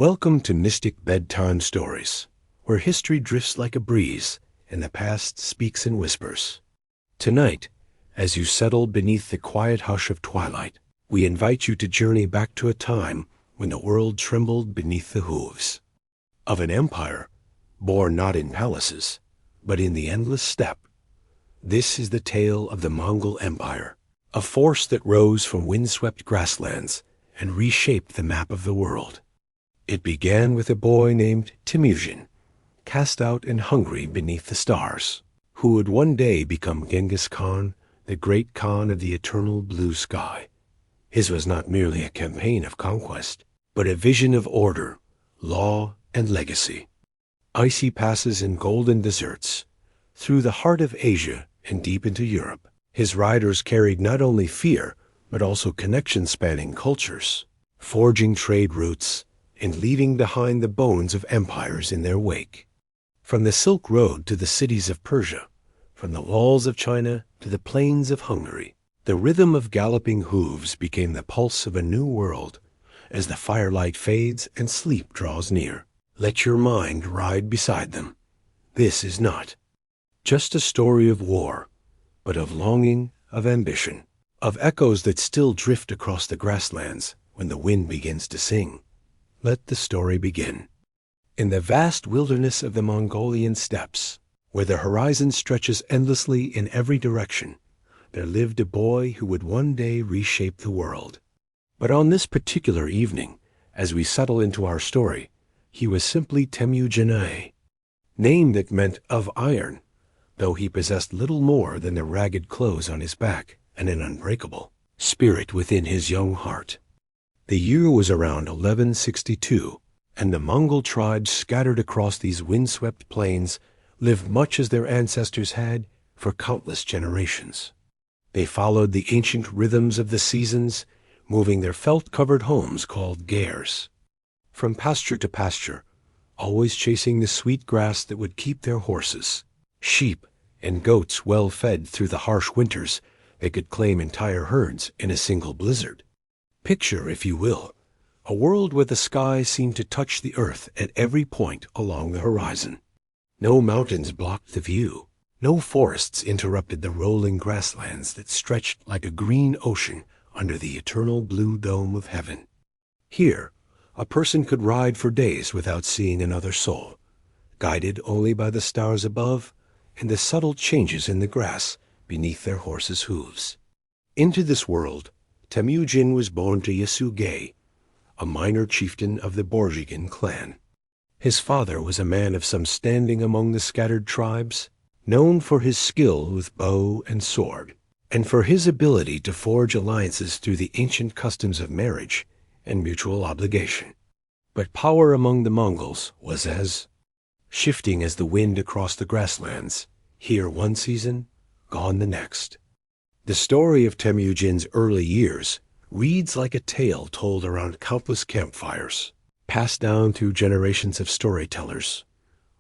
Welcome to Mystic Bedtime Stories, where history drifts like a breeze and the past speaks in whispers. Tonight, as you settle beneath the quiet hush of twilight, we invite you to journey back to a time when the world trembled beneath the hooves of an empire born not in palaces, but in the endless steppe. This is the tale of the Mongol Empire, a force that rose from windswept grasslands and reshaped the map of the world. It began with a boy named Temujin, cast out and hungry beneath the stars, who would one day become Genghis Khan, the great Khan of the eternal blue sky. His was not merely a campaign of conquest, but a vision of order, law, and legacy. Icy passes and golden deserts, through the heart of Asia and deep into Europe, his riders carried not only fear, but also connections spanning cultures, forging trade routes, and leaving behind the bones of empires in their wake. From the Silk Road to the cities of Persia, from the walls of China to the plains of Hungary, the rhythm of galloping hooves became the pulse of a new world. As the firelight fades and sleep draws near, let your mind ride beside them. This is not just a story of war, but of longing, of ambition, of echoes that still drift across the grasslands when the wind begins to sing. Let the story begin. In the vast wilderness of the Mongolian steppes, where the horizon stretches endlessly in every direction, there lived a boy who would one day reshape the world. But on this particular evening, as we settle into our story, he was simply Temujin, name that meant of iron, though he possessed little more than the ragged clothes on his back and an unbreakable spirit within his young heart. The year was around 1162, and the Mongol tribes scattered across these windswept plains lived much as their ancestors had for countless generations. They followed the ancient rhythms of the seasons, moving their felt-covered homes called gers, from pasture to pasture, always chasing the sweet grass that would keep their horses, sheep, and goats well fed through the harsh winters they could claim entire herds in a single blizzard. Picture, if you will, a world where the sky seemed to touch the earth at every point along the horizon. No mountains blocked the view. No forests interrupted the rolling grasslands that stretched like a green ocean under the eternal blue dome of heaven. Here, a person could ride for days without seeing another soul, guided only by the stars above and the subtle changes in the grass beneath their horses' hooves. Into this world, Temujin was born to Yasuge, a minor chieftain of the Borjigin clan. His father was a man of some standing among the scattered tribes, known for his skill with bow and sword, and for his ability to forge alliances through the ancient customs of marriage and mutual obligation. But power among the Mongols was as shifting as the wind across the grasslands, here one season, gone the next. The story of Temujin's early years reads like a tale told around countless campfires, passed down through generations of storytellers,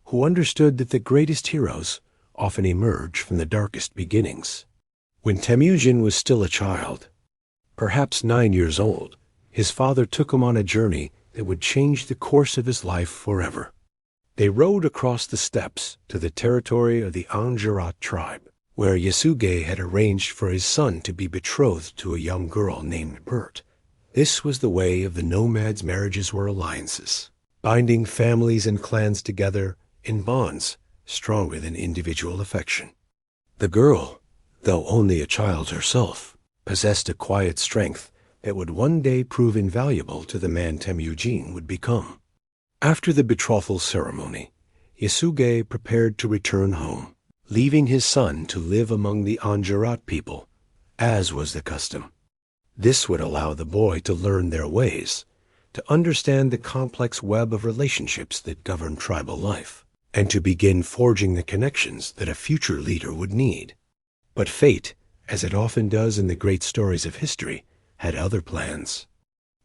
who understood that the greatest heroes often emerge from the darkest beginnings. When Temujin was still a child, perhaps 9 years old, his father took him on a journey that would change the course of his life forever. They rode across the steppes to the territory of the Anjarat tribe, where Yasuge had arranged for his son to be betrothed to a young girl named Bert. This was the way of the nomads' marriages were alliances, binding families and clans together in bonds stronger than individual affection. The girl, though only a child herself, possessed a quiet strength that would one day prove invaluable to the man Temujin would become. After the betrothal ceremony, Yasuge prepared to return home, leaving his son to live among the Anjarat people, as was the custom. This would allow the boy to learn their ways, to understand the complex web of relationships that govern tribal life, and to begin forging the connections that a future leader would need. But fate, as it often does in the great stories of history, had other plans.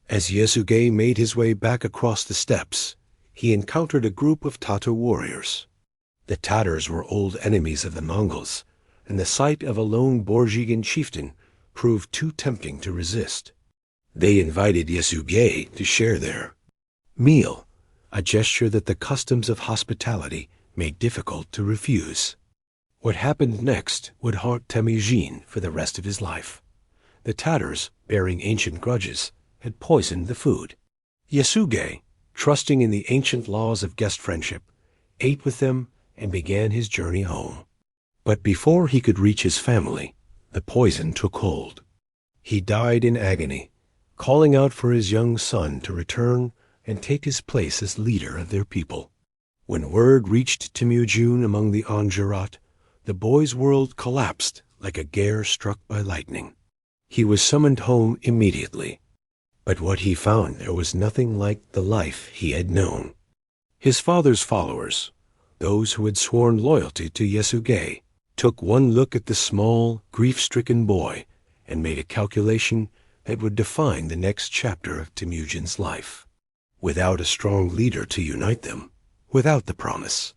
As Yasuge made his way back across the steppes, he encountered a group of Tatar warriors. The Tatars were old enemies of the Mongols, and the sight of a lone Borjigin chieftain proved too tempting to resist. They invited Yasuge to share their meal, a gesture that the customs of hospitality made difficult to refuse. What happened next would haunt Temujin for the rest of his life. The Tatars, bearing ancient grudges, had poisoned the food. Yasuge, trusting in the ancient laws of guest friendship, ate with them and began his journey home. But before he could reach his family, the poison took hold. He died in agony, calling out for his young son to return and take his place as leader of their people. When word reached Temujin among the Anjurat, the boy's world collapsed like a gyre struck by lightning. He was summoned home immediately, but what he found there was nothing like the life he had known. His father's followers, those who had sworn loyalty to Yasuge, took one look at the small, grief-stricken boy and made a calculation that would define the next chapter of Temujin's life. Without a strong leader to unite them, without the promise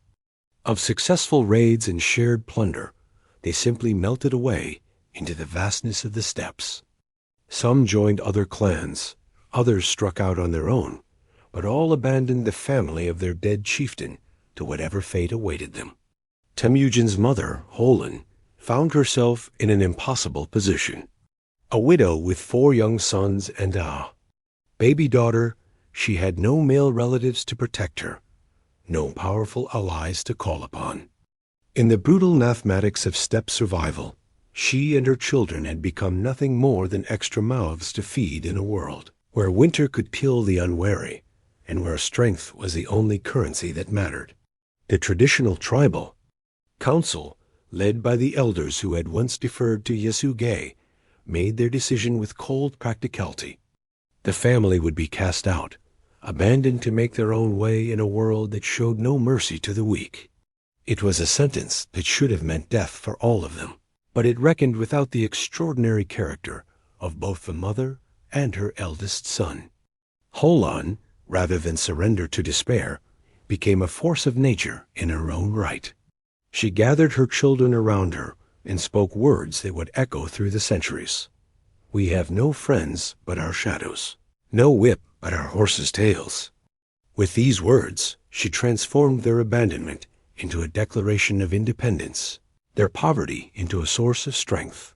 of successful raids and shared plunder, they simply melted away into the vastness of the steppes. Some joined other clans, others struck out on their own, but all abandoned the family of their dead chieftain to whatever fate awaited them. Temujin's mother, Holin, found herself in an impossible position. A widow with 4 young sons and a baby daughter, she had no male relatives to protect her, no powerful allies to call upon. In the brutal mathematics of steppe survival, she and her children had become nothing more than extra mouths to feed in a world where winter could kill the unwary and where strength was the only currency that mattered. The traditional tribal council, led by the elders who had once deferred to Yasuge, made their decision with cold practicality. The family would be cast out, abandoned to make their own way in a world that showed no mercy to the weak. It was a sentence that should have meant death for all of them, but it reckoned without the extraordinary character of both the mother and her eldest son. Holan, rather than surrender to despair, became a force of nature in her own right. She gathered her children around her and spoke words that would echo through the centuries. "We have no friends but our shadows, no whip but our horses' tails." With these words, she transformed their abandonment into a declaration of independence, their poverty into a source of strength.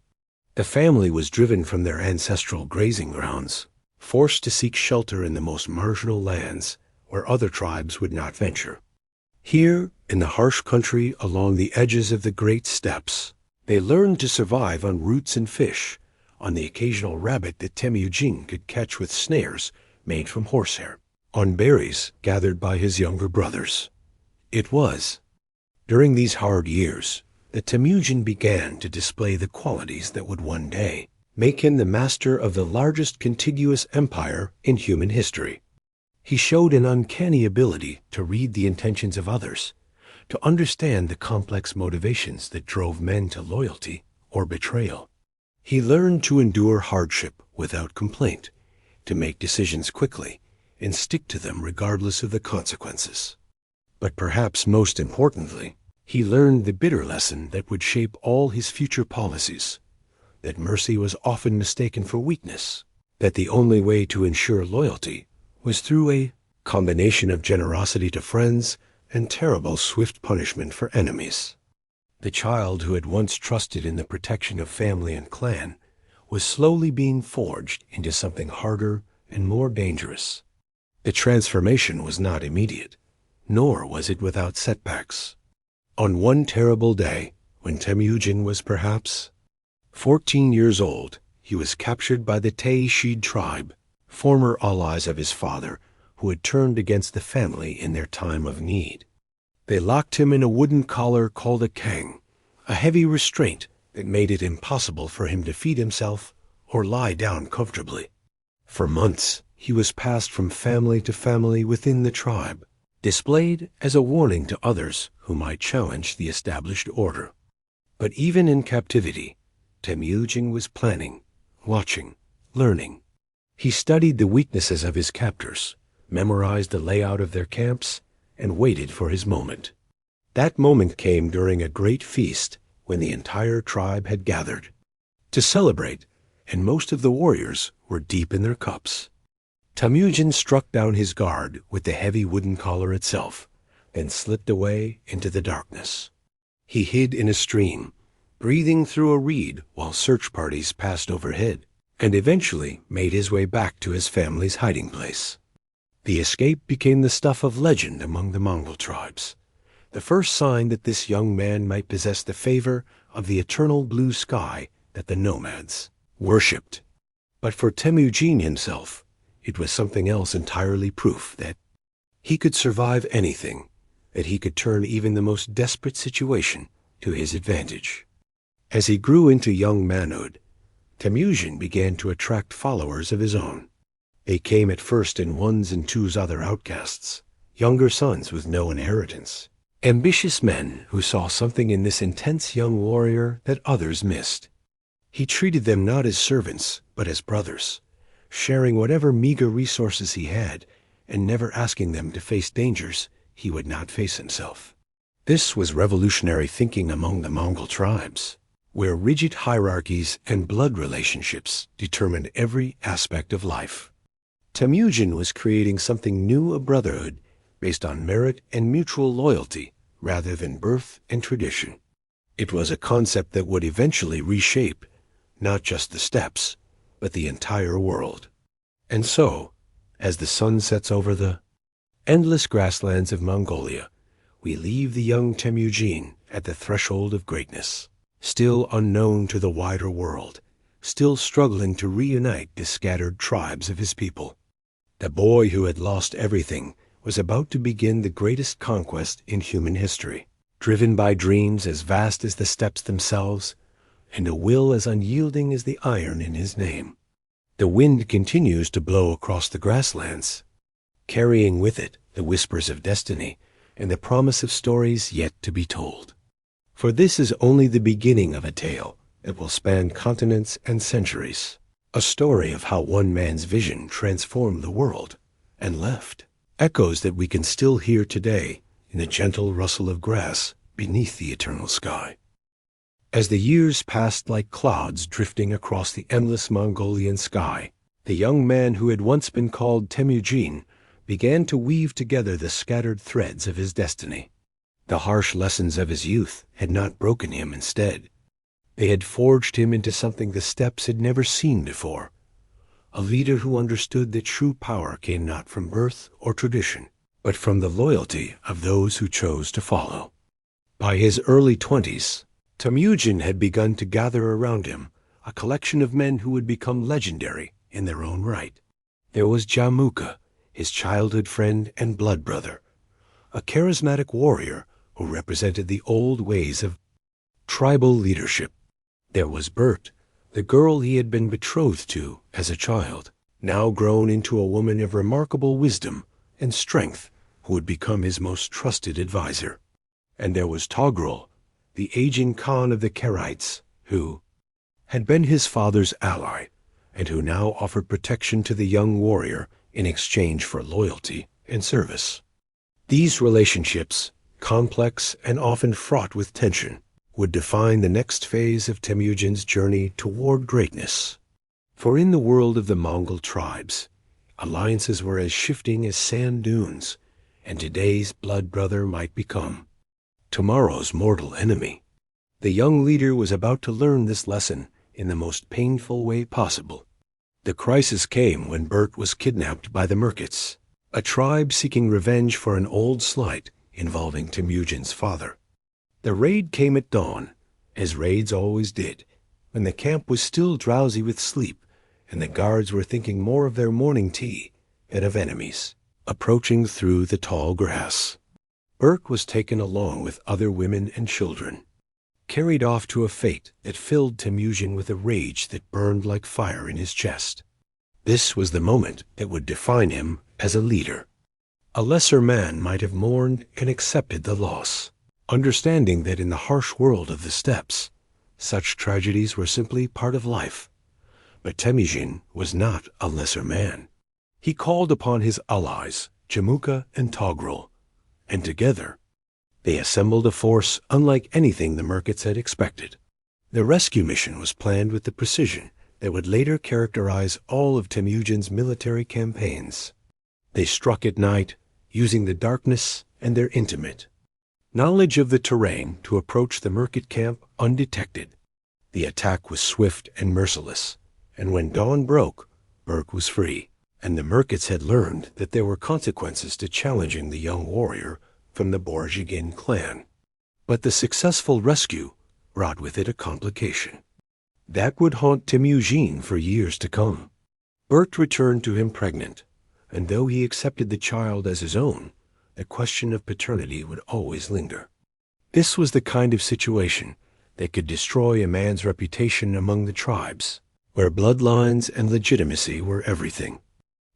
The family was driven from their ancestral grazing grounds, forced to seek shelter in the most marginal lands where other tribes would not venture. Here, in the harsh country along the edges of the great steppes, they learned to survive on roots and fish, on the occasional rabbit that Temujin could catch with snares made from horsehair, on berries gathered by his younger brothers. It was during these hard years that Temujin began to display the qualities that would one day make him the master of the largest contiguous empire in human history. He showed an uncanny ability to read the intentions of others, to understand the complex motivations that drove men to loyalty or betrayal. He learned to endure hardship without complaint, to make decisions quickly and stick to them regardless of the consequences. But perhaps most importantly, he learned the bitter lesson that would shape all his future policies, that mercy was often mistaken for weakness, that the only way to ensure loyalty was through a combination of generosity to friends and terrible swift punishment for enemies. The child who had once trusted in the protection of family and clan was slowly being forged into something harder and more dangerous. The transformation was not immediate, nor was it without setbacks. On one terrible day, when Temujin was perhaps 14 years old, he was captured by the Taishid tribe, former allies of his father, who had turned against the family in their time of need. They locked him in a wooden collar called a kang, a heavy restraint that made it impossible for him to feed himself or lie down comfortably. For months, he was passed from family to family within the tribe, displayed as a warning to others who might challenge the established order. But even in captivity, Temujin was planning, watching, learning. He studied the weaknesses of his captors, memorized the layout of their camps, and waited for his moment. That moment came during a great feast when the entire tribe had gathered to celebrate, and most of the warriors were deep in their cups. Temujin struck down his guard with the heavy wooden collar itself, then slipped away into the darkness. He hid in a stream, breathing through a reed while search parties passed overhead, and eventually made his way back to his family's hiding place. The escape became the stuff of legend among the Mongol tribes, the first sign that this young man might possess the favor of the eternal blue sky that the nomads worshipped. But for Temujin himself, it was something else entirely, proof that he could survive anything, that he could turn even the most desperate situation to his advantage. As he grew into young manhood, Temujin began to attract followers of his own. They came at first in ones and twos other outcasts, younger sons with no inheritance, ambitious men who saw something in this intense young warrior that others missed. He treated them not as servants, but as brothers, sharing whatever meager resources he had, and never asking them to face dangers he would not face himself. This was revolutionary thinking among the Mongol tribes, where rigid hierarchies and blood relationships determined every aspect of life. Temujin was creating something new, a brotherhood based on merit and mutual loyalty rather than birth and tradition. It was a concept that would eventually reshape not just the steppes, but the entire world. And so, as the sun sets over the endless grasslands of Mongolia, we leave the young Temujin at the threshold of greatness, still unknown to the wider world, still struggling to reunite the scattered tribes of his people. The boy who had lost everything was about to begin the greatest conquest in human history, driven by dreams as vast as the steppes themselves, and a will as unyielding as the iron in his name. The wind continues to blow across the grasslands, carrying with it the whispers of destiny and the promise of stories yet to be told. For this is only the beginning of a tale that will span continents and centuries, a story of how one man's vision transformed the world and left echoes that we can still hear today in the gentle rustle of grass beneath the eternal sky. As the years passed like clouds drifting across the endless Mongolian sky, the young man who had once been called Temujin began to weave together the scattered threads of his destiny. The harsh lessons of his youth had not broken him. Instead, they had forged him into something the steppes had never seen before, a leader who understood that true power came not from birth or tradition, but from the loyalty of those who chose to follow. By his early 20s, Temujin had begun to gather around him a collection of men who would become legendary in their own right. There was Jamuka, his childhood friend and blood brother, a charismatic warrior who represented the old ways of tribal leadership. There was Bert, the girl he had been betrothed to as a child, now grown into a woman of remarkable wisdom and strength who would become his most trusted advisor. And there was Togrul, the aging Khan of the Karaites, who had been his father's ally and who now offered protection to the young warrior in exchange for loyalty and service. These relationships, complex and often fraught with tension, would define the next phase of Temujin's journey toward greatness. For in the world of the Mongol tribes, alliances were as shifting as sand dunes, and today's blood brother might become tomorrow's mortal enemy. The young leader was about to learn this lesson in the most painful way possible. The crisis came when Bert was kidnapped by the Merkits, a tribe seeking revenge for an old slight involving Temujin's father. The raid came at dawn, as raids always did, when the camp was still drowsy with sleep and the guards were thinking more of their morning tea than of enemies approaching through the tall grass. Bert was taken along with other women and children, carried off to a fate that filled Temujin with a rage that burned like fire in his chest. This was the moment that would define him as a leader. A lesser man might have mourned and accepted the loss, understanding that in the harsh world of the steppes, such tragedies were simply part of life. But Temujin was not a lesser man. He called upon his allies, Jamuka and Togrul, and together they assembled a force unlike anything the Merkits had expected. The rescue mission was planned with the precision that would later characterize all of Temujin's military campaigns. They struck at night, using the darkness and their intimate knowledge of the terrain to approach the market camp undetected. The attack was swift and merciless, and when dawn broke, Berk was free, and the Merkits had learned that there were consequences to challenging the young warrior from the Borjigin clan. But the successful rescue brought with it a complication that would haunt Temujin for years to come. Berk returned to him pregnant, and though he accepted the child as his own, the question of paternity would always linger. This was the kind of situation that could destroy a man's reputation among the tribes, where bloodlines and legitimacy were everything.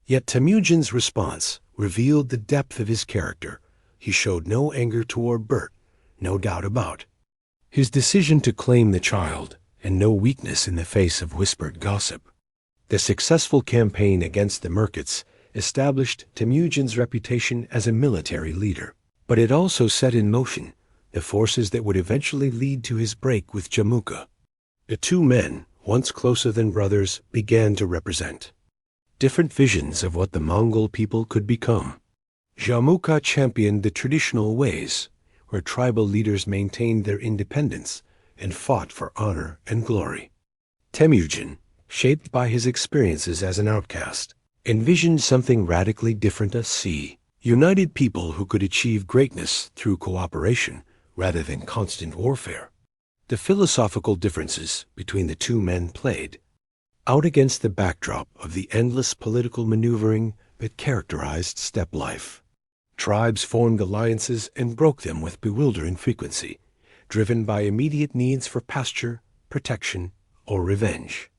Yet Temujin's response revealed the depth of his character. He showed no anger toward Berk, no doubt about his decision to claim the child, and no weakness in the face of whispered gossip. The successful campaign against the Merkits established Temujin's reputation as a military leader, but it also set in motion the forces that would eventually lead to his break with Jamuka. The two men, once closer than brothers, began to represent different visions of what the Mongol people could become. Jamuka championed the traditional ways, where tribal leaders maintained their independence and fought for honor and glory. Temujin, shaped by his experiences as an outcast, envisioned something radically different: a united people who could achieve greatness through cooperation rather than constant warfare. The philosophical differences between the two men played out against the backdrop of the endless political maneuvering that characterized steppe life. Tribes formed alliances and broke them with bewildering frequency, driven by immediate needs for pasture, protection, or revenge.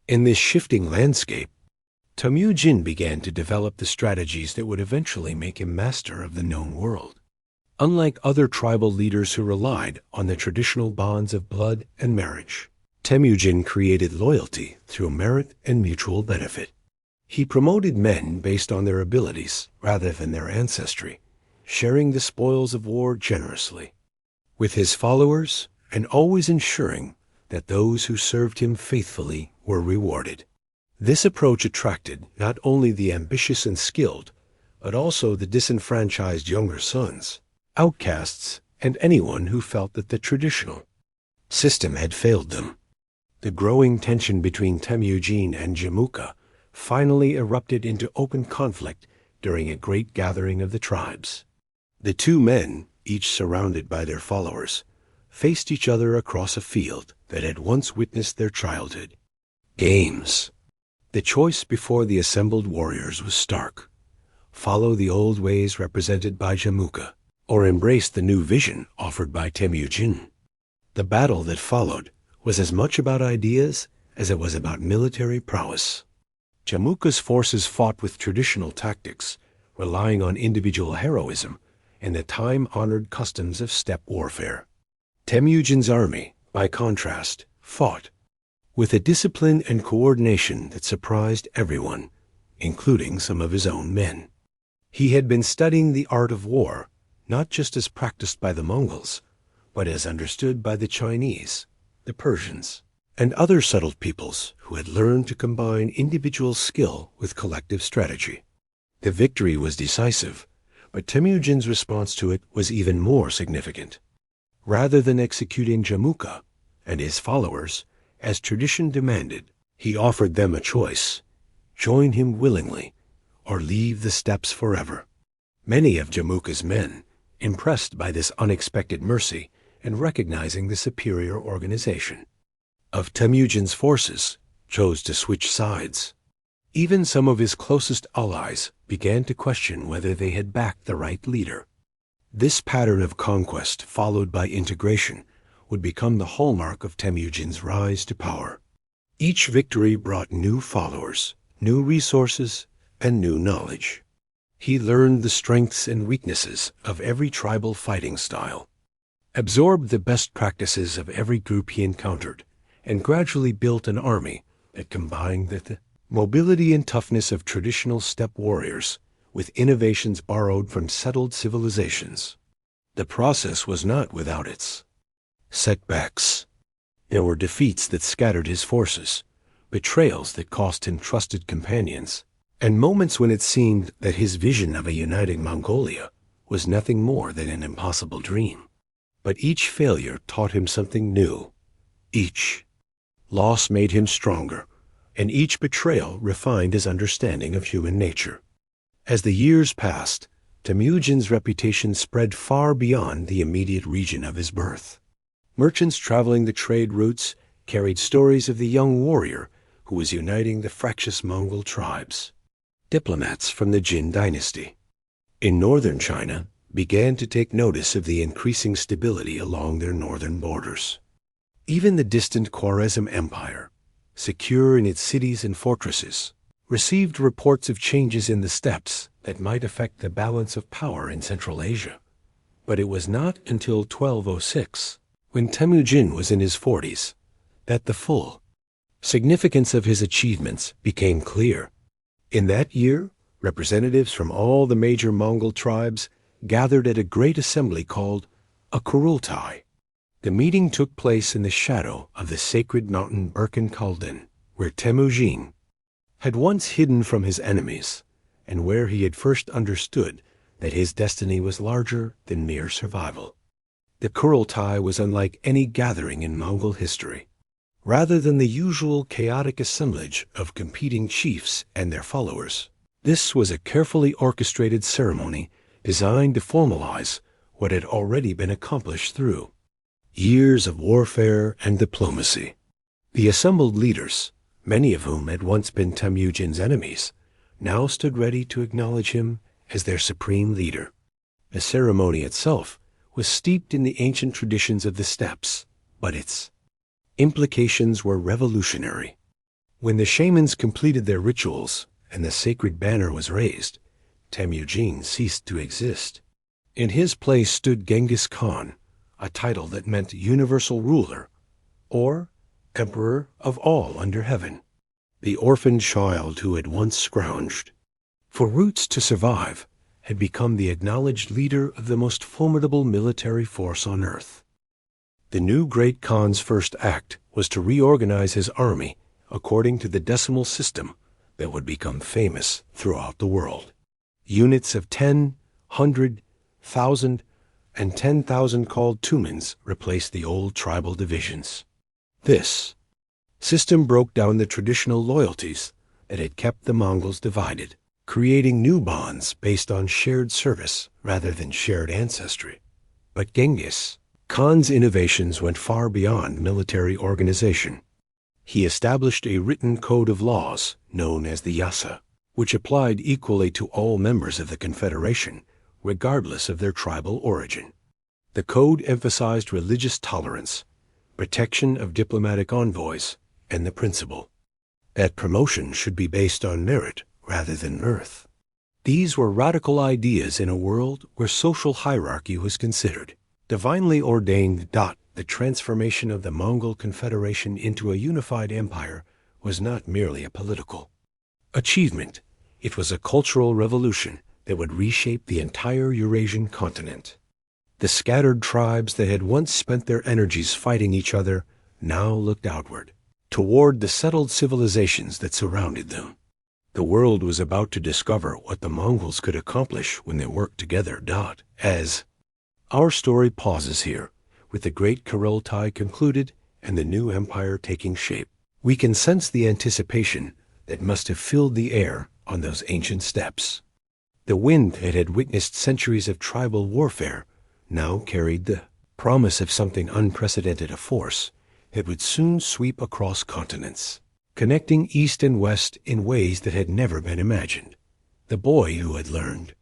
In this shifting landscape, Temujin began to develop the strategies that would eventually make him master of the known world. Unlike other tribal leaders who relied on the traditional bonds of blood and marriage, Temujin created loyalty through merit and mutual benefit. He promoted men based on their abilities rather than their ancestry, sharing the spoils of war generously with his followers and always ensuring that those who served him faithfully were rewarded. This approach attracted not only the ambitious and skilled, but also the disenfranchised younger sons, outcasts, and anyone who felt that the traditional system had failed them. The growing tension between Temujin and Jamuka finally erupted into open conflict during a great gathering of the tribes. The two men, each surrounded by their followers, faced each other across a field that had once witnessed their childhood games. The choice before the assembled warriors was stark: follow the old ways represented by Jamuka, or embrace the new vision offered by Temujin. The battle that followed was as much about ideas as it was about military prowess. Jamuka's forces fought with traditional tactics, relying on individual heroism and the time-honored customs of steppe warfare. Temujin's army, by contrast, fought with a discipline and coordination that surprised everyone, including some of his own men. He had been studying the art of war, not just as practiced by the Mongols, but as understood by the Chinese, the Persians, and other settled peoples who had learned to combine individual skill with collective strategy. The victory was decisive, but Temujin's response to it was even more significant. Rather than executing Jamuka and his followers as tradition demanded, he offered them a choice: join him willingly or leave the steppes forever. Many of Jamuka's men, impressed by this unexpected mercy and recognizing the superior organization of Temujin's forces, chose to switch sides. Even some of his closest allies began to question whether they had backed the right leader. This pattern of conquest, followed by integration, would become the hallmark of Temujin's rise to power. Each victory brought new followers, new resources, and new knowledge. He learned the strengths and weaknesses of every tribal fighting style, absorbed the best practices of every group he encountered, and gradually built an army that combined the mobility and toughness of traditional steppe warriors with innovations borrowed from settled civilizations. The process was not without its setbacks. There were defeats that scattered his forces, betrayals that cost him trusted companions, and moments when it seemed that his vision of a united Mongolia was nothing more than an impossible dream. But each failure taught him something new. Each loss made him stronger, and each betrayal refined his understanding of human nature. As the years passed, Temujin's reputation spread far beyond the immediate region of his birth. Merchants traveling the trade routes carried stories of the young warrior who was uniting the fractious Mongol tribes. Diplomats from the Jin dynasty in northern China began to take notice of the increasing stability along their northern borders. Even the distant Khwarezm Empire, secure in its cities and fortresses, received reports of changes in the steppes that might affect the balance of power in Central Asia. But it was not until 1206, when Temujin was in his 40s, that the full significance of his achievements became clear. In that year, representatives from all the major Mongol tribes gathered at a great assembly called a Kurultai. The meeting took place in the shadow of the sacred mountain Birken Kaldin, where Temujin had once hidden from his enemies, and where he had first understood that his destiny was larger than mere survival. The Kurultai was unlike any gathering in Mongol history. Rather than the usual chaotic assemblage of competing chiefs and their followers, this was a carefully orchestrated ceremony designed to formalize what had already been accomplished through years of warfare and diplomacy. The assembled leaders, many of whom had once been Temujin's enemies, now stood ready to acknowledge him as their supreme leader. The ceremony itself was steeped in the ancient traditions of the steppes, but its implications were revolutionary. When the shamans completed their rituals and the sacred banner was raised, Temujin ceased to exist. In his place stood Genghis Khan, a title that meant universal ruler, or emperor of all under heaven. The orphaned child who had once scrounged for roots to survive had become the acknowledged leader of the most formidable military force on earth. The new great Khan's first act was to reorganize his army according to the decimal system that would become famous throughout the world. Units of 10, 100, 1,000, and 10,000 called tumens replaced the old tribal divisions. This system broke down the traditional loyalties that had kept the Mongols divided, creating new bonds based on shared service rather than shared ancestry. But Genghis Khan's innovations went far beyond military organization. He established a written code of laws known as the Yasa, which applied equally to all members of the Confederation, regardless of their tribal origin. The code emphasized religious tolerance, protection of diplomatic envoys, and the principle that promotion should be based on merit rather than mirth. These were radical ideas in a world where social hierarchy was considered divinely ordained. The transformation of the Mongol Confederation into a unified empire was not merely a political achievement. It was a cultural revolution that would reshape the entire Eurasian continent. The scattered tribes that had once spent their energies fighting each other now looked outward, toward the settled civilizations that surrounded them. The world was about to discover what the Mongols could accomplish when they worked together. As our story pauses here, with the great Kurultai concluded and the new empire taking shape, we can sense the anticipation that must have filled the air on those ancient steppes. The wind that had witnessed centuries of tribal warfare now carried the promise of something unprecedented, a force that would soon sweep across continents, connecting east and west in ways that had never been imagined. The boy who had learned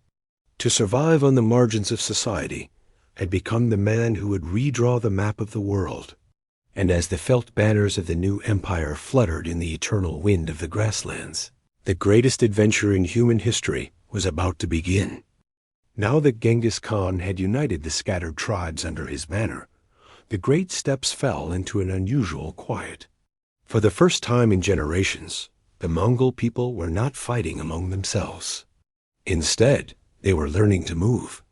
to survive on the margins of society had become the man who would redraw the map of the world. And as the felt banners of the new empire fluttered in the eternal wind of the grasslands, the greatest adventure in human history was about to begin. Now that Genghis Khan had united the scattered tribes under his banner, the great steppes fell into an unusual quiet. For the first time in generations, the Mongol people were not fighting among themselves. Instead, they were learning to move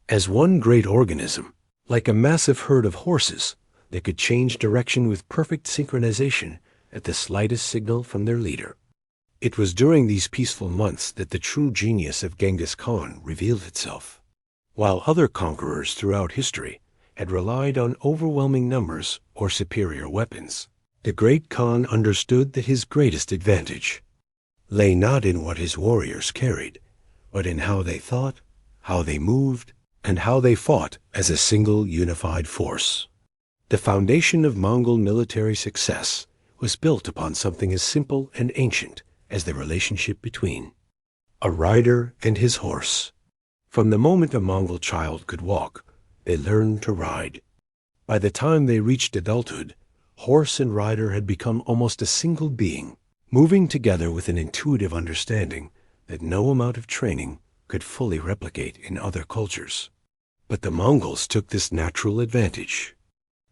as one great organism, like a massive herd of horses that could change direction with perfect synchronization at the slightest signal from their leader. It was during these peaceful months that the true genius of Genghis Khan revealed itself. While other conquerors throughout history had relied on overwhelming numbers or superior weapons, the great Khan understood that his greatest advantage lay not in what his warriors carried, but in how they thought, how they moved, and how they fought as a single unified force. The foundation of Mongol military success was built upon something as simple and ancient as the relationship between a rider and his horse. From the moment a Mongol child could walk, they learned to ride. By the time they reached adulthood, horse and rider had become almost a single being, moving together with an intuitive understanding that no amount of training could fully replicate in other cultures. But the Mongols took this natural advantage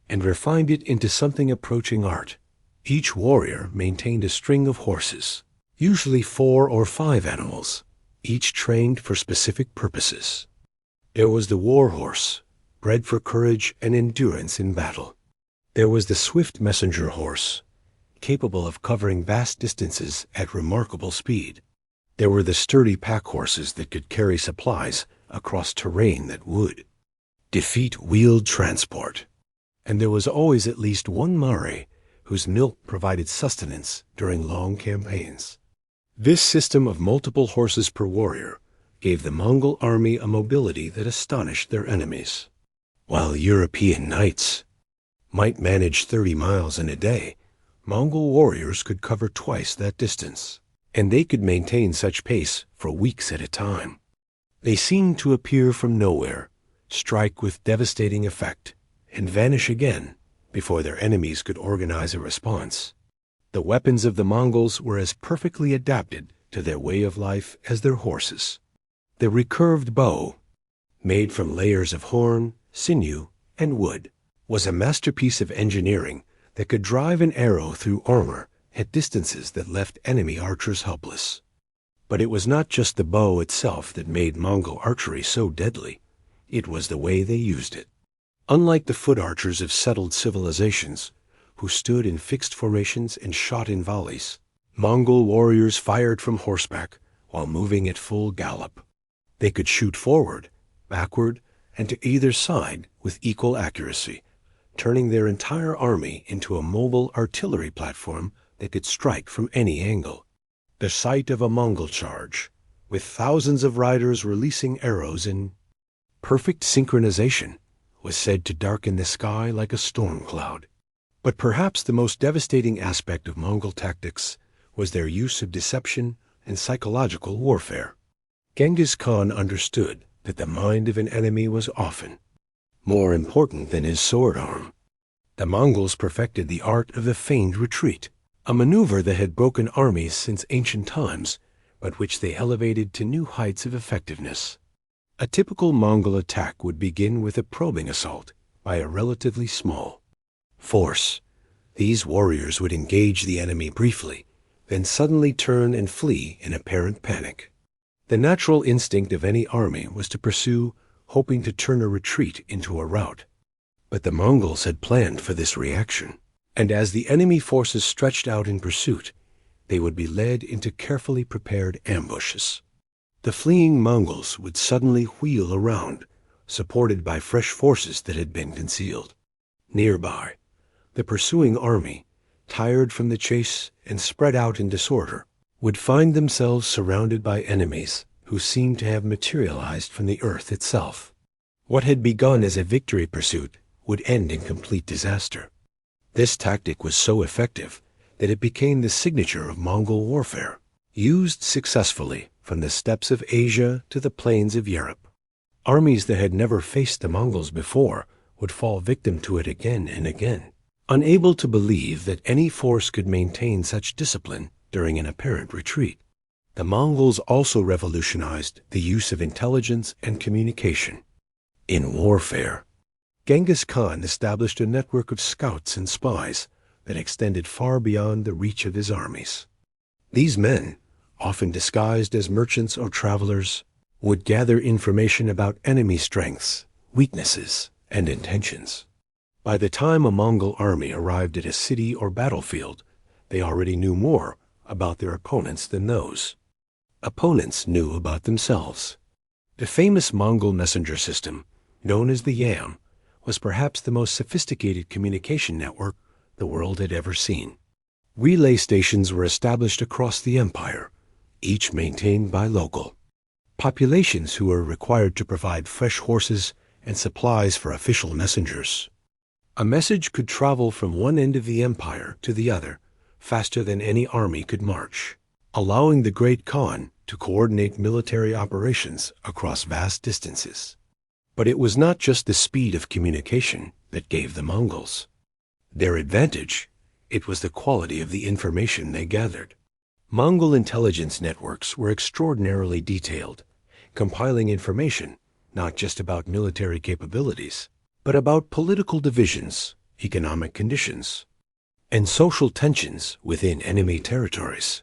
and refined it into something approaching art. Each warrior maintained a string of horses, usually 4 or 5 animals, each trained for specific purposes. There was the war horse, bred for courage and endurance in battle. There was the swift messenger horse, capable of covering vast distances at remarkable speed. There were the sturdy pack horses that could carry supplies across terrain that would defeat wheeled transport. And there was always at least one Mare whose milk provided sustenance during long campaigns. This system of multiple horses per warrior gave the Mongol army a mobility that astonished their enemies. While European knights might manage 30 miles in a day, Mongol warriors could cover twice that distance, and they could maintain such pace for weeks at a time. They seemed to appear from nowhere, strike with devastating effect, and vanish again before their enemies could organize a response. The weapons of the Mongols were as perfectly adapted to their way of life as their horses. The recurved bow, made from layers of horn, sinew, and wood, was a masterpiece of engineering that could drive an arrow through armor at distances that left enemy archers helpless. But it was not just the bow itself that made Mongol archery so deadly. It was the way they used it. Unlike the foot archers of settled civilizations, who stood in fixed formations and shot in volleys, Mongol warriors fired from horseback while moving at full gallop. They could shoot forward, backward, and to either side with equal accuracy, turning their entire army into a mobile artillery platform that could strike from any angle. The sight of a Mongol charge, with thousands of riders releasing arrows in perfect synchronization, was said to darken the sky like a storm cloud. But perhaps the most devastating aspect of Mongol tactics was their use of deception and psychological warfare. Genghis Khan understood that the mind of an enemy was often more important than his sword arm. The Mongols perfected the art of the feigned retreat, a maneuver that had broken armies since ancient times, but which they elevated to new heights of effectiveness. A typical Mongol attack would begin with a probing assault by a relatively small force. These warriors would engage the enemy briefly, then suddenly turn and flee in apparent panic. The natural instinct of any army was to pursue, hoping to turn a retreat into a rout. But the Mongols had planned for this reaction, and as the enemy forces stretched out in pursuit, they would be led into carefully prepared ambushes. The fleeing Mongols would suddenly wheel around, supported by fresh forces that had been concealed. Nearby, the pursuing army, tired from the chase and spread out in disorder, would find themselves surrounded by enemies who seemed to have materialized from the earth itself. What had begun as a victory pursuit would end in complete disaster. This tactic was so effective that it became the signature of Mongol warfare, used successfully from the steppes of Asia to the plains of Europe. Armies that had never faced the Mongols before would fall victim to it again and again, unable to believe that any force could maintain such discipline during an apparent retreat. The Mongols also revolutionized the use of intelligence and communication. In warfare, Genghis Khan established a network of scouts and spies that extended far beyond the reach of his armies. These men, often disguised as merchants or travelers, would gather information about enemy strengths, weaknesses, and intentions. By the time a Mongol army arrived at a city or battlefield, They already knew more about their opponents than those opponents knew about themselves. The famous Mongol messenger system, known as the Yam, was perhaps the most sophisticated communication network the world had ever seen. Relay stations were established across the empire, each maintained by local populations who were required to provide fresh horses and supplies for official messengers. A message could travel from one end of the empire to the other faster than any army could march, allowing the great Khan to coordinate military operations across vast distances. But it was not just the speed of communication that gave the Mongols their advantage, it was the quality of the information they gathered. Mongol intelligence networks were extraordinarily detailed, compiling information not just about military capabilities, but about political divisions, economic conditions, and social tensions within enemy territories.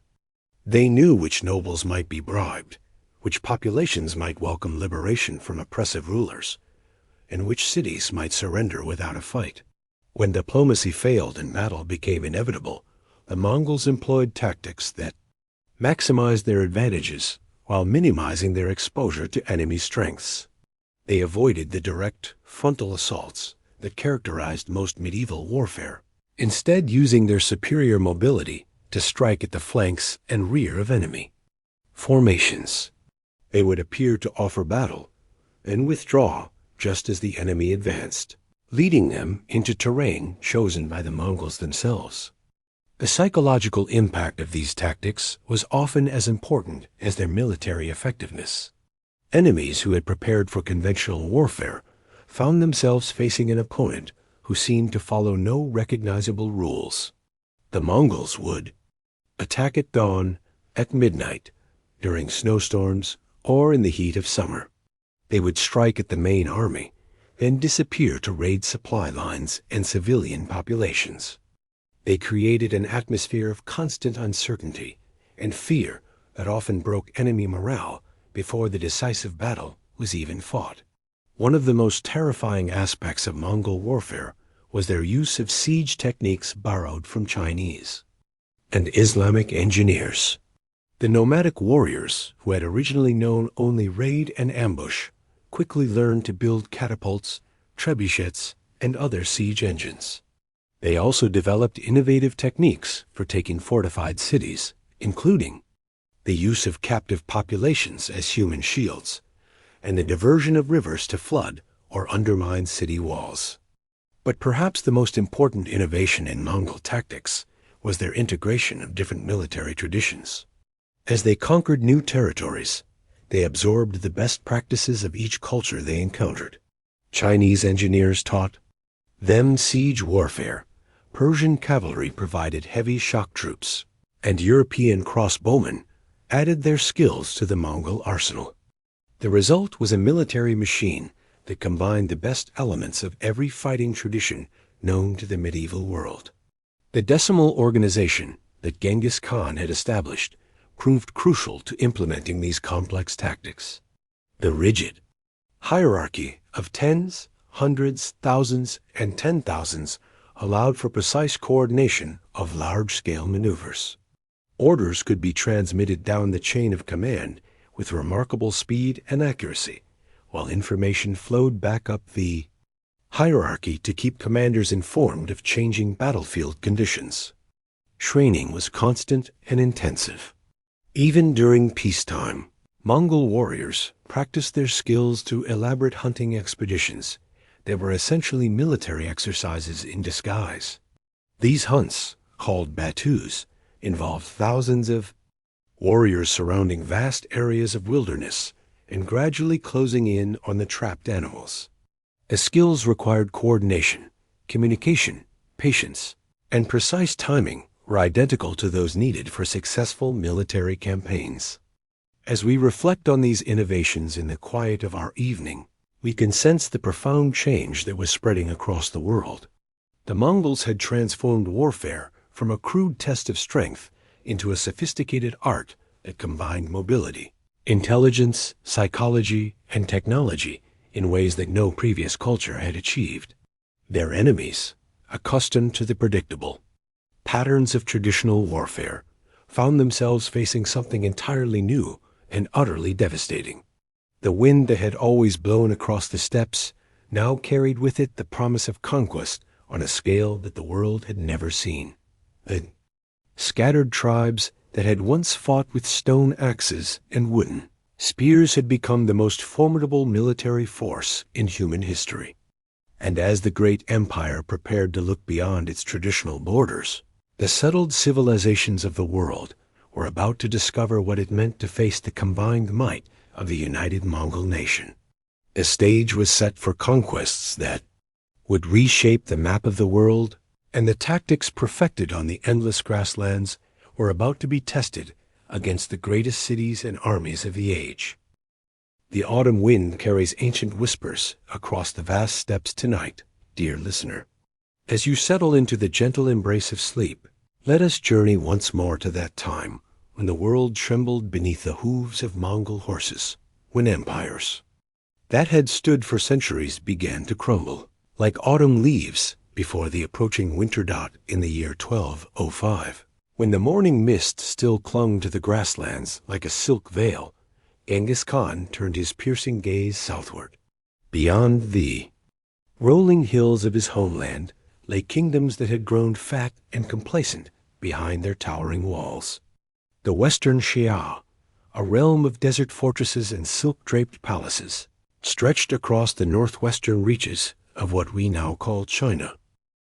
They knew which nobles might be bribed, which populations might welcome liberation from oppressive rulers, and which cities might surrender without a fight. When diplomacy failed and battle became inevitable, the Mongols employed tactics that maximized their advantages while minimizing their exposure to enemy strengths. They avoided the direct, frontal assaults that characterized most medieval warfare, instead using their superior mobility to strike at the flanks and rear of enemy formations. They would appear to offer battle and withdraw just as the enemy advanced, leading them into terrain chosen by the Mongols themselves. The psychological impact of these tactics was often as important as their military effectiveness. Enemies who had prepared for conventional warfare found themselves facing an opponent who seemed to follow no recognizable rules. The Mongols would attack at dawn, at midnight, during snowstorms, or in the heat of summer. They would strike at the main army, then disappear to raid supply lines and civilian populations. They created an atmosphere of constant uncertainty and fear that often broke enemy morale before the decisive battle was even fought. One of the most terrifying aspects of Mongol warfare was their use of siege techniques borrowed from Chinese and Islamic engineers. The nomadic warriors, who had originally known only raid and ambush, quickly learned to build catapults, trebuchets, and other siege engines. They also developed innovative techniques for taking fortified cities, including the use of captive populations as human shields, and the diversion of rivers to flood or undermine city walls. But perhaps the most important innovation in Mongol tactics was their integration of different military traditions. As they conquered new territories, they absorbed the best practices of each culture they encountered. Chinese engineers taught them siege warfare, Persian cavalry provided heavy shock troops, and European crossbowmen added their skills to the Mongol arsenal. The result was a military machine that combined the best elements of every fighting tradition known to the medieval world. The decimal organization that Genghis Khan had established proved crucial to implementing these complex tactics. The rigid hierarchy of tens, hundreds, thousands, and 10,000s allowed for precise coordination of large-scale maneuvers. Orders could be transmitted down the chain of command with remarkable speed and accuracy, while information flowed back up the hierarchy to keep commanders informed of changing battlefield conditions. Training was constant and intensive. Even during peacetime, Mongol warriors practiced their skills through elaborate hunting expeditions that were essentially military exercises in disguise. These hunts, called battus, involved thousands of warriors surrounding vast areas of wilderness and gradually closing in on the trapped animals. The skills required coordination, communication, patience, and precise timing were identical to those needed for successful military campaigns. As we reflect on these innovations in the quiet of our evening, we can sense the profound change that was spreading across the world. The Mongols had transformed warfare from a crude test of strength into a sophisticated art that combined mobility, intelligence, psychology, and technology in ways that no previous culture had achieved. Their enemies, accustomed to the predictable, patterns of traditional warfare, found themselves facing something entirely new and utterly devastating. The wind that had always blown across the steppes now carried with it the promise of conquest on a scale that the world had never seen. The scattered tribes that had once fought with stone axes and wooden spears had become the most formidable military force in human history. And as the great empire prepared to look beyond its traditional borders, the settled civilizations of the world were about to discover what it meant to face the combined might of the united Mongol nation. The stage was set for conquests that would reshape the map of the world, and the tactics perfected on the endless grasslands were about to be tested against the greatest cities and armies of the age. The autumn wind carries ancient whispers across the vast steppes tonight, dear listener. As you settle into the gentle embrace of sleep, let us journey once more to that time when the world trembled beneath the hooves of Mongol horses, when empires that had stood for centuries began to crumble, like autumn leaves before the approaching winter dot in the year 1205. When the morning mist still clung to the grasslands like a silk veil, Genghis Khan turned his piercing gaze southward. Beyond the rolling hills of his homeland lay kingdoms that had grown fat and complacent behind their towering walls. The Western Xia, a realm of desert fortresses and silk-draped palaces, stretched across the northwestern reaches of what we now call China.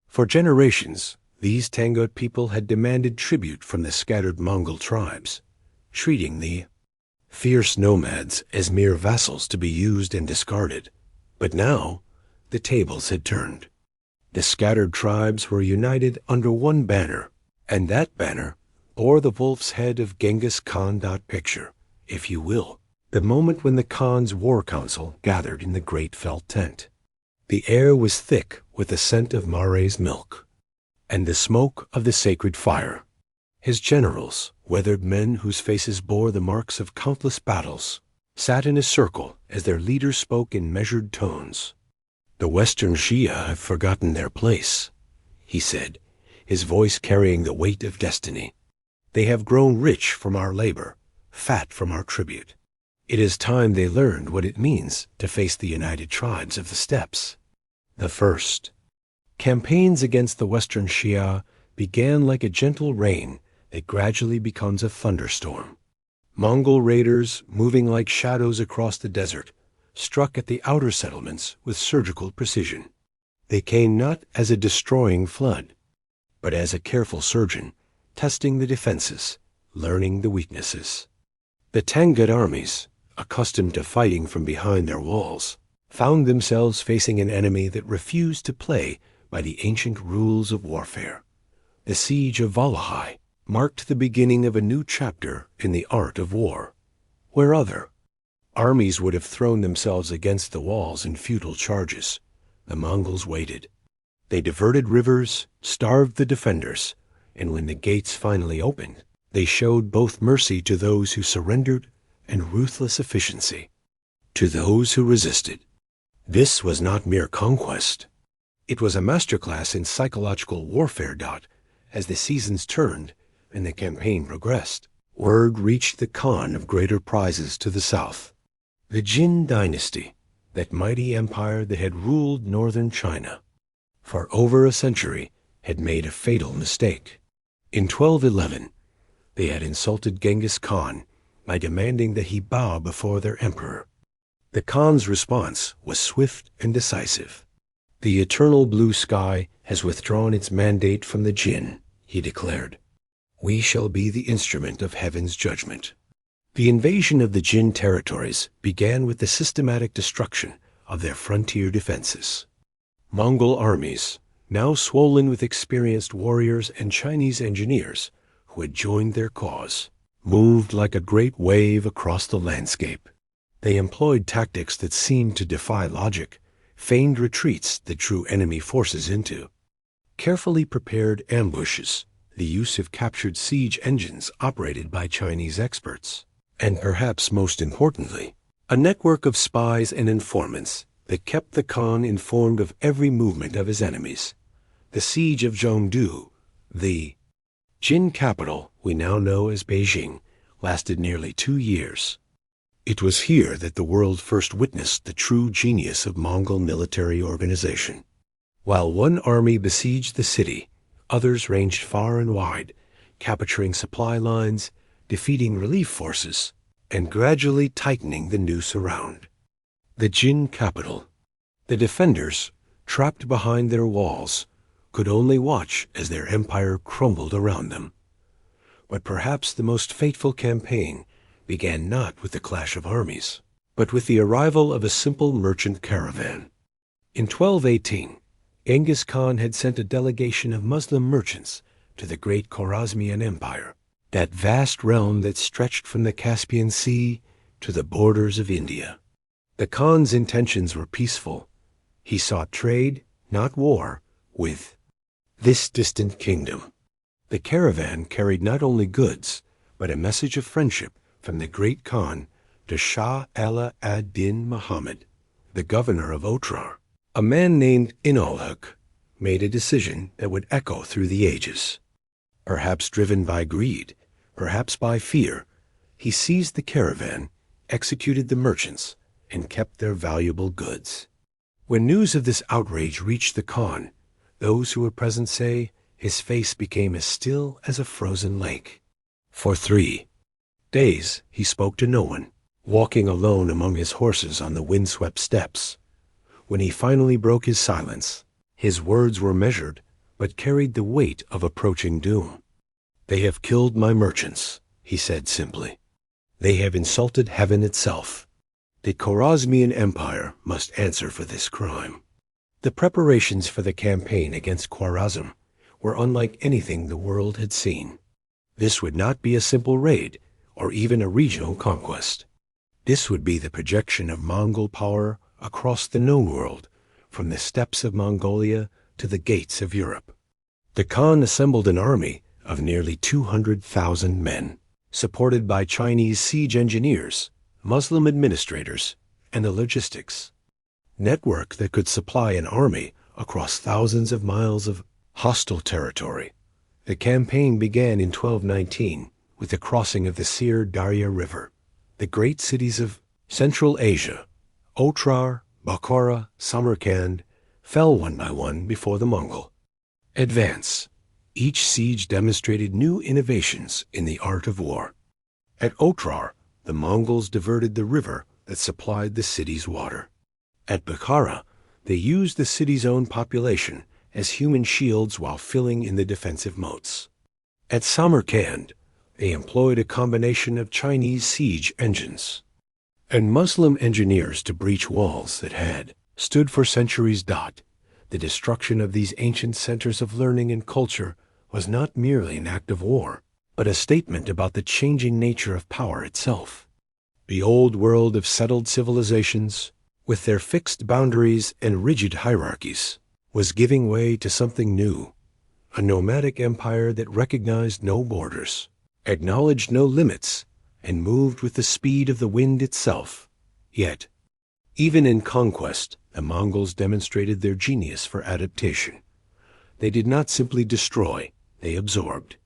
For generations, these Tangut people had demanded tribute from the scattered Mongol tribes, treating the fierce nomads as mere vassals to be used and discarded. But now, the tables had turned. The scattered tribes were united under one banner, and that banner bore the wolf's head of Genghis Khan. Picture, if you will, the moment when the Khan's war council gathered in the great felt tent. The air was thick with the scent of Mare's milk and the smoke of the sacred fire. His generals, weathered men whose faces bore the marks of countless battles, sat in a circle as their leaders spoke in measured tones. "The Western Xia have forgotten their place," he said, his voice carrying the weight of destiny. "They have grown rich from our labor, fat from our tribute. It is time they learned what it means to face the united tribes of the steppes." The first campaigns against the Western Xia began like a gentle rain that gradually becomes a thunderstorm. Mongol raiders, moving like shadows across the desert, struck at the outer settlements with surgical precision. They came not as a destroying flood, but as a careful surgeon, testing the defenses, learning the weaknesses. The Tangut armies, accustomed to fighting from behind their walls, found themselves facing an enemy that refused to play by the ancient rules of warfare. The siege of Valahai marked the beginning of a new chapter in the art of war. Where other armies would have thrown themselves against the walls in futile charges, the Mongols waited. They diverted rivers, starved the defenders, and when the gates finally opened, they showed both mercy to those who surrendered and ruthless efficiency to those who resisted. This was not mere conquest. It was a masterclass in psychological warfare. As the seasons turned and the campaign progressed, word reached the Khan of greater prizes to the south. The Jin dynasty, that mighty empire that had ruled northern China for over a century, had made a fatal mistake. In 1211, they had insulted Genghis Khan by demanding that he bow before their emperor. The Khan's response was swift and decisive. "The eternal blue sky has withdrawn its mandate from the Jin," he declared. "We shall be the instrument of heaven's judgment." The invasion of the Jin territories began with the systematic destruction of their frontier defenses. Mongol armies, now swollen with experienced warriors and Chinese engineers who had joined their cause, moved like a great wave across the landscape. They employed tactics that seemed to defy logic, feigned retreats that drew enemy forces into carefully prepared ambushes, the use of captured siege engines operated by Chinese experts, and perhaps most importantly, a network of spies and informants that kept the Khan informed of every movement of his enemies. The siege of Zhongdu, the Jin capital, we now know as Beijing, lasted nearly 2 years. It was here that the world first witnessed the true genius of Mongol military organization. While one army besieged the city, others ranged far and wide, capturing supply lines, defeating relief forces, and gradually tightening the noose around. The Jin capital. The defenders, trapped behind their walls, could only watch as their empire crumbled around them. But perhaps the most fateful campaign began not with the clash of armies, but with the arrival of a simple merchant caravan. In 1218, Genghis Khan had sent a delegation of Muslim merchants to the great Khwarezmian Empire, that vast realm that stretched from the Caspian Sea to the borders of India. The Khan's intentions were peaceful. He sought trade, not war, with this distant kingdom. The caravan carried not only goods, but a message of friendship from the great Khan to Shah Ala ad-Din Muhammad, the governor of Otrar. A man named Inalhuk made a decision that would echo through the ages. Perhaps driven by greed, perhaps by fear, he seized the caravan, executed the merchants, and kept their valuable goods. When news of this outrage reached the Khan, those who were present say his face became as still as a frozen lake. For 3 days he spoke to no one, walking alone among his horses on the windswept steppes. When he finally broke his silence, his words were measured, but carried the weight of approaching doom. "They have killed my merchants," he said simply. "They have insulted heaven itself. The Khwarezmian Empire must answer for this crime." The preparations for the campaign against Khwarezm were unlike anything the world had seen. This would not be a simple raid, or even a regional conquest. This would be the projection of Mongol power across the known world, from the steppes of Mongolia to the gates of Europe. The Khan assembled an army of nearly 200,000 men, supported by Chinese siege engineers, Muslim administrators, and the logistics network that could supply an army across thousands of miles of hostile territory. The campaign began in 1219 with the crossing of the Sir Darya River. The great cities of Central Asia, Otrar, Bukhara, Samarkand, fell one by one before the Mongol advance. Each siege demonstrated new innovations in the art of war. At Otrar, the Mongols diverted the river that supplied the city's water. At Bukhara, they used the city's own population as human shields while filling in the defensive moats. At Samarkand, they employed a combination of Chinese siege engines and Muslim engineers to breach walls that had stood for centuries. The destruction of these ancient centers of learning and culture was not merely an act of war, but a statement about the changing nature of power itself. The old world of settled civilizations, with their fixed boundaries and rigid hierarchies, was giving way to something new, a nomadic empire that recognized no borders, acknowledged no limits, and moved with the speed of the wind itself. Yet, even in conquest, the Mongols demonstrated their genius for adaptation. They did not simply destroy, they absorbed.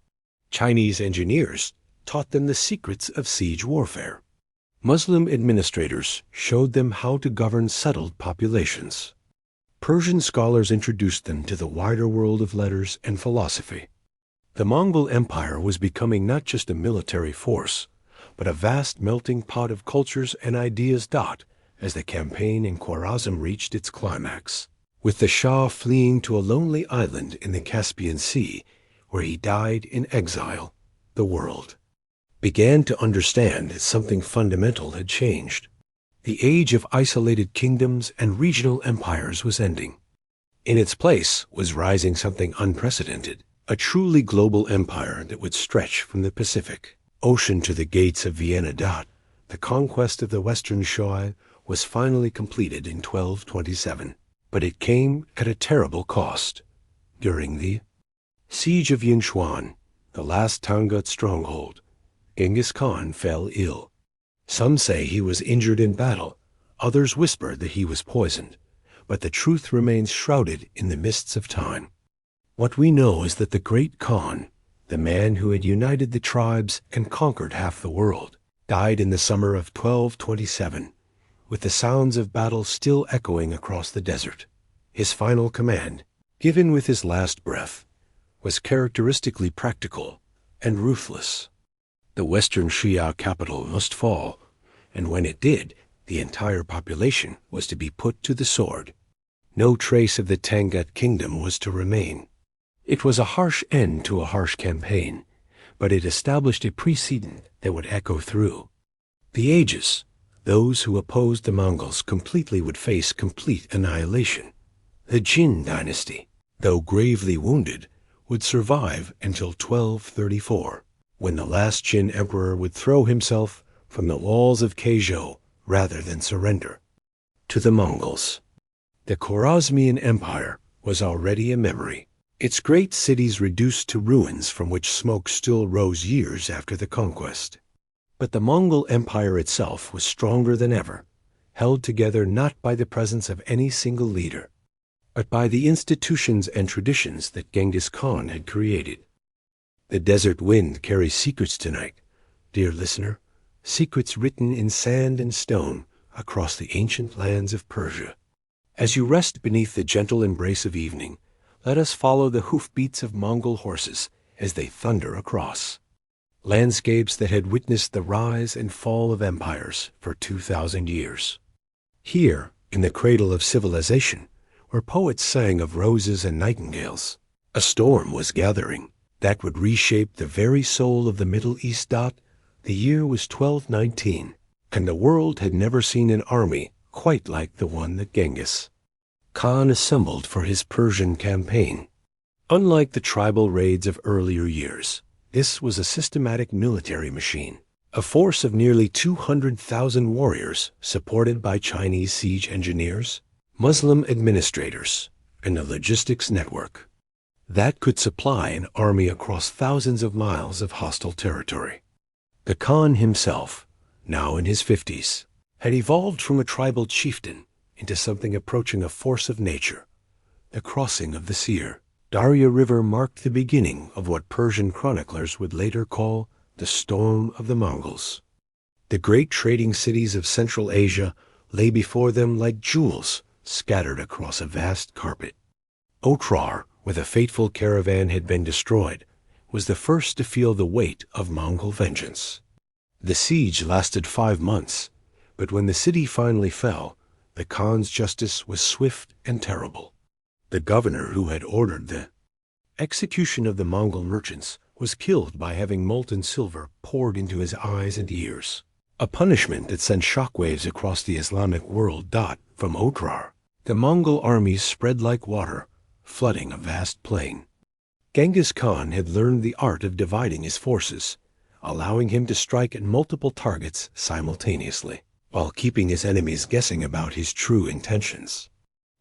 Chinese engineers taught them the secrets of siege warfare. Muslim administrators showed them how to govern settled populations. Persian scholars introduced them to the wider world of letters and philosophy. The Mongol Empire was becoming not just a military force, but a vast melting pot of cultures and ideas. As the campaign in Khwarezm reached its climax, with the Shah fleeing to a lonely island in the Caspian Sea, where he died in exile, the world began to understand that something fundamental had changed. The age of isolated kingdoms and regional empires was ending. In its place was rising something unprecedented, a truly global empire that would stretch from the Pacific Ocean to the gates of Vienna. The conquest of the Western Shui was finally completed in 1227, but it came at a terrible cost. During the siege of Yinchuan, the last Tangut stronghold, Genghis Khan fell ill. Some say he was injured in battle, others whisper that he was poisoned, but the truth remains shrouded in the mists of time. What we know is that the great Khan, the man who had united the tribes and conquered half the world, died in the summer of 1227, with the sounds of battle still echoing across the desert. His final command, given with his last breath, was characteristically practical and ruthless. The western Shia capital must fall, and when it did, the entire population was to be put to the sword. No trace of the Tangut kingdom was to remain. It was a harsh end to a harsh campaign, but it established a precedent that would echo through the ages. Those who opposed the Mongols completely would face complete annihilation. The Jin dynasty, though gravely wounded, would survive until 1234, when the last Jin emperor would throw himself from the walls of Keijo rather than surrender to the Mongols. The Khwarezmian Empire was already a memory, its great cities reduced to ruins from which smoke still rose years after the conquest. But the Mongol Empire itself was stronger than ever, held together not by the presence of any single leader, but by the institutions and traditions that Genghis Khan had created. The desert wind carries secrets tonight, dear listener, secrets written in sand and stone across the ancient lands of Persia. As you rest beneath the gentle embrace of evening, let us follow the hoofbeats of Mongol horses as they thunder across landscapes that had witnessed the rise and fall of empires for 2,000 years. Here, in the cradle of civilization, where poets sang of roses and nightingales, a storm was gathering that would reshape the very soul of the Middle East. The year was 1219, and the world had never seen an army quite like the one that Genghis Khan assembled for his Persian campaign. Unlike the tribal raids of earlier years, this was a systematic military machine, a force of nearly 200,000 warriors supported by Chinese siege engineers, Muslim administrators, and a logistics network that could supply an army across thousands of miles of hostile territory. The Khan himself, now in his 50s, had evolved from a tribal chieftain into something approaching a force of nature. The crossing of the Seir Darya River marked the beginning of what Persian chroniclers would later call the Storm of the Mongols. The great trading cities of Central Asia lay before them like jewels scattered across a vast carpet. Otrar, where the fateful caravan had been destroyed, was the first to feel the weight of Mongol vengeance. The siege lasted 5 months, but when the city finally fell, the Khan's justice was swift and terrible. The governor who had ordered the execution of the Mongol merchants was killed by having molten silver poured into his eyes and ears, a punishment that sent shockwaves across the Islamic world. From Otrar, the Mongol armies spread like water, flooding a vast plain. Genghis Khan had learned the art of dividing his forces, allowing him to strike at multiple targets simultaneously, while keeping his enemies guessing about his true intentions.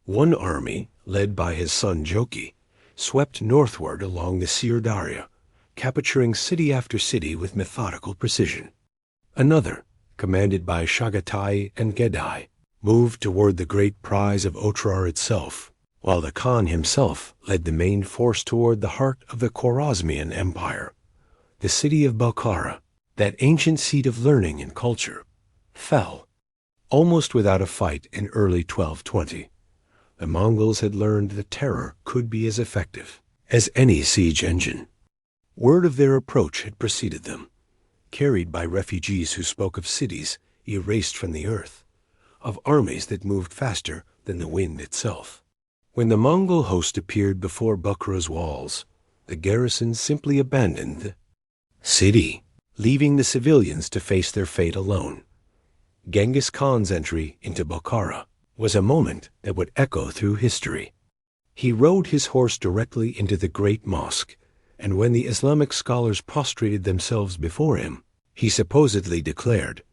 One army, led by his son Joki, swept northward along the Seir Darya, capturing city after city with methodical precision. Another, commanded by Chagatai and Gedai, moved toward the great prize of Otrar itself, while the Khan himself led the main force toward the heart of the Khwarezmian Empire. The city of Bukhara, that ancient seat of learning and culture, fell almost without a fight in early 1220. The Mongols had learned that terror could be as effective as any siege engine. Word of their approach had preceded them, carried by refugees who spoke of cities erased from the earth, of armies that moved faster than the wind itself. When the Mongol host appeared before Bukhara's walls, the garrison simply abandoned the city, leaving the civilians to face their fate alone. Genghis Khan's entry into Bukhara was a moment that would echo through history. He rode his horse directly into the great mosque, and when the Islamic scholars prostrated themselves before him, he supposedly declared,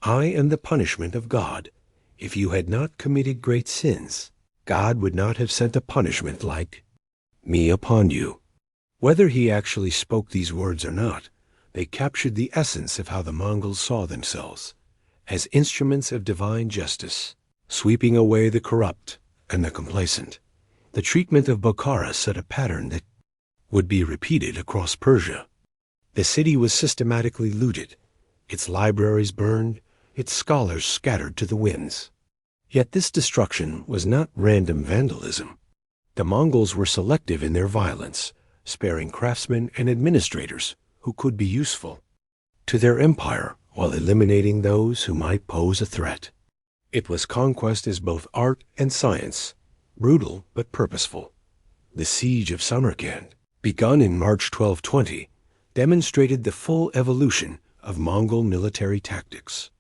"I am the punishment of God. If you had not committed great sins, God would not have sent a punishment like me upon you." Whether he actually spoke these words or not, they captured the essence of how the Mongols saw themselves, as instruments of divine justice, sweeping away the corrupt and the complacent. The treatment of Bukhara set a pattern that would be repeated across Persia. The city was systematically looted, its libraries burned, its scholars scattered to the winds. Yet this destruction was not random vandalism. The Mongols were selective in their violence, sparing craftsmen and administrators who could be useful to their empire while eliminating those who might pose a threat. It was conquest as both art and science, brutal but purposeful. The siege of Samarkand, begun in March 1220, demonstrated the full evolution of Mongol military tactics.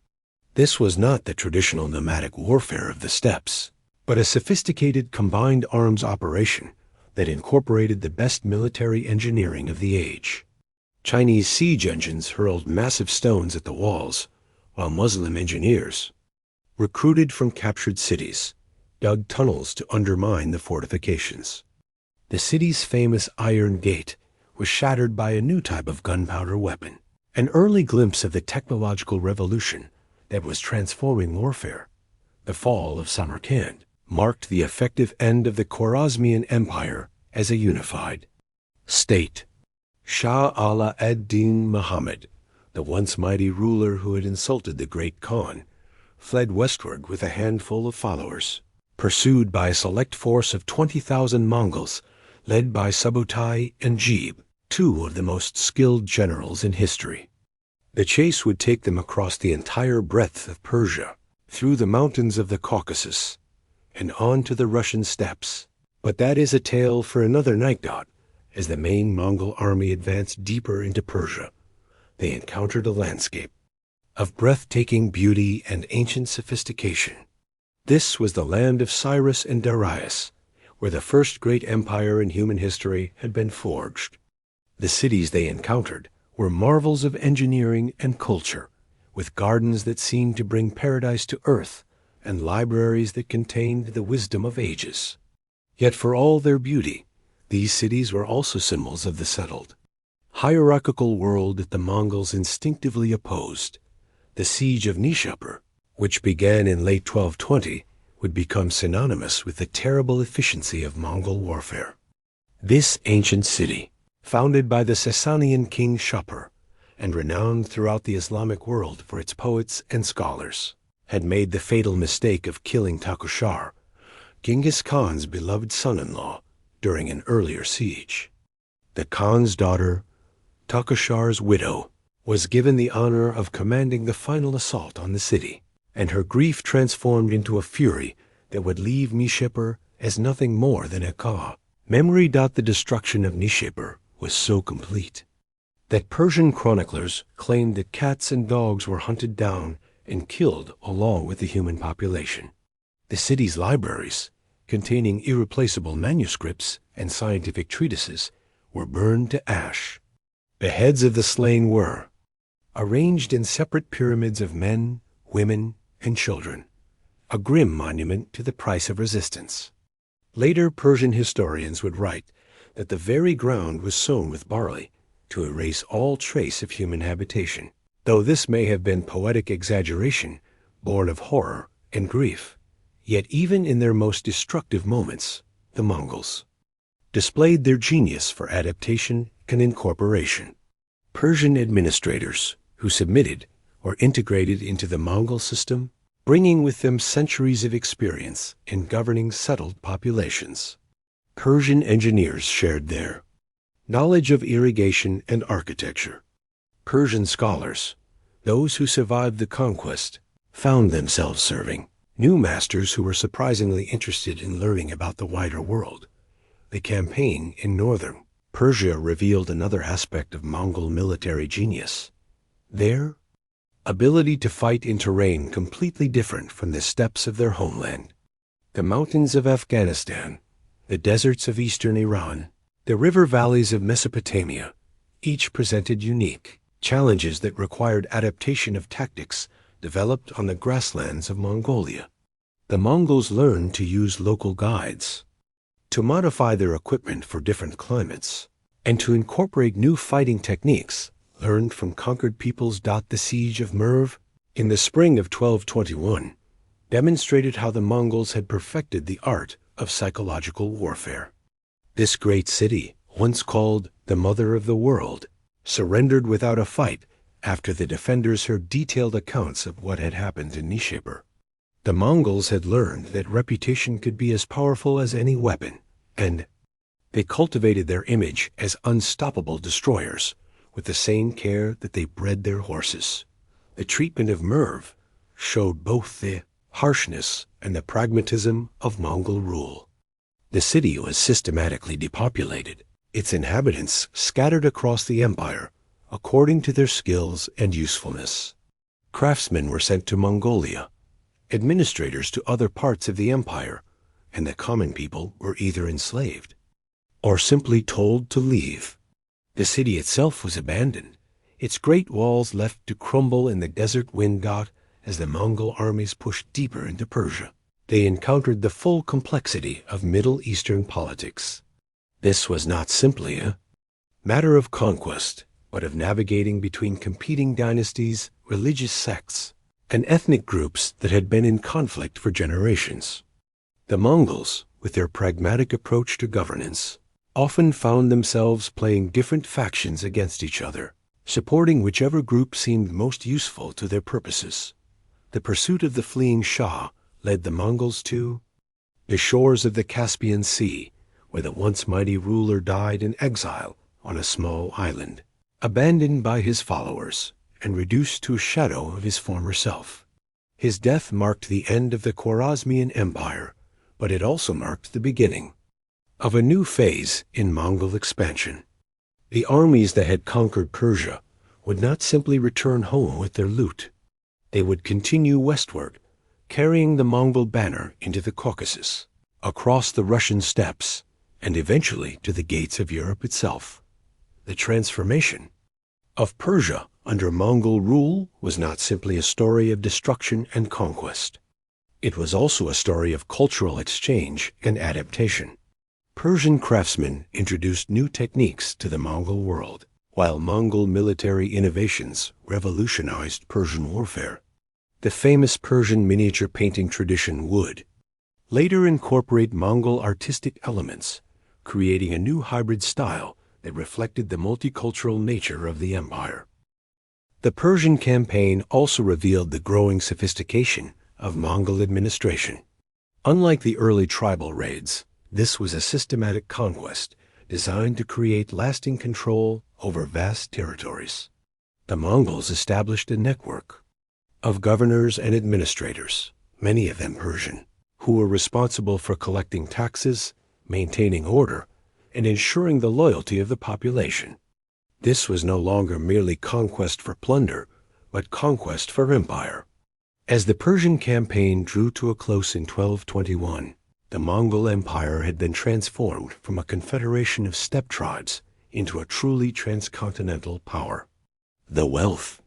This was not the traditional nomadic warfare of the steppes, but a sophisticated combined arms operation that incorporated the best military engineering of the age. Chinese siege engines hurled massive stones at the walls, while Muslim engineers, recruited from captured cities, dug tunnels to undermine the fortifications. The city's famous Iron Gate was shattered by a new type of gunpowder weapon, an early glimpse of the technological revolution that was transforming warfare. The fall of Samarkand marked the effective end of the Khwarezmian Empire as a unified state. Shah Ala ad-Din Muhammad, the once mighty ruler who had insulted the great Khan, fled westward with a handful of followers, pursued by a select force of 20,000 Mongols led by Subutai and Jib, two of the most skilled generals in history. The chase would take them across the entire breadth of Persia, through the mountains of the Caucasus, and on to the Russian steppes. But that is a tale for another night. As the main Mongol army advanced deeper into Persia, they encountered a landscape of breathtaking beauty and ancient sophistication. This was the land of Cyrus and Darius, where the first great empire in human history had been forged. The cities they encountered were marvels of engineering and culture, with gardens that seemed to bring paradise to earth and libraries that contained the wisdom of ages. Yet for all their beauty, these cities were also symbols of the settled, hierarchical world that the Mongols instinctively opposed. The siege of Nishapur, which began in late 1220, would become synonymous with the terrible efficiency of Mongol warfare. This ancient city, founded by the Sasanian king Shapur, and renowned throughout the Islamic world for its poets and scholars, had made the fatal mistake of killing Takushar, Genghis Khan's beloved son-in-law, during an earlier siege. The Khan's daughter, Takushar's widow, was given the honor of commanding the final assault on the city, and her grief transformed into a fury that would leave Nishapur as nothing more than a Ka. Memory. The destruction of Nishapur was so complete that Persian chroniclers claimed that cats and dogs were hunted down and killed along with the human population. The city's libraries, containing irreplaceable manuscripts and scientific treatises, were burned to ash. The heads of the slain were arranged in separate pyramids of men, women, and children, a grim monument to the price of resistance. Later Persian historians would write that the very ground was sown with barley to erase all trace of human habitation, though this may have been poetic exaggeration born of horror and grief. Yet even in their most destructive moments, the Mongols displayed their genius for adaptation and incorporation. Persian administrators who submitted or integrated into the Mongol system, bringing with them centuries of experience in governing settled populations. Persian engineers shared their knowledge of irrigation and architecture. Persian scholars, those who survived the conquest, found themselves serving new masters who were surprisingly interested in learning about the wider world. The campaign in northern Persia revealed another aspect of Mongol military genius: their ability to fight in terrain completely different from the steppes of their homeland. The mountains of Afghanistan, the deserts of eastern Iran, the river valleys of Mesopotamia, each presented unique challenges that required adaptation of tactics developed on the grasslands of Mongolia. The Mongols learned to use local guides, to modify their equipment for different climates, and to incorporate new fighting techniques learned from conquered peoples. The siege of Merv in the spring of 1221 demonstrated how the Mongols had perfected the art of psychological warfare. This great city, once called the Mother of the World, surrendered without a fight after the defenders heard detailed accounts of what had happened in Nishapur. The Mongols had learned that reputation could be as powerful as any weapon, and they cultivated their image as unstoppable destroyers with the same care that they bred their horses. The treatment of Merv showed both the harshness and the pragmatism of Mongol rule. The city was systematically depopulated, its inhabitants scattered across the empire according to their skills and usefulness. Craftsmen were sent to Mongolia, administrators to other parts of the empire, and the common people were either enslaved or simply told to leave. The city itself was abandoned, its great walls left to crumble in the desert wind got as the Mongol armies pushed deeper into Persia. They encountered the full complexity of Middle Eastern politics. This was not simply a matter of conquest, but of navigating between competing dynasties, religious sects, and ethnic groups that had been in conflict for generations. The Mongols, with their pragmatic approach to governance, often found themselves playing different factions against each other, supporting whichever group seemed most useful to their purposes. The pursuit of the fleeing Shah led the Mongols to the shores of the Caspian Sea, where the once mighty ruler died in exile on a small island, abandoned by his followers and reduced to a shadow of his former self. His death marked the end of the Khwarezmian Empire, but it also marked the beginning of a new phase in Mongol expansion. The armies that had conquered Persia would not simply return home with their loot. They would continue westward, carrying the Mongol banner into the Caucasus, across the Russian steppes, and eventually to the gates of Europe itself. The transformation of Persia under Mongol rule was not simply a story of destruction and conquest. It was also a story of cultural exchange and adaptation. Persian craftsmen introduced new techniques to the Mongol world, while Mongol military innovations revolutionized Persian warfare. The famous Persian miniature painting tradition would later incorporate Mongol artistic elements, creating a new hybrid style that reflected the multicultural nature of the empire. The Persian campaign also revealed the growing sophistication of Mongol administration. Unlike the early tribal raids, this was a systematic conquest designed to create lasting control over vast territories. The Mongols established a network of governors and administrators, many of them Persian, who were responsible for collecting taxes, maintaining order, and ensuring the loyalty of the population. This was no longer merely conquest for plunder, but conquest for empire. As the Persian campaign drew to a close in 1221, the Mongol Empire had been transformed from a confederation of steppe tribes into a truly transcontinental power. The wealth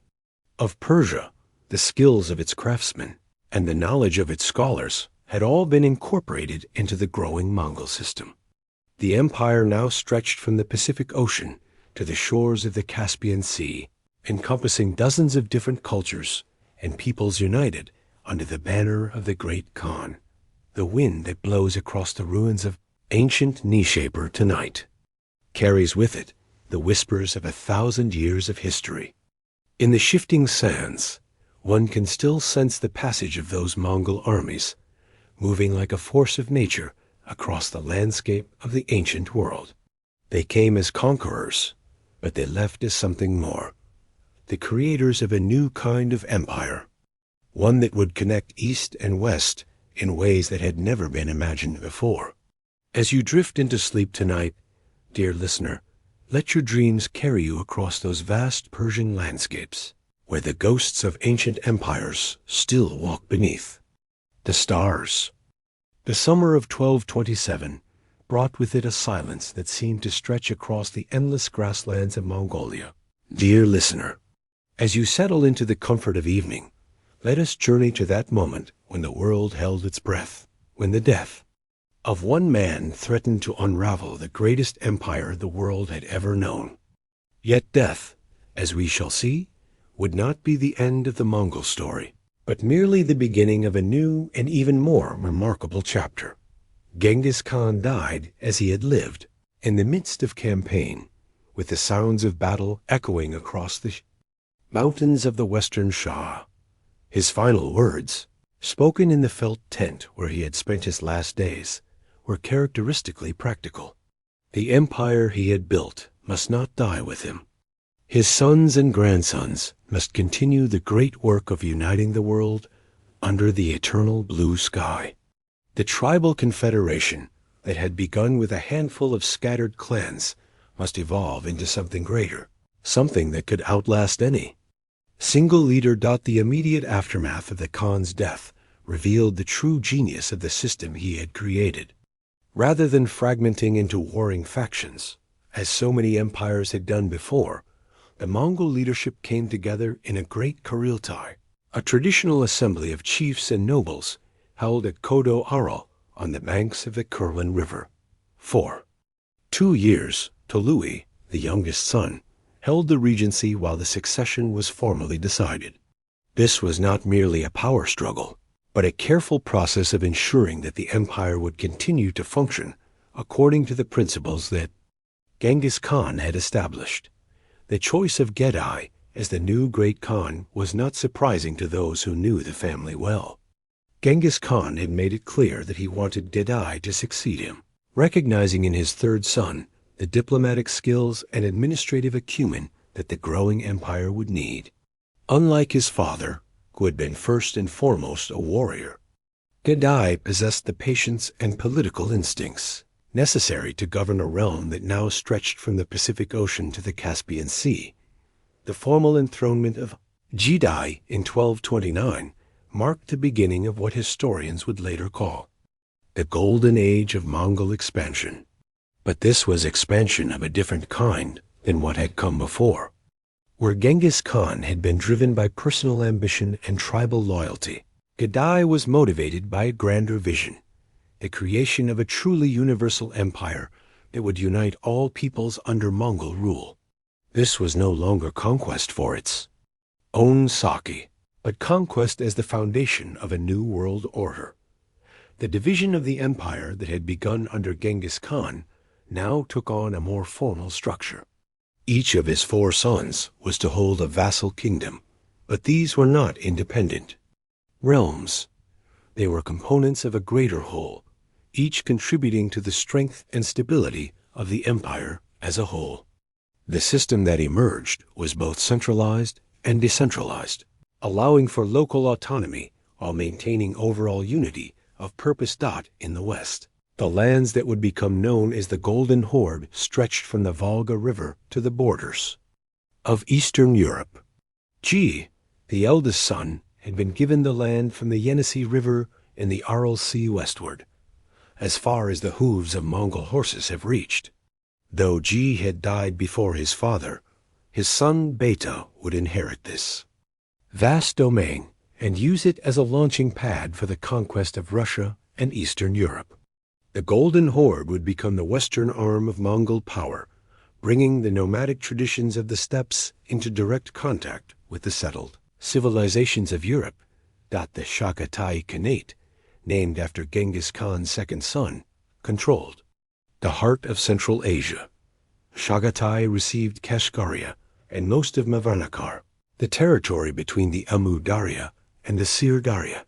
of Persia, the skills of its craftsmen, and the knowledge of its scholars had all been incorporated into the growing Mongol system. The empire now stretched from the Pacific Ocean to the shores of the Caspian Sea, encompassing dozens of different cultures and peoples united under the banner of the Great Khan. The wind that blows across the ruins of ancient Nishapur tonight carries with it the whispers of 1,000 years of history. In the shifting sands, one can still sense the passage of those Mongol armies, moving like a force of nature across the landscape of the ancient world. They came as conquerors, but they left as something more, the creators of a new kind of empire, one that would connect east and west in ways that had never been imagined before. As you drift into sleep tonight, dear listener, let your dreams carry you across those vast Persian landscapes, where the ghosts of ancient empires still walk beneath. The stars. The summer of 1227 brought with it a silence that seemed to stretch across the endless grasslands of Mongolia. Dear listener, as you settle into the comfort of evening, let us journey to that moment when the world held its breath, when the death of one man threatened to unravel the greatest empire the world had ever known. Yet death, as we shall see, would not be the end of the Mongol story, but merely the beginning of a new and even more remarkable chapter. Genghis Khan died as he had lived, In the midst of campaign, with the sounds of battle echoing across the mountains of the Western Shah, his final words, spoken in the felt tent where he had spent his last days, were characteristically practical. The empire he had built must not die with him. His sons and grandsons must continue the great work of uniting the world under the eternal blue sky. The tribal confederation that had begun with a handful of scattered clans must evolve into something greater, something that could outlast any single leader. The immediate aftermath of the Khan's death revealed the true genius of the system he had created. Rather than fragmenting into warring factions, as so many empires had done before, the Mongol leadership came together in a great Kuriltai, a traditional assembly of chiefs and nobles held at Kodo Aral on the banks of the Kurwan River. For 2 years, Tolui, the youngest son, held the regency while the succession was formally decided. This was not merely a power struggle, but a careful process of ensuring that the empire would continue to function according to the principles that Genghis Khan had established. The choice of Gedai as the new great Khan was not surprising to those who knew the family well. Genghis Khan had made it clear that he wanted Gedai to succeed him, recognizing in his third son the diplomatic skills and administrative acumen that the growing empire would need. Unlike his father, who had been first and foremost a warrior, Gedai possessed the patience and political instincts necessary to govern a realm that now stretched from the Pacific Ocean to the Caspian Sea. The formal enthronement of Gedai in 1229 marked the beginning of what historians would later call the Golden Age of Mongol expansion. But this was expansion of a different kind than what had come before. Where Genghis Khan had been driven by personal ambition and tribal loyalty, Gedai was motivated by a grander vision, the creation of a truly universal empire that would unite all peoples under Mongol rule. This was no longer conquest for its own sake, but conquest as the foundation of a new world order. The division of the empire that had begun under Genghis Khan now took on a more formal structure. Each of his 4 sons was to hold a vassal kingdom, but these were not independent realms. They were components of a greater whole, each contributing to the strength and stability of the empire as a whole. The system that emerged was both centralized and decentralized, allowing for local autonomy while maintaining overall unity of purpose. In the West, the lands that would become known as the Golden Horde stretched from the Volga River to the borders of Eastern Europe. G, the eldest son, had been given the land from the Yenisei River and the Aral Sea westward, as far as the hooves of Mongol horses have reached. Though G had died before his father, his son Beta would inherit this vast domain and use it as a launching pad for the conquest of Russia and Eastern Europe. The Golden Horde would become the western arm of Mongol power, bringing the nomadic traditions of the steppes into direct contact with the settled civilizations of Europe. The Chagatai Khanate, named after Genghis Khan's second son, controlled the heart of Central Asia. Chagatai received Kashgaria and most of Mavarakar, the territory between the Amu Darya and the Sir Darya.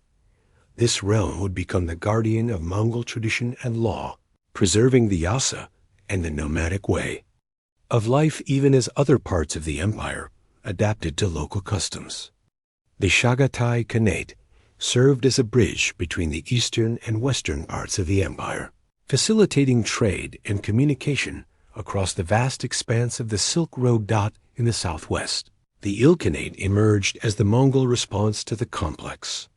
This realm would become the guardian of Mongol tradition and law, preserving the Yasa and the nomadic way of life, even as other parts of the empire adapted to local customs. The Chagatai Khanate served as a bridge between the eastern and western parts of the empire, facilitating trade and communication across the vast expanse of the Silk Road. In the southwest, the Ilkhanate emerged as the Mongol response to the complex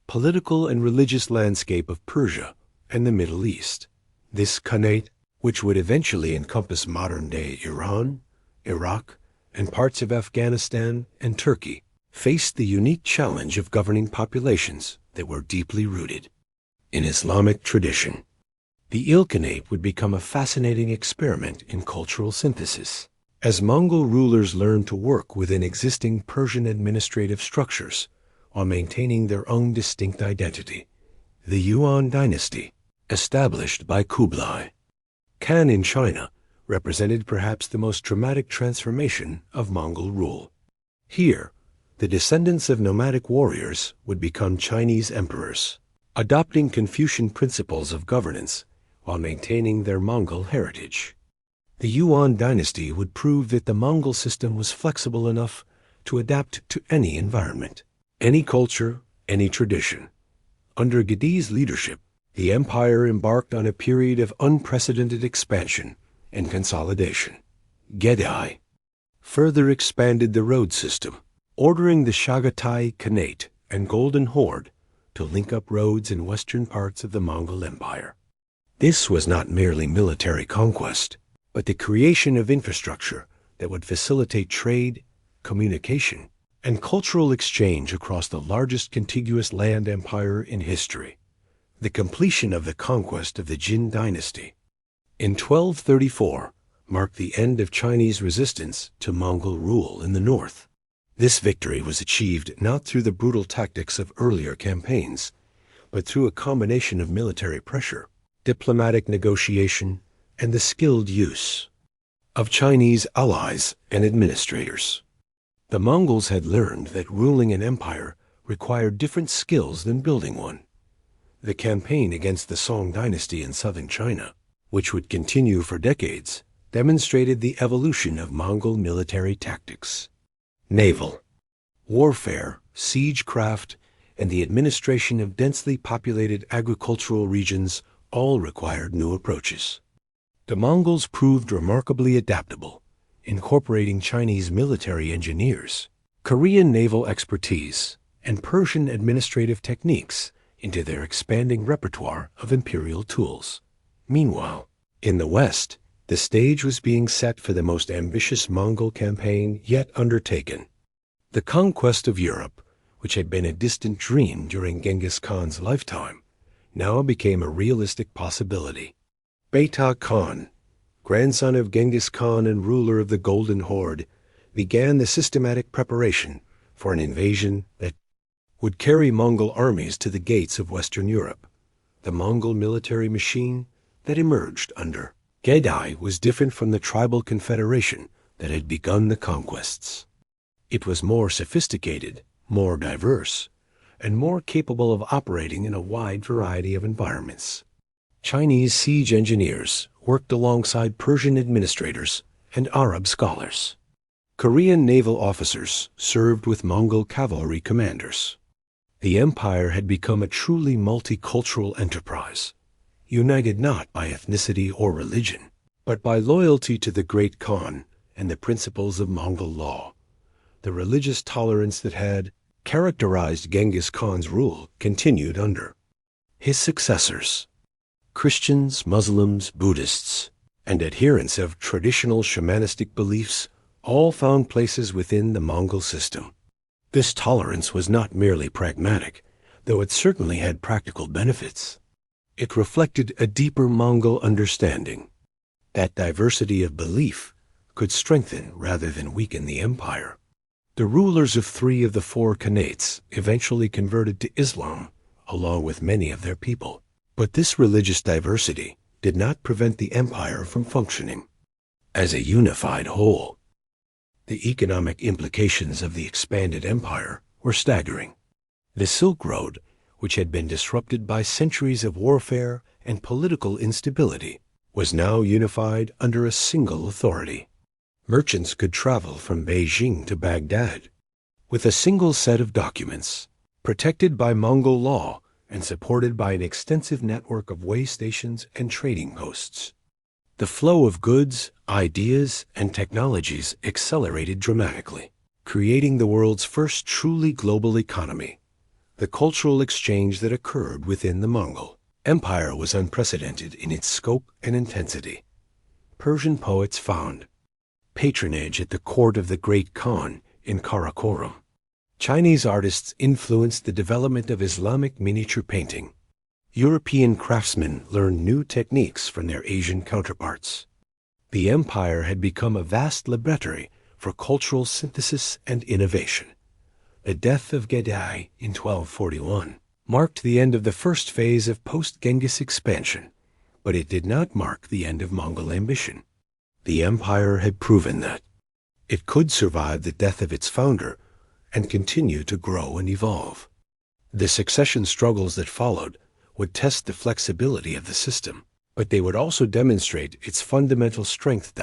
political and religious landscape of Persia and the Middle East. This Khanate, which would eventually encompass modern-day Iran, Iraq, and parts of Afghanistan and Turkey, faced the unique challenge of governing populations that were deeply rooted in Islamic tradition. The Ilkhanate would become a fascinating experiment in cultural synthesis, as Mongol rulers learned to work within existing Persian administrative structures while maintaining their own distinct identity. The Yuan dynasty, established by Kublai Khan in China, represented perhaps the most dramatic transformation of Mongol rule. Here, the descendants of nomadic warriors would become Chinese emperors, adopting Confucian principles of governance while maintaining their Mongol heritage. The Yuan dynasty would prove that the Mongol system was flexible enough to adapt to any environment, any culture, any tradition. Under Gedi's leadership, the empire embarked on a period of unprecedented expansion and consolidation. Gedi further expanded the road system, ordering the Chagatai Khanate and Golden Horde to link up roads in western parts of the Mongol Empire. This was not merely military conquest, but the creation of infrastructure that would facilitate trade, communication, and cultural exchange across the largest contiguous land empire in history. The completion of the conquest of the Jin dynasty in 1234 marked the end of Chinese resistance to Mongol rule in the north. This victory was achieved not through the brutal tactics of earlier campaigns, but through a combination of military pressure, diplomatic negotiation, and the skilled use of Chinese allies and administrators. The Mongols had learned that ruling an empire required different skills than building one. The campaign against the Song dynasty in southern China, which would continue for decades, demonstrated the evolution of Mongol military tactics. Naval warfare, siegecraft, and the administration of densely populated agricultural regions all required new approaches. The Mongols proved remarkably adaptable, incorporating Chinese military engineers, Korean naval expertise, and Persian administrative techniques into their expanding repertoire of imperial tools. Meanwhile, in the West, the stage was being set for the most ambitious Mongol campaign yet undertaken. The conquest of Europe, which had been a distant dream during Genghis Khan's lifetime, now became a realistic possibility. Bedtime Khan, grandson of Genghis Khan and ruler of the Golden Horde, began the systematic preparation for an invasion that would carry Mongol armies to the gates of Western Europe. The Mongol military machine that emerged under Gedi was different from the tribal confederation that had begun the conquests. It was more sophisticated, more diverse, and more capable of operating in a wide variety of environments. Chinese siege engineers worked alongside Persian administrators and Arab scholars. Korean naval officers served with Mongol cavalry commanders. The empire had become a truly multicultural enterprise, united not by ethnicity or religion, but by loyalty to the great Khan and the principles of Mongol law. The religious tolerance that had characterized Genghis Khan's rule continued under his successors. Christians, Muslims, Buddhists, and adherents of traditional shamanistic beliefs all found places within the Mongol system. This tolerance was not merely pragmatic, though it certainly had practical benefits. It reflected a deeper Mongol understanding that diversity of belief could strengthen rather than weaken the empire. The rulers of 3 of the 4 Khanates eventually converted to Islam, along with many of their people. But this religious diversity did not prevent the empire from functioning as a unified whole. The economic implications of the expanded empire were staggering. The Silk Road, which had been disrupted by centuries of warfare and political instability, was now unified under a single authority. Merchants could travel from Beijing to Baghdad with a single set of documents, protected by Mongol law and supported by an extensive network of way stations and trading posts. The flow of goods, ideas, and technologies accelerated dramatically, creating the world's first truly global economy. The cultural exchange that occurred within the Mongol Empire was unprecedented in its scope and intensity. Persian poets found patronage at the court of the great Khan in Karakorum. Chinese artists influenced the development of Islamic miniature painting. European craftsmen learned new techniques from their Asian counterparts. The empire had become a vast laboratory for cultural synthesis and innovation. The death of Gedi in 1241 marked the end of the first phase of post-Genghis expansion, but it did not mark the end of Mongol ambition. The empire had proven that it could survive the death of its founder and continue to grow and evolve. The succession struggles that followed would test the flexibility of the system, but they would also demonstrate its fundamental strength.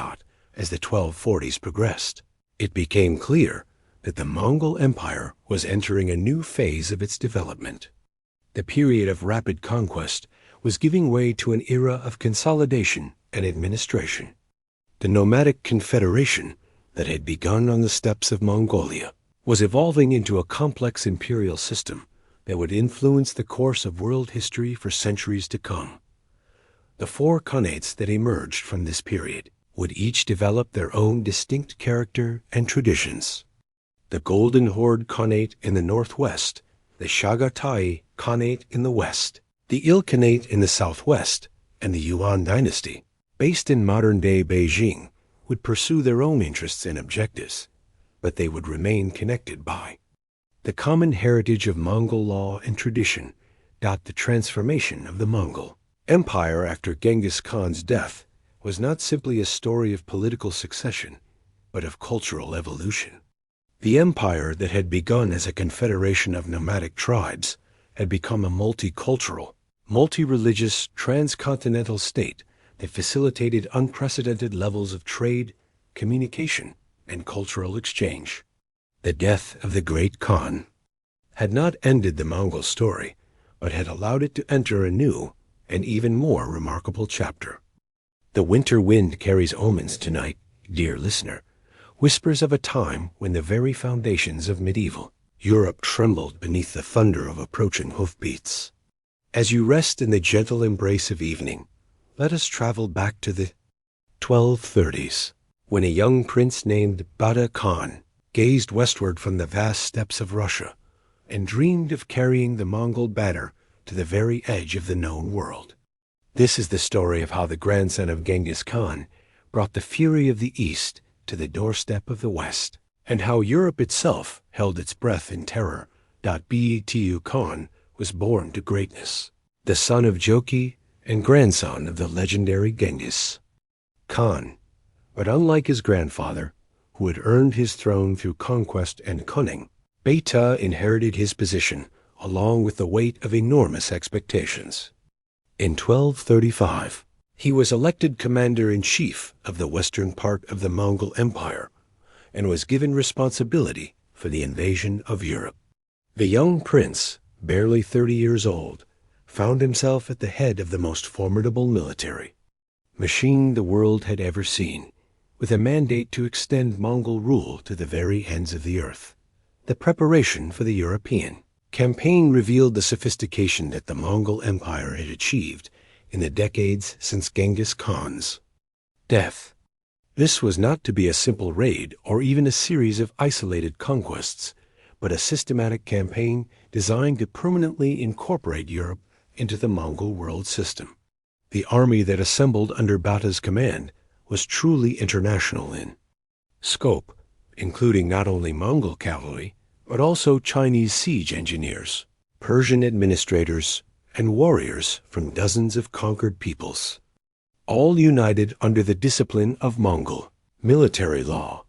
As the 1240s progressed, it became clear that the Mongol Empire was entering a new phase of its development. The period of rapid conquest was giving way to an era of consolidation and administration. The nomadic confederation that had begun on the steppes of Mongolia was evolving into a complex imperial system that would influence the course of world history for centuries to come. The four khanates that emerged from this period would each develop their own distinct character and traditions. The Golden Horde Khanate in the northwest, the Chagatai Khanate in the west, the Il Khanate in the southwest, and the Yuan dynasty, based in modern-day Beijing, would pursue their own interests and objectives, but they would remain connected by the common heritage of Mongol law and tradition. The transformation of the Mongol Empire after Genghis Khan's death was not simply a story of political succession, but of cultural evolution. The empire that had begun as a confederation of nomadic tribes had become a multicultural, multi-religious, transcontinental state that facilitated unprecedented levels of trade, communication, and cultural exchange. The death of the great Khan had not ended the Mongol story, but had allowed it to enter a new and even more remarkable chapter. The winter wind carries omens tonight, dear listener, whispers of a time when the very foundations of medieval Europe trembled beneath the thunder of approaching hoofbeats. As you rest in the gentle embrace of evening, let us travel back to the 1230s, when a young prince named Bedtime Khan gazed westward from the vast steppes of Russia and dreamed of carrying the Mongol banner to the very edge of the known world. This is the story of how the grandson of Genghis Khan brought the fury of the East to the doorstep of the West, and how Europe itself held its breath in terror. Bedtime Khan was born to greatness, the son of Joki and grandson of the legendary Genghis Khan. But unlike his grandfather, who had earned his throne through conquest and cunning, Beta inherited his position along with the weight of enormous expectations. In 1235, he was elected commander-in-chief of the western part of the Mongol Empire and was given responsibility for the invasion of Europe. The young prince, barely 30 years old, found himself at the head of the most formidable military machine the world had ever seen, with a mandate to extend Mongol rule to the very ends of the earth. The preparation for the European campaign revealed the sophistication that the Mongol Empire had achieved in the decades since Genghis Khan's death. This was not to be a simple raid or even a series of isolated conquests, but a systematic campaign designed to permanently incorporate Europe into the Mongol world system. The army that assembled under Bata's command was truly international in scope, including not only Mongol cavalry, but also Chinese siege engineers, Persian administrators, and warriors from dozens of conquered peoples, all united under the discipline of Mongol military law.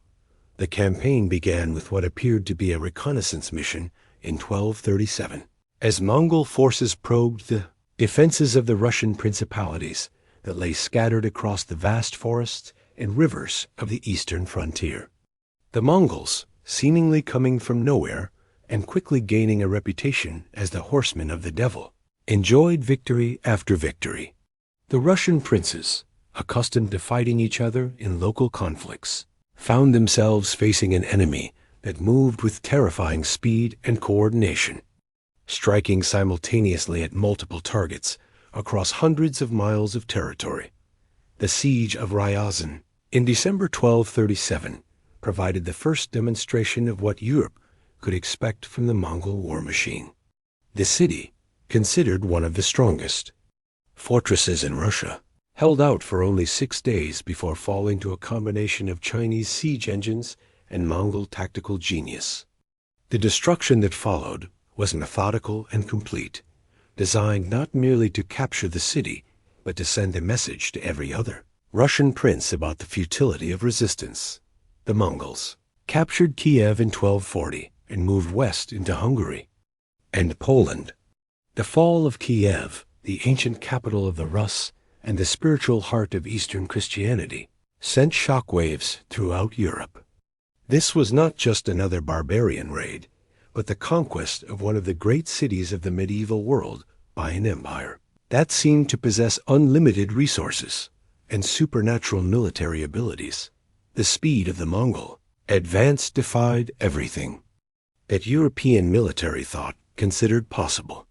The campaign began with what appeared to be a reconnaissance mission in 1237, as Mongol forces probed the defenses of the Russian principalities that lay scattered across the vast forests and rivers of the eastern frontier. The Mongols, seemingly coming from nowhere and quickly gaining a reputation as the horsemen of the devil, enjoyed victory after victory. The Russian princes, accustomed to fighting each other in local conflicts, found themselves facing an enemy that moved with terrifying speed and coordination, striking simultaneously at multiple targets across hundreds of miles of territory. The siege of Ryazan in December 1237 provided the first demonstration of what Europe could expect from the Mongol war machine. The city, considered one of the strongest fortresses in Russia, held out for only 6 days before falling to a combination of Chinese siege engines and Mongol tactical genius. The destruction that followed was methodical and complete, designed not merely to capture the city, but to send a message to every other Russian prince about the futility of resistance. The Mongols captured Kiev in 1240 and moved west into Hungary and Poland. The fall of Kiev, the ancient capital of the Rus and the spiritual heart of Eastern Christianity, sent shockwaves throughout Europe. This was not just another barbarian raid, but the conquest of one of the great cities of the medieval world by an empire that seemed to possess unlimited resources and supernatural military abilities. The speed of the Mongol advance defied everything that European military thought considered possible.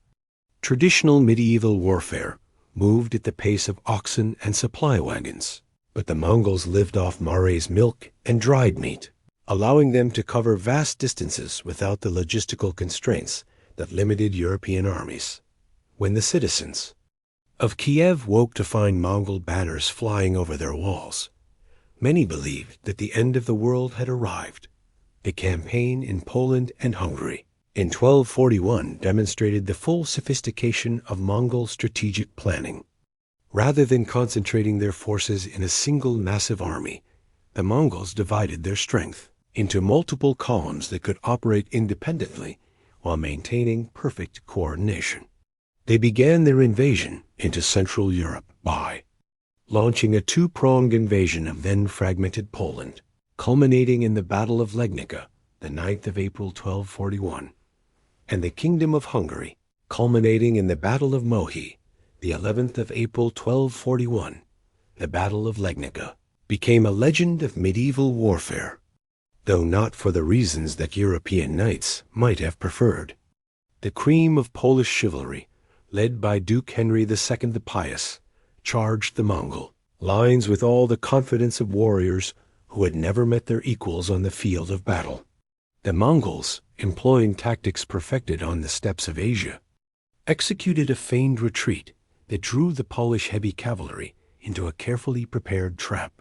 Traditional medieval warfare moved at the pace of oxen and supply wagons, but the Mongols lived off mare's milk and dried meat, allowing them to cover vast distances without the logistical constraints that limited European armies. When the citizens of Kiev woke to find Mongol banners flying over their walls, many believed that the end of the world had arrived. The campaign in Poland and Hungary in 1241 demonstrated the full sophistication of Mongol strategic planning. Rather than concentrating their forces in a single massive army, the Mongols divided their strength into multiple columns that could operate independently while maintaining perfect coordination. They began their invasion into Central Europe by launching a two-pronged invasion of then-fragmented Poland, culminating in the Battle of Legnica, the 9th of April 1241, and the Kingdom of Hungary, culminating in the Battle of Mohi, the 11th of April 1241. The Battle of Legnica became a legend of medieval warfare, though not for the reasons that European knights might have preferred. The cream of Polish chivalry, led by Duke Henry II the Pious, charged the Mongol lines with all the confidence of warriors who had never met their equals on the field of battle. The Mongols, employing tactics perfected on the steppes of Asia, executed a feigned retreat that drew the Polish heavy cavalry into a carefully prepared trap.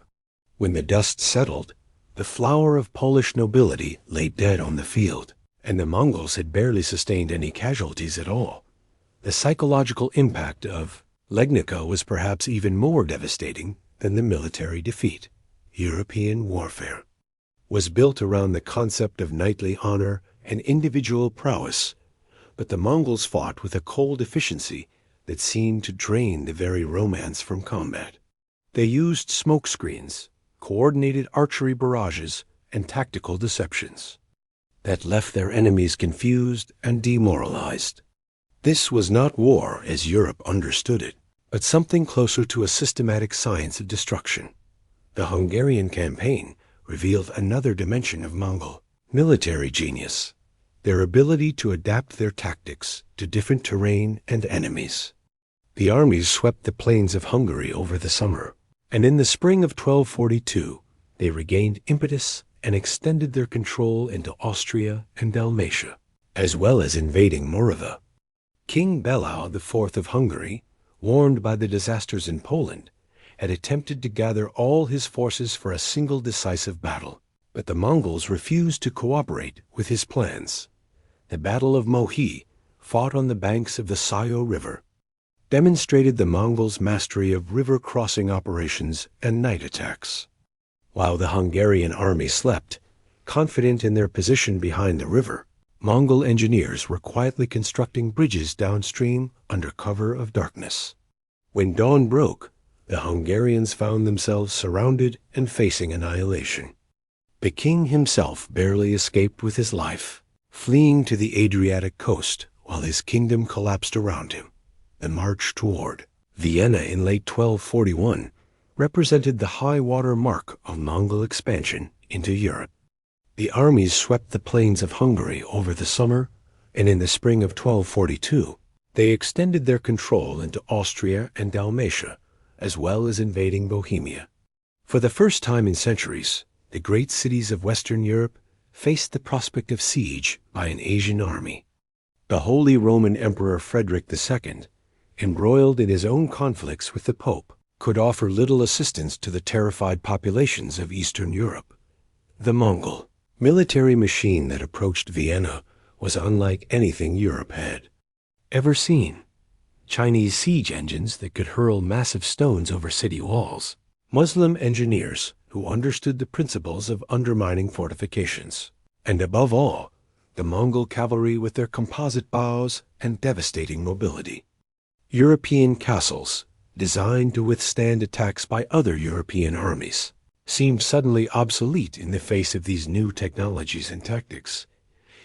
When the dust settled, the flower of Polish nobility lay dead on the field, and the Mongols had barely sustained any casualties at all. The psychological impact of Legnica was perhaps even more devastating than the military defeat. European warfare was built around the concept of knightly honor and individual prowess, but the Mongols fought with a cold efficiency that seemed to drain the very romance from combat. They used smoke screens, coordinated archery barrages, and tactical deceptions that left their enemies confused and demoralized. This was not war as Europe understood it, but something closer to a systematic science of destruction. The Hungarian campaign revealed another dimension of Mongol military genius, their ability to adapt their tactics to different terrain and enemies. The armies swept the plains of Hungary over the summer, and in the spring of 1242 they regained impetus and extended their control into Austria and Dalmatia, as well as invading Moravia. King Belau IV of Hungary, warned by the disasters in Poland, had attempted to gather all his forces for a single decisive battle, but the Mongols refused to cooperate with his plans. The Battle of Mohi, fought on the banks of the Sayo River, demonstrated the Mongols' mastery of river-crossing operations and night attacks. While the Hungarian army slept, confident in their position behind the river, Mongol engineers were quietly constructing bridges downstream under cover of darkness. When dawn broke, the Hungarians found themselves surrounded and facing annihilation. The king himself barely escaped with his life, fleeing to the Adriatic coast while his kingdom collapsed around him. The march toward Vienna in late 1241 represented the high-water mark of Mongol expansion into Europe. The armies swept the plains of Hungary over the summer, and in the spring of 1242, they extended their control into Austria and Dalmatia, as well as invading Bohemia. For the first time in centuries, the great cities of Western Europe faced the prospect of siege by an Asian army. The Holy Roman Emperor Frederick II, embroiled in his own conflicts with the Pope, could offer little assistance to the terrified populations of Eastern Europe. The Mongol military machine that approached Vienna was unlike anything Europe had ever seen. Chinese siege engines that could hurl massive stones over city walls, Muslim engineers who understood the principles of undermining fortifications, and above all, the Mongol cavalry with their composite bows and devastating mobility. European castles, designed to withstand attacks by other European armies, seemed suddenly obsolete in the face of these new technologies and tactics.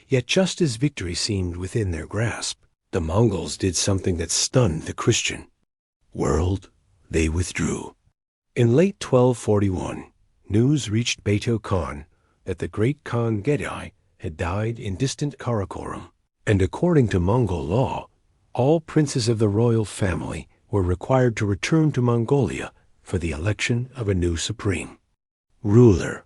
Yet just as victory seemed within their grasp, the Mongols did something that stunned the Christian world. They withdrew. In late 1241, news reached Bedtime Khan that the great Khan Gedai had died in distant Karakoram, and according to Mongol law, all princes of the royal family were required to return to Mongolia for the election of a new supreme ruler.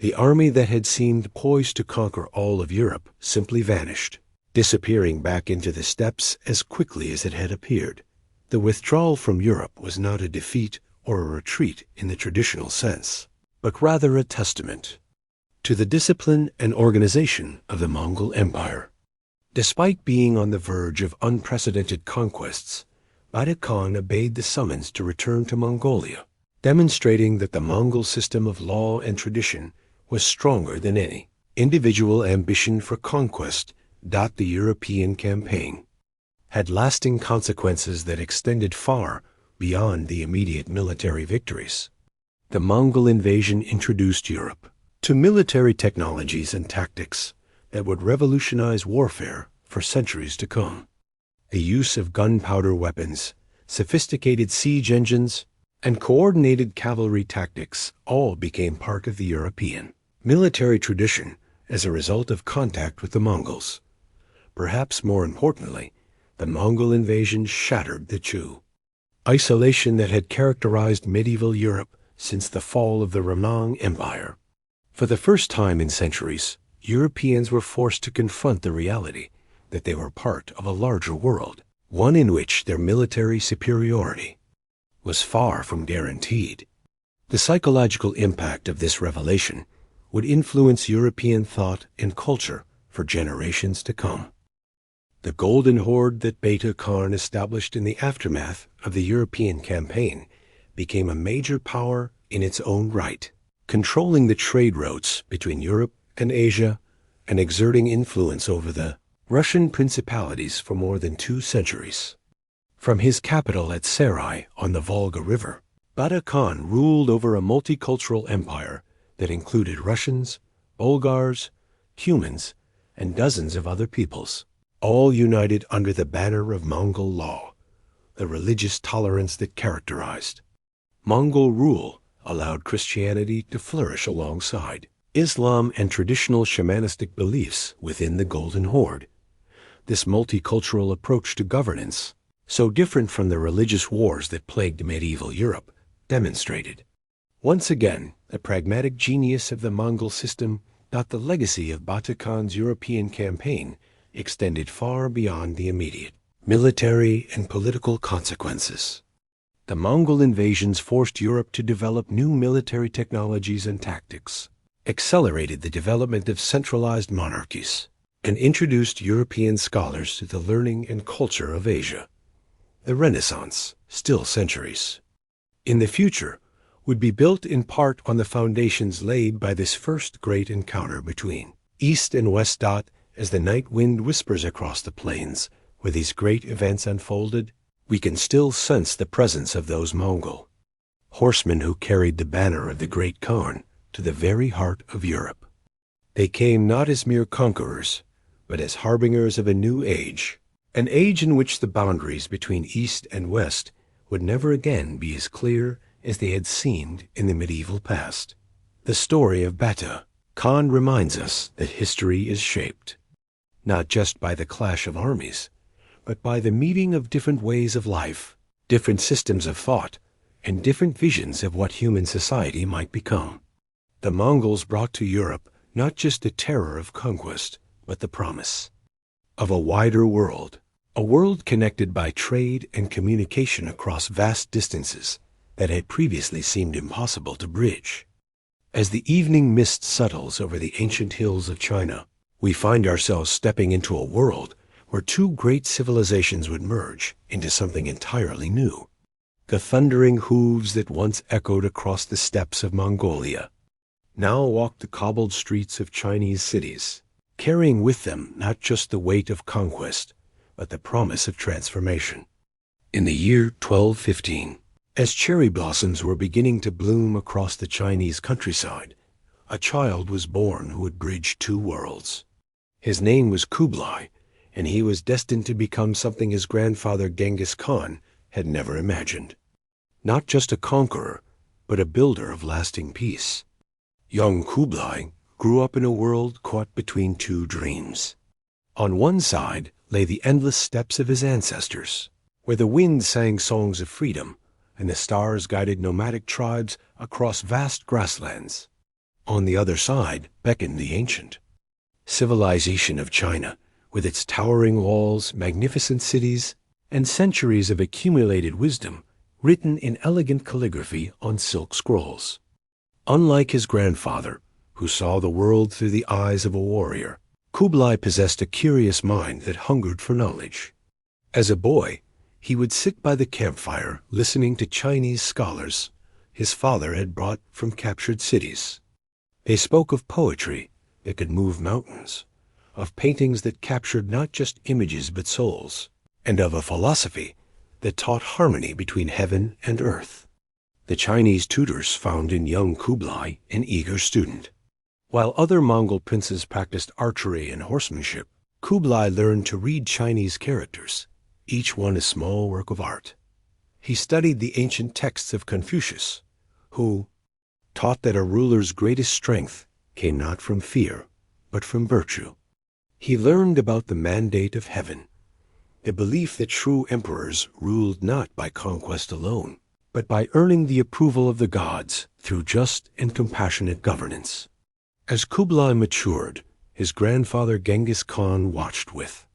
The army that had seemed poised to conquer all of Europe simply vanished, disappearing back into the steppes as quickly as it had appeared. The withdrawal from Europe was not a defeat or a retreat in the traditional sense, but rather a testament to the discipline and organization of the Mongol Empire. Despite being on the verge of unprecedented conquests, Bedtime Khan obeyed the summons to return to Mongolia, demonstrating that the Mongol system of law and tradition was stronger than any individual ambition for conquest. The European campaign had lasting consequences that extended far beyond the immediate military victories. The Mongol invasion introduced Europe to military technologies and tactics that would revolutionize warfare for centuries to come. The use of gunpowder weapons, sophisticated siege engines, and coordinated cavalry tactics all became part of the European military tradition as a result of contact with the Mongols. Perhaps more importantly, the Mongol invasion shattered the isolation that had characterized medieval Europe since the fall of the Mongol Empire. For the first time in centuries, Europeans were forced to confront the reality that they were part of a larger world, one in which their military superiority was far from guaranteed. The psychological impact of this revelation would influence European thought and culture for generations to come. The Golden Horde that Bedtime Khan established in the aftermath of the European campaign became a major power in its own right, controlling the trade routes between Europe and Asia and exerting influence over the Russian principalities for more than 2 centuries. From his capital at Sarai on the Volga River, Bedtime Khan ruled over a multicultural empire that included Russians, Bulgars, humans, and dozens of other peoples, all united under the banner of Mongol law, the religious tolerance that characterized Mongol rule allowed Christianity to flourish alongside Islam and traditional shamanistic beliefs within the Golden Horde. This multicultural approach to governance, so different from the religious wars that plagued medieval Europe, demonstrated once again the pragmatic genius of the Mongol system. The legacy of Bedtime Khan's European campaign extended far beyond the immediate military and political consequences. The Mongol invasions forced Europe to develop new military technologies and tactics, accelerated the development of centralized monarchies, and introduced European scholars to the learning and culture of Asia. The Renaissance, still centuries in the future, would be built in part on the foundations laid by this first great encounter between East and West. As the night wind whispers across the plains where these great events unfolded, we can still sense the presence of those Mongol horsemen who carried the banner of the great Khan to the very heart of Europe. They came not as mere conquerors, but as harbingers of a new age, an age in which the boundaries between East and West would never again be as clear as they had seemed in the medieval past. The story of Bedtime Khan reminds us that history is shaped not just by the clash of armies, but by the meeting of different ways of life, different systems of thought, and different visions of what human society might become. The Mongols brought to Europe not just the terror of conquest, but the promise of a wider world, a world connected by trade and communication across vast distances that had previously seemed impossible to bridge. As the evening mist settles over the ancient hills of China, we find ourselves stepping into a world where 2 great civilizations would merge into something entirely new. The thundering hooves that once echoed across the steppes of Mongolia now walked the cobbled streets of Chinese cities, carrying with them not just the weight of conquest, but the promise of transformation. In the year 1215, as cherry blossoms were beginning to bloom across the Chinese countryside, a child was born who would bridge two worlds. His name was Kublai, and he was destined to become something his grandfather Genghis Khan had never imagined. Not just a conqueror, but a builder of lasting peace. Young Kublai grew up in a world caught between two dreams. On one side lay the endless steppes of his ancestors, where the wind sang songs of freedom and the stars guided nomadic tribes across vast grasslands. On the other side beckoned the ancient civilization of China, with its towering walls, magnificent cities, and centuries of accumulated wisdom written in elegant calligraphy on silk scrolls. Unlike his grandfather, who saw the world through the eyes of a warrior, Kublai possessed a curious mind that hungered for knowledge. As a boy, he would sit by the campfire listening to Chinese scholars his father had brought from captured cities. They spoke of poetry that could move mountains, of paintings that captured not just images but souls, and of a philosophy that taught harmony between heaven and earth. The Chinese tutors found in young Kublai an eager student. While other Mongol princes practiced archery and horsemanship, Kublai learned to read Chinese characters, each one a small work of art. He studied the ancient texts of Confucius, who taught that a ruler's greatest strength came not from fear, but from virtue. He learned about the mandate of heaven, the belief that true emperors ruled not by conquest alone, but by earning the approval of the gods through just and compassionate governance. As Kublai matured, his grandfather Genghis Khan watched with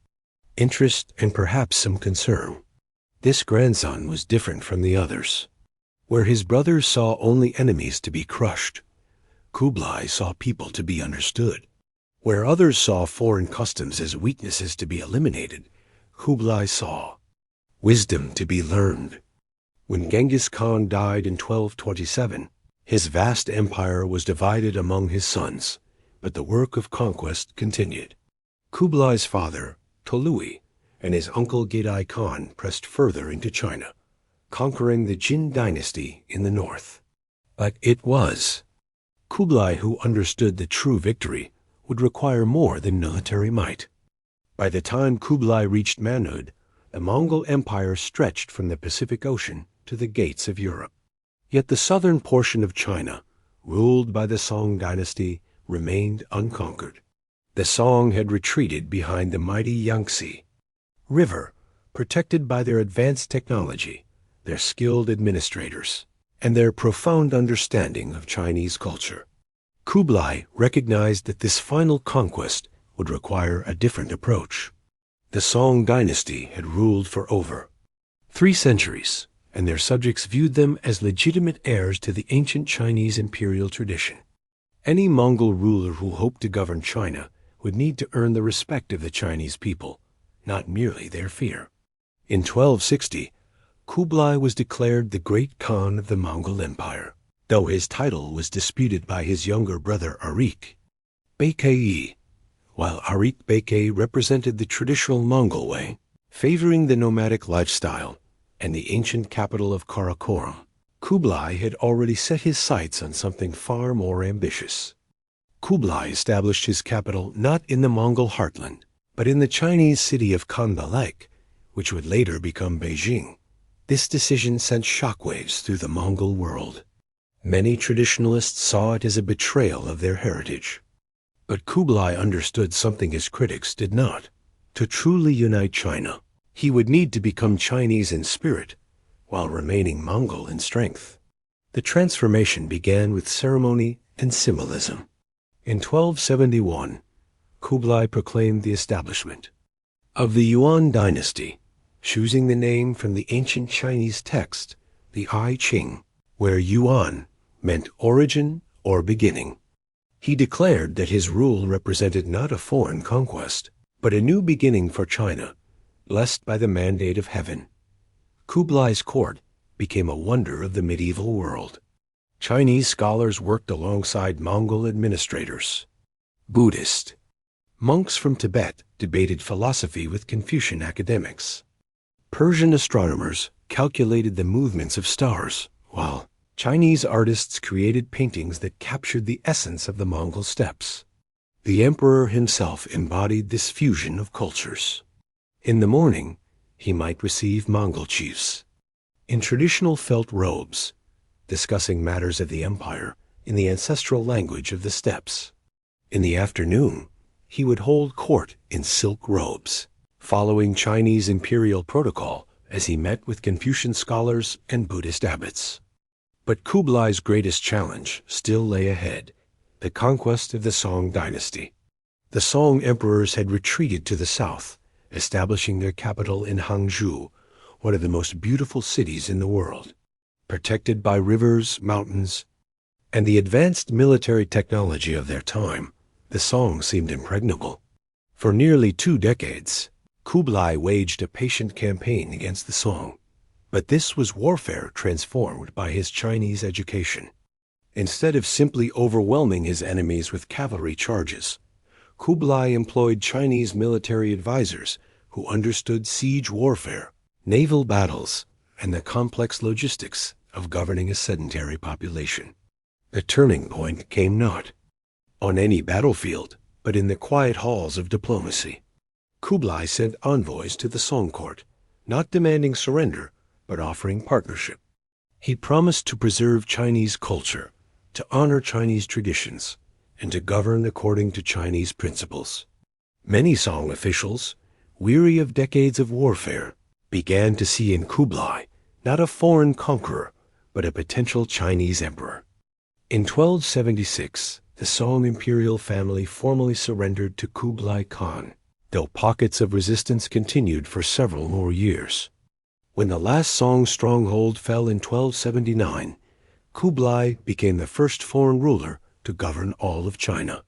interest and perhaps some concern. This grandson was different from the others. Where his brothers saw only enemies to be crushed, Kublai saw people to be understood. Where others saw foreign customs as weaknesses to be eliminated, Kublai saw wisdom to be learned. When Genghis Khan died in 1227, his vast empire was divided among his sons, but the work of conquest continued. Kublai's father, Tolui, and his uncle Gedai Khan pressed further into China, conquering the Jin dynasty in the north. But it was Kublai who understood that true victory would require more than military might. By the time Kublai reached manhood, the Mongol Empire stretched from the Pacific Ocean to the gates of Europe. Yet the southern portion of China, ruled by the Song dynasty, remained unconquered. The Song had retreated behind the mighty Yangtze River, protected by their advanced technology, their skilled administrators, and their profound understanding of Chinese culture. Kublai recognized that this final conquest would require a different approach. The Song dynasty had ruled for over 3 centuries, and their subjects viewed them as legitimate heirs to the ancient Chinese imperial tradition. Any Mongol ruler who hoped to govern China would need to earn the respect of the Chinese people, not merely their fear. In 1260, Kublai was declared the great Khan of the Mongol Empire, though his title was disputed by his younger brother Arik Bey, while Arik Bey represented the traditional Mongol way, favoring the nomadic lifestyle and the ancient capital of Karakoram. Kublai had already set his sights on something far more ambitious. Kublai established his capital not in the Mongol heartland, but in the Chinese city of Kandalek, which would later become Beijing. This decision sent shockwaves through the Mongol world. Many traditionalists saw it as a betrayal of their heritage. But Kublai understood something his critics did not. To truly unite China, he would need to become Chinese in spirit, while remaining Mongol in strength. The transformation began with ceremony and symbolism. In 1271, Kublai proclaimed the establishment of the Yuan dynasty, choosing the name from the ancient Chinese text, the I Ching, where Yuan meant origin or beginning. He declared that his rule represented not a foreign conquest, but a new beginning for China, blessed by the mandate of heaven. Kublai's court became a wonder of the medieval world. Chinese scholars worked alongside Mongol administrators. Buddhist monks from Tibet debated philosophy with Confucian academics. Persian astronomers calculated the movements of stars, while Chinese artists created paintings that captured the essence of the Mongol steppes. The emperor himself embodied this fusion of cultures. In the morning, he might receive Mongol chiefs in traditional felt robes, discussing matters of the empire in the ancestral language of the steppes. In the afternoon, he would hold court in silk robes, following Chinese imperial protocol as he met with Confucian scholars and Buddhist abbots. But Kublai's greatest challenge still lay ahead, the conquest of the Song dynasty. The Song emperors had retreated to the south, establishing their capital in Hangzhou, one of the most beautiful cities in the world. Protected by rivers, mountains, and the advanced military technology of their time, the Song seemed impregnable. For nearly 2 decades, Kublai waged a patient campaign against the Song. But this was warfare transformed by his Chinese education. Instead of simply overwhelming his enemies with cavalry charges, Kublai employed Chinese military advisors who understood siege warfare, naval battles, and the complex logistics of governing a sedentary population. The turning point came not on any battlefield, but in the quiet halls of diplomacy. Kublai sent envoys to the Song court, not demanding surrender, but offering partnership. He promised to preserve Chinese culture, to honor Chinese traditions, and to govern according to Chinese principles. Many Song officials, weary of decades of warfare, began to see in Kublai not a foreign conqueror, but a potential Chinese emperor. In 1276, the Song imperial family formally surrendered to Kublai Khan, though pockets of resistance continued for several more years. When the last Song stronghold fell in 1279, Kublai became the first foreign ruler to govern all of China.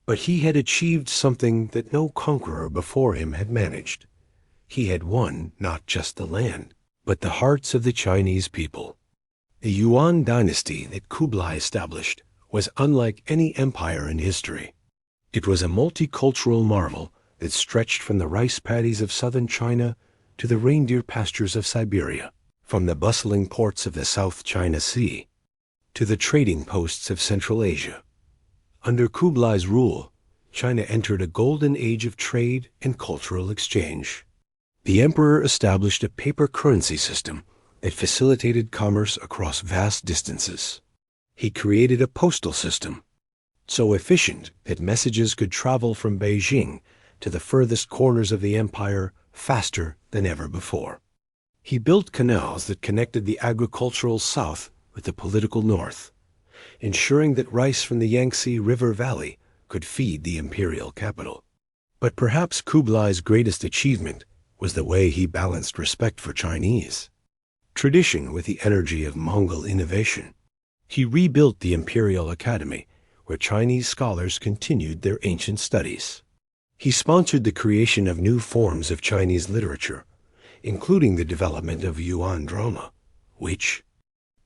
But he had achieved something that no conqueror before him had managed. He had won not just the land, but the hearts of the Chinese people. The Yuan dynasty that Kublai established was unlike any empire in history. It was a multicultural marvel that stretched from the rice paddies of southern China to the reindeer pastures of Siberia, from the bustling ports of the South China Sea to the trading posts of Central Asia. Under Kublai's rule, China entered a golden age of trade and cultural exchange. The emperor established a paper currency system that facilitated commerce across vast distances. He created a postal system so efficient that messages could travel from Beijing to the furthest corners of the empire faster than ever before. He built canals that connected the agricultural south with the political north, ensuring that rice from the Yangtze River Valley could feed the imperial capital. But perhaps Kublai's greatest achievement was the way he balanced respect for Chinese tradition with the energy of Mongol innovation. He rebuilt the Imperial Academy, where Chinese scholars continued their ancient studies. He sponsored the creation of new forms of Chinese literature, including the development of Yuan drama, which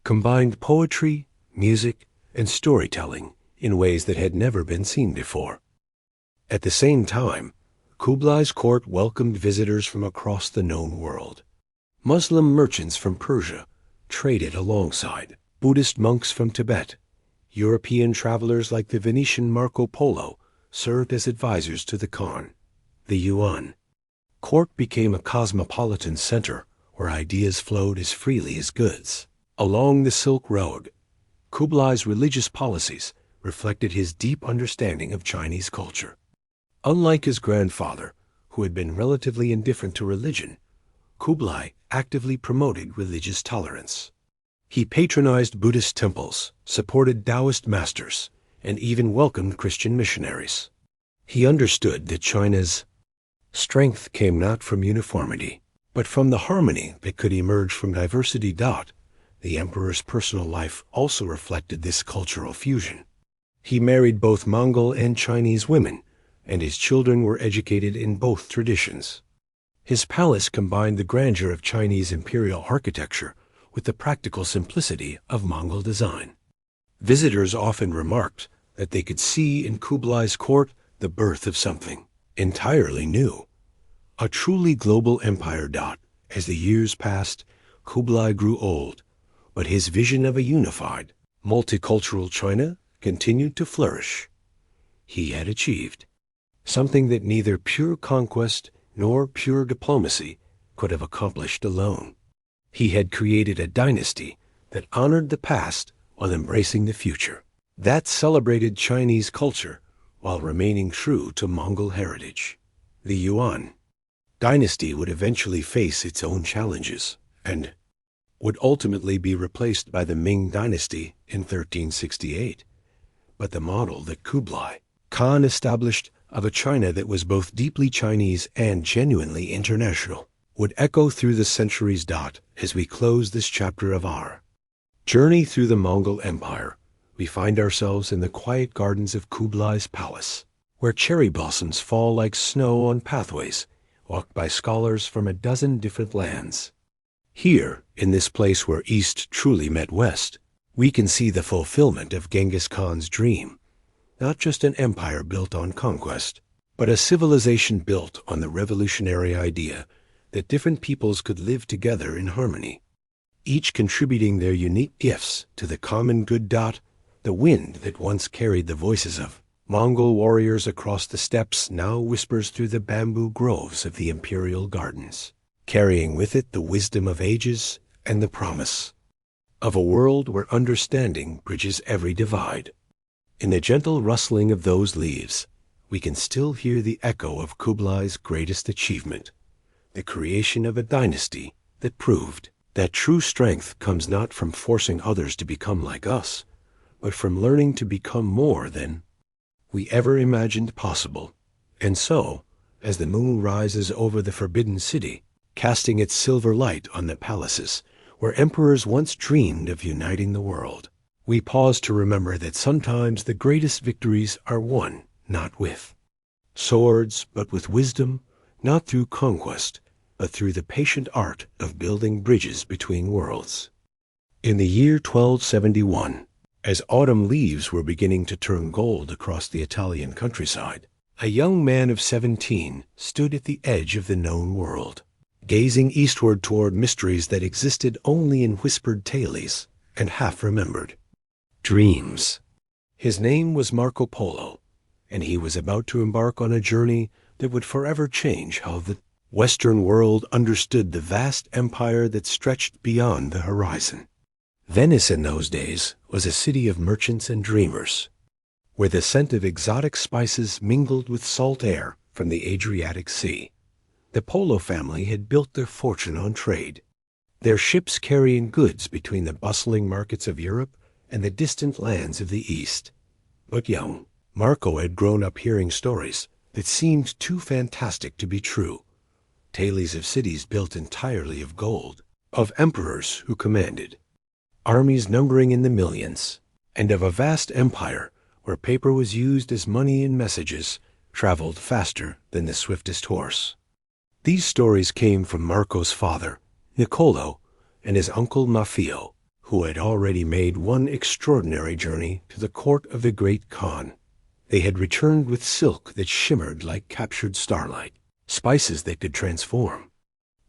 combined poetry, music, and storytelling in ways that had never been seen before. At the same time, Kublai's court welcomed visitors from across the known world. Muslim merchants from Persia traded alongside Buddhist monks from Tibet. European travelers like the Venetian Marco Polo served as advisors to the Khan. The Yuan court became a cosmopolitan center where ideas flowed as freely as goods. Along the Silk Road, Kublai's religious policies reflected his deep understanding of Chinese culture. Unlike his grandfather, who had been relatively indifferent to religion, Kublai actively promoted religious tolerance. He patronized Buddhist temples, supported Taoist masters, and even welcomed Christian missionaries. He understood that China's strength came not from uniformity, but from the harmony that could emerge from diversity. The emperor's personal life also reflected this cultural fusion. He married both Mongol and Chinese women, and his children were educated in both traditions. His palace combined the grandeur of Chinese imperial architecture with the practical simplicity of Mongol design. Visitors often remarked that they could see in Kublai's court the birth of something entirely new, a truly global empire. As the years passed, Kublai grew old, but his vision of a unified, multicultural China continued to flourish. He had achieved something that neither pure conquest nor pure diplomacy could have accomplished alone. He had created a dynasty that honored the past while embracing the future, that celebrated Chinese culture while remaining true to Mongol heritage. The Yuan dynasty would eventually face its own challenges and would ultimately be replaced by the Ming dynasty in 1368. But the model that Kublai Khan established of a China that was both deeply Chinese and genuinely international would echo through the centuries. As we close this chapter of our journey through the Mongol Empire, we find ourselves in the quiet gardens of Kublai's palace, where cherry blossoms fall like snow on pathways walked by scholars from a dozen different lands. Here, in this place where East truly met West, we can see the fulfillment of Genghis Khan's dream, not just an empire built on conquest, but a civilization built on the revolutionary idea that different peoples could live together in harmony, each contributing their unique gifts to the common good. The wind that once carried the voices of Mongol warriors across the steppes now whispers through the bamboo groves of the imperial gardens, carrying with it the wisdom of ages and the promise of a world where understanding bridges every divide. In the gentle rustling of those leaves, we can still hear the echo of Kublai's greatest achievement, the creation of a dynasty that proved that true strength comes not from forcing others to become like us, but from learning to become more than we ever imagined possible. And so, as the moon rises over the forbidden city, casting its silver light on the palaces where emperors once dreamed of uniting the world, we pause to remember that sometimes the greatest victories are won not with swords, but with wisdom, not through conquest, but through the patient art of building bridges between worlds. In the year 1271, as autumn leaves were beginning to turn gold across the Italian countryside, a young man of 17 stood at the edge of the known world, gazing eastward toward mysteries that existed only in whispered tales and half-remembered dreams. His name was Marco Polo, and he was about to embark on a journey that would forever change how the Western world understood the vast empire that stretched beyond the horizon. Venice in those days was a city of merchants and dreamers, where the scent of exotic spices mingled with salt air from the Adriatic Sea. The Polo family had built their fortune on trade, their ships carrying goods between the bustling markets of Europe and the distant lands of the East. But young Marco had grown up hearing stories that seemed too fantastic to be true, tales of cities built entirely of gold, of emperors who commanded armies numbering in the millions, and of a vast empire where paper was used as money and messages traveled faster than the swiftest horse. These stories came from Marco's father, Niccolo, and his uncle Maffeo, who had already made one extraordinary journey to the court of the great Khan. They had returned with silk that shimmered like captured starlight, spices that could transform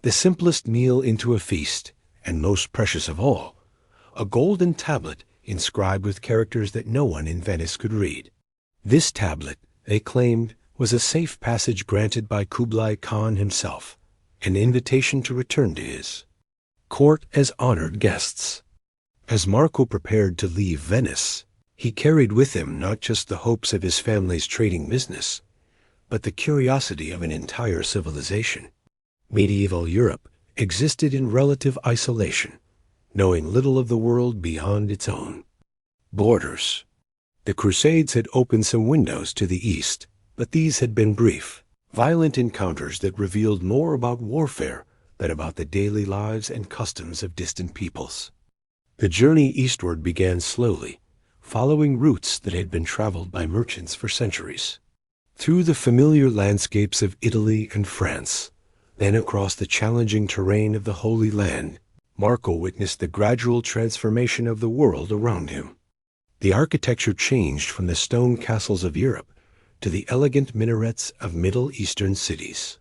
the simplest meal into a feast, and most precious of all, a golden tablet inscribed with characters that no one in Venice could read. This tablet, they claimed, was a safe passage granted by Kublai Khan himself, an invitation to return to his court as honored guests. As Marco prepared to leave Venice, he carried with him not just the hopes of his family's trading business, but the curiosity of an entire civilization. Medieval Europe existed in relative isolation, knowing little of the world beyond its own borders. The Crusades had opened some windows to the east, but these had been brief, violent encounters that revealed more about warfare than about the daily lives and customs of distant peoples. The journey eastward began slowly, following routes that had been traveled by merchants for centuries, through the familiar landscapes of Italy and France, then across the challenging terrain of the Holy Land. Marco witnessed the gradual transformation of the world around him. The architecture changed from the stone castles of Europe to the elegant minarets of Middle Eastern cities.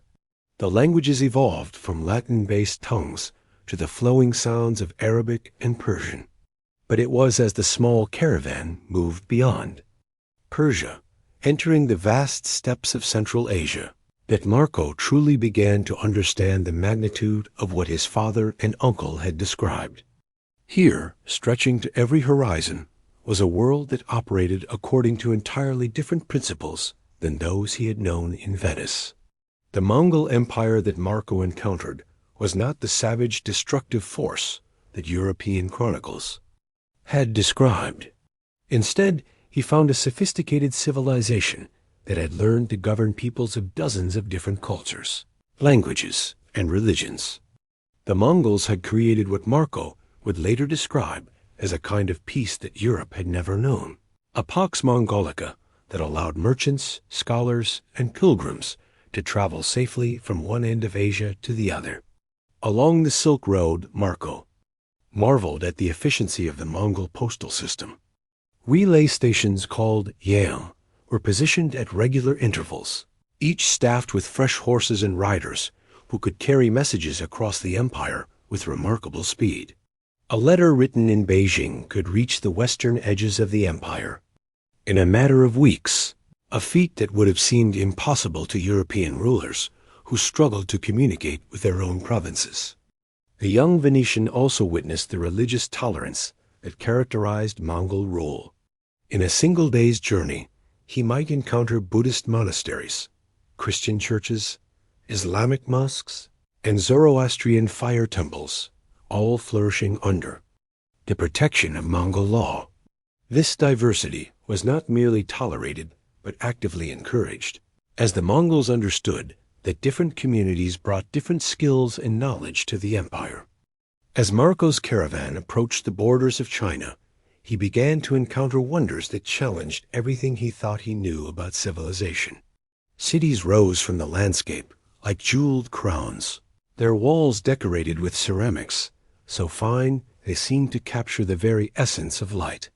The languages evolved from Latin-based tongues to the flowing sounds of Arabic and Persian. But it was as the small caravan moved beyond Persia, entering the vast steppes of Central Asia, that Marco truly began to understand the magnitude of what his father and uncle had described. Here, stretching to every horizon, was a world that operated according to entirely different principles than those he had known in Venice. The Mongol Empire that Marco encountered was not the savage, destructive force that European chronicles had described. Instead, he found a sophisticated civilization that had learned to govern peoples of dozens of different cultures, languages, and religions. The Mongols had created what Marco would later describe as a kind of peace that Europe had never known, a Pax Mongolica that allowed merchants, scholars, and pilgrims to travel safely from one end of Asia to the other. Along the Silk Road, Marco marveled at the efficiency of the Mongol postal system. Relay stations called yang were positioned at regular intervals, each staffed with fresh horses and riders who could carry messages across the empire with remarkable speed. A letter written in Beijing could reach the western edges of the empire in a matter of weeks, a feat that would have seemed impossible to European rulers who struggled to communicate with their own provinces. The young Venetian also witnessed the religious tolerance that characterized Mongol rule. In a single day's journey, he might encounter Buddhist monasteries, Christian churches, Islamic mosques, and Zoroastrian fire temples, all flourishing under the protection of Mongol law. This diversity was not merely tolerated, but actively encouraged, as the Mongols understood that different communities brought different skills and knowledge to the empire. As Marco's caravan approached the borders of China, he began to encounter wonders that challenged everything he thought he knew about civilization. Cities rose from the landscape like jeweled crowns, their walls decorated with ceramics, so fine they seemed to capture the very essence of light.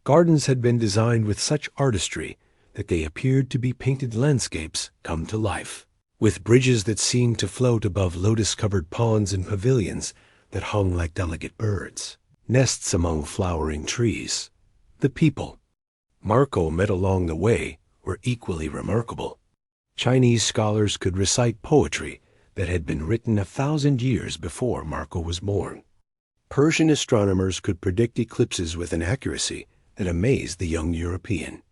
Gardens had been designed with such artistry that they appeared to be painted landscapes come to life, with bridges that seemed to float above lotus-covered ponds and pavilions that hung like delicate birds, nests among flowering trees. The people Marco met along the way were equally remarkable. Chinese scholars could recite poetry that had been written 1,000 years before Marco was born. Persian astronomers could predict eclipses with an accuracy that amazed the young European.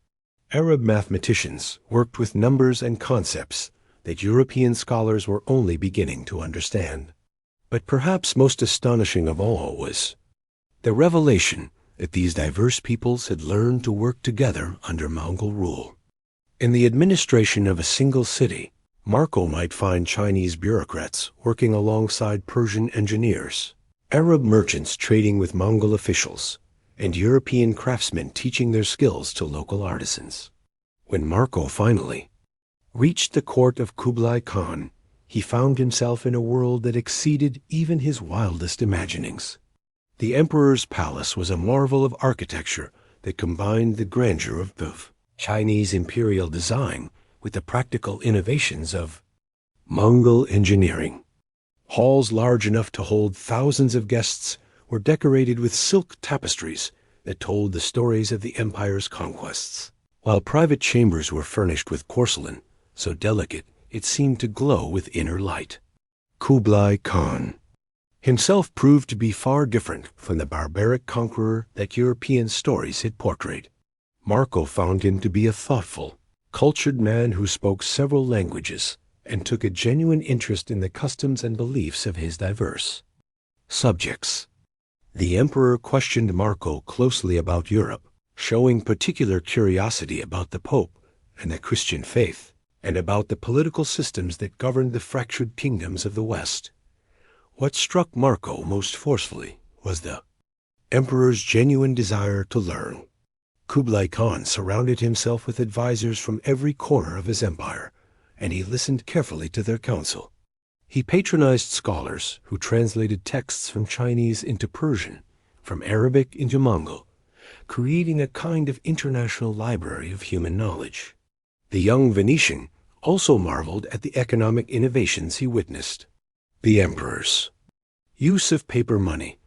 Arab mathematicians worked with numbers and concepts that European scholars were only beginning to understand. But perhaps most astonishing of all was the revelation that these diverse peoples had learned to work together under Mongol rule. In the administration of a single city, Marco might find Chinese bureaucrats working alongside Persian engineers, Arab merchants trading with Mongol officials, and European craftsmen teaching their skills to local artisans. When Marco finally reached the court of Kublai Khan, he found himself in a world that exceeded even his wildest imaginings. The emperor's palace was a marvel of architecture that combined the grandeur of the Chinese imperial design with the practical innovations of Mongol engineering. Halls large enough to hold thousands of guests were decorated with silk tapestries that told the stories of the empire's conquests, while private chambers were furnished with porcelain so delicate it seemed to glow with inner light. Kublai Khan himself proved to be far different from the barbaric conqueror that European stories had portrayed. Marco found him to be a thoughtful, cultured man who spoke several languages and took a genuine interest in the customs and beliefs of his diverse subjects. The emperor questioned Marco closely about Europe, showing particular curiosity about the Pope and the Christian faith, and about the political systems that governed the fractured kingdoms of the West. What struck Marco most forcefully was the emperor's genuine desire to learn. Kublai Khan surrounded himself with advisors from every corner of his empire, and he listened carefully to their counsel. He patronized scholars who translated texts from Chinese into Persian, from Arabic into Mongol, creating a kind of international library of human knowledge. The young Venetian also marveled at the economic innovations he witnessed. The emperor's use of paper money,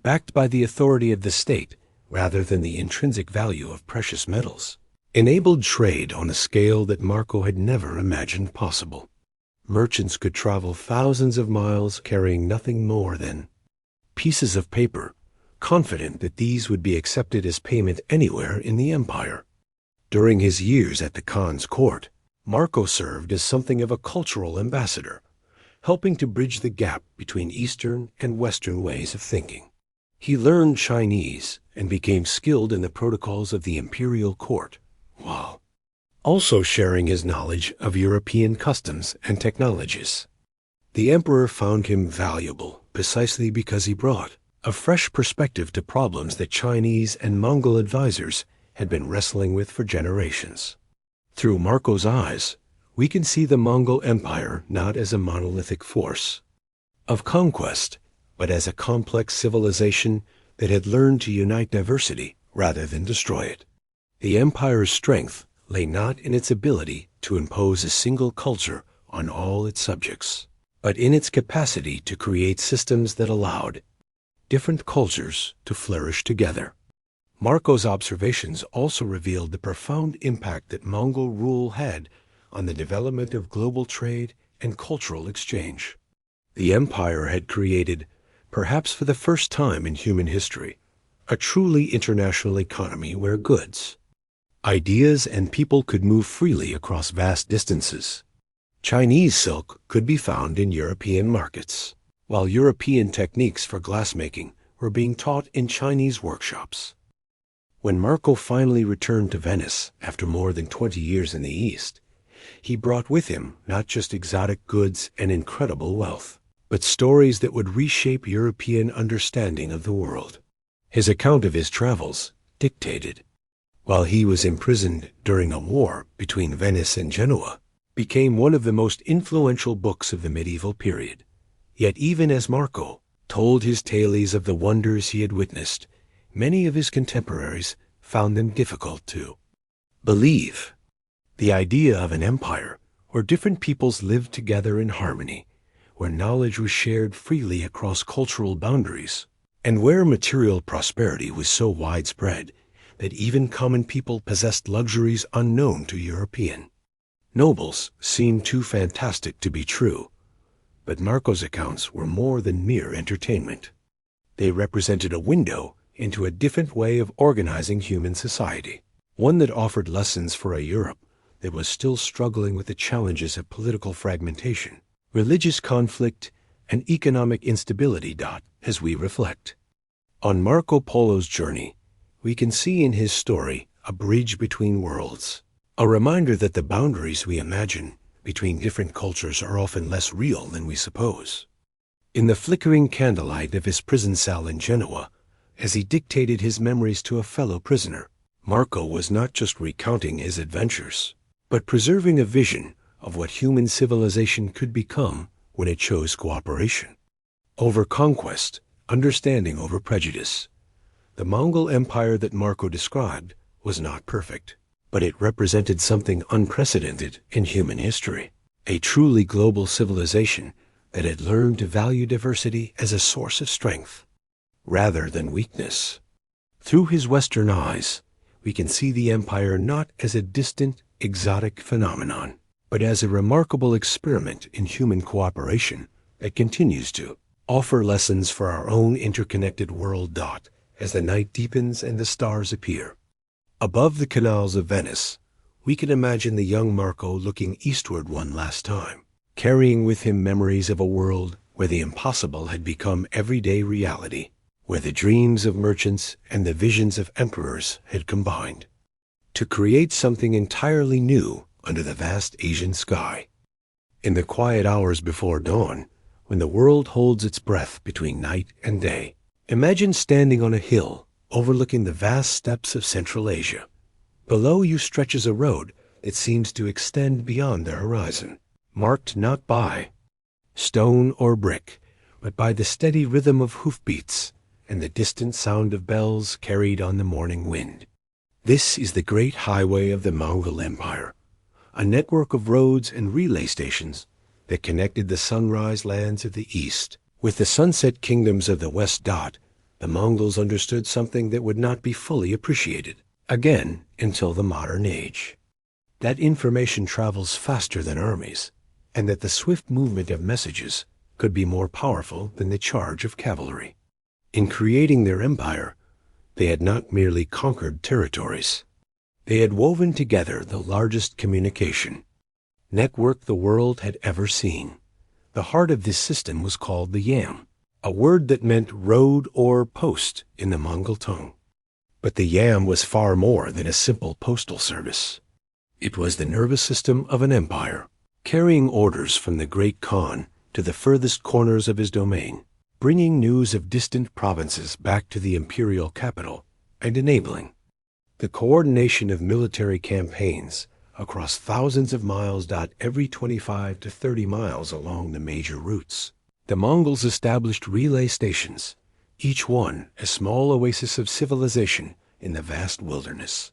backed by the authority of the state rather than the intrinsic value of precious metals, enabled trade on a scale that Marco had never imagined possible. Merchants could travel thousands of miles carrying nothing more than pieces of paper, confident that these would be accepted as payment anywhere in the empire. During his years at the Khan's court, Marco served as something of a cultural ambassador, helping to bridge the gap between Eastern and Western ways of thinking. He learned Chinese and became skilled in the protocols of the imperial court, while also sharing his knowledge of European customs and technologies. The emperor found him valuable precisely because he brought a fresh perspective to problems that Chinese and Mongol advisors had been wrestling with for generations. Through Marco's eyes, we can see the Mongol Empire not as a monolithic force of conquest, but as a complex civilization that had learned to unite diversity rather than destroy it. The empire's strength lay not in its ability to impose a single culture on all its subjects, but in its capacity to create systems that allowed different cultures to flourish together. Marco's observations also revealed the profound impact that Mongol rule had on the development of global trade and cultural exchange. The empire had created, perhaps for the first time in human history, a truly international economy where goods, ideas, and people could move freely across vast distances. Chinese silk could be found in European markets, while European techniques for glassmaking were being taught in Chinese workshops. When Marco finally returned to Venice after more than 20 years in the East, he brought with him not just exotic goods and incredible wealth, but stories that would reshape European understanding of the world. His account of his travels dictated, while he was imprisoned during a war between Venice and Genoa, became one of the most influential books of the medieval period. Yet even as Marco told his tales of the wonders he had witnessed, many of his contemporaries found them difficult to believe. The idea of an empire where different peoples lived together in harmony, where knowledge was shared freely across cultural boundaries, and where material prosperity was so widespread that even common people possessed luxuries unknown to European nobles, seemed too fantastic to be true. But Marco's accounts were more than mere entertainment. They represented a window into a different way of organizing human society, one that offered lessons for a Europe that was still struggling with the challenges of political fragmentation, religious conflict, and economic instability. As we reflect on Marco Polo's journey, we can see in his story a bridge between worlds, a reminder that the boundaries we imagine between different cultures are often less real than we suppose. In the flickering candlelight of his prison cell in Genoa, as he dictated his memories to a fellow prisoner, Marco was not just recounting his adventures, but preserving a vision of what human civilization could become when it chose cooperation over conquest, understanding over prejudice. The Mongol Empire that Marco described was not perfect, but it represented something unprecedented in human history, a truly global civilization that had learned to value diversity as a source of strength rather than weakness. Through his Western eyes, we can see the empire not as a distant, exotic phenomenon, but as a remarkable experiment in human cooperation that continues to offer lessons for our own interconnected world. As the night deepens and the stars appear above the canals of Venice, we can imagine the young Marco looking eastward one last time, carrying with him memories of a world where the impossible had become everyday reality, where the dreams of merchants and the visions of emperors had combined to create something entirely new under the vast Asian sky. In the quiet hours before dawn, when the world holds its breath between night and day, imagine standing on a hill overlooking the vast steppes of Central Asia. Below you stretches a road that seems to extend beyond the horizon, marked not by stone or brick, but by the steady rhythm of hoofbeats and the distant sound of bells carried on the morning wind. This is the great highway of the Mongol Empire, a network of roads and relay stations that connected the sunrise lands of the east with the sunset kingdoms of the West. The Mongols understood something that would not be fully appreciated again until the modern age. That information travels faster than armies, and that the swift movement of messages could be more powerful than the charge of cavalry. In creating their empire, they had not merely conquered territories. They had woven together the largest communication network the world had ever seen. The heart of this system was called the yam, a word that meant road or post in the Mongol tongue. But the yam was far more than a simple postal service. It was the nervous system of an empire, carrying orders from the great Khan to the furthest corners of his domain, bringing news of distant provinces back to the imperial capital, and enabling the coordination of military campaigns across thousands of miles. Every 25 to 30 miles along the major routes, the Mongols established relay stations, each one a small oasis of civilization in the vast wilderness.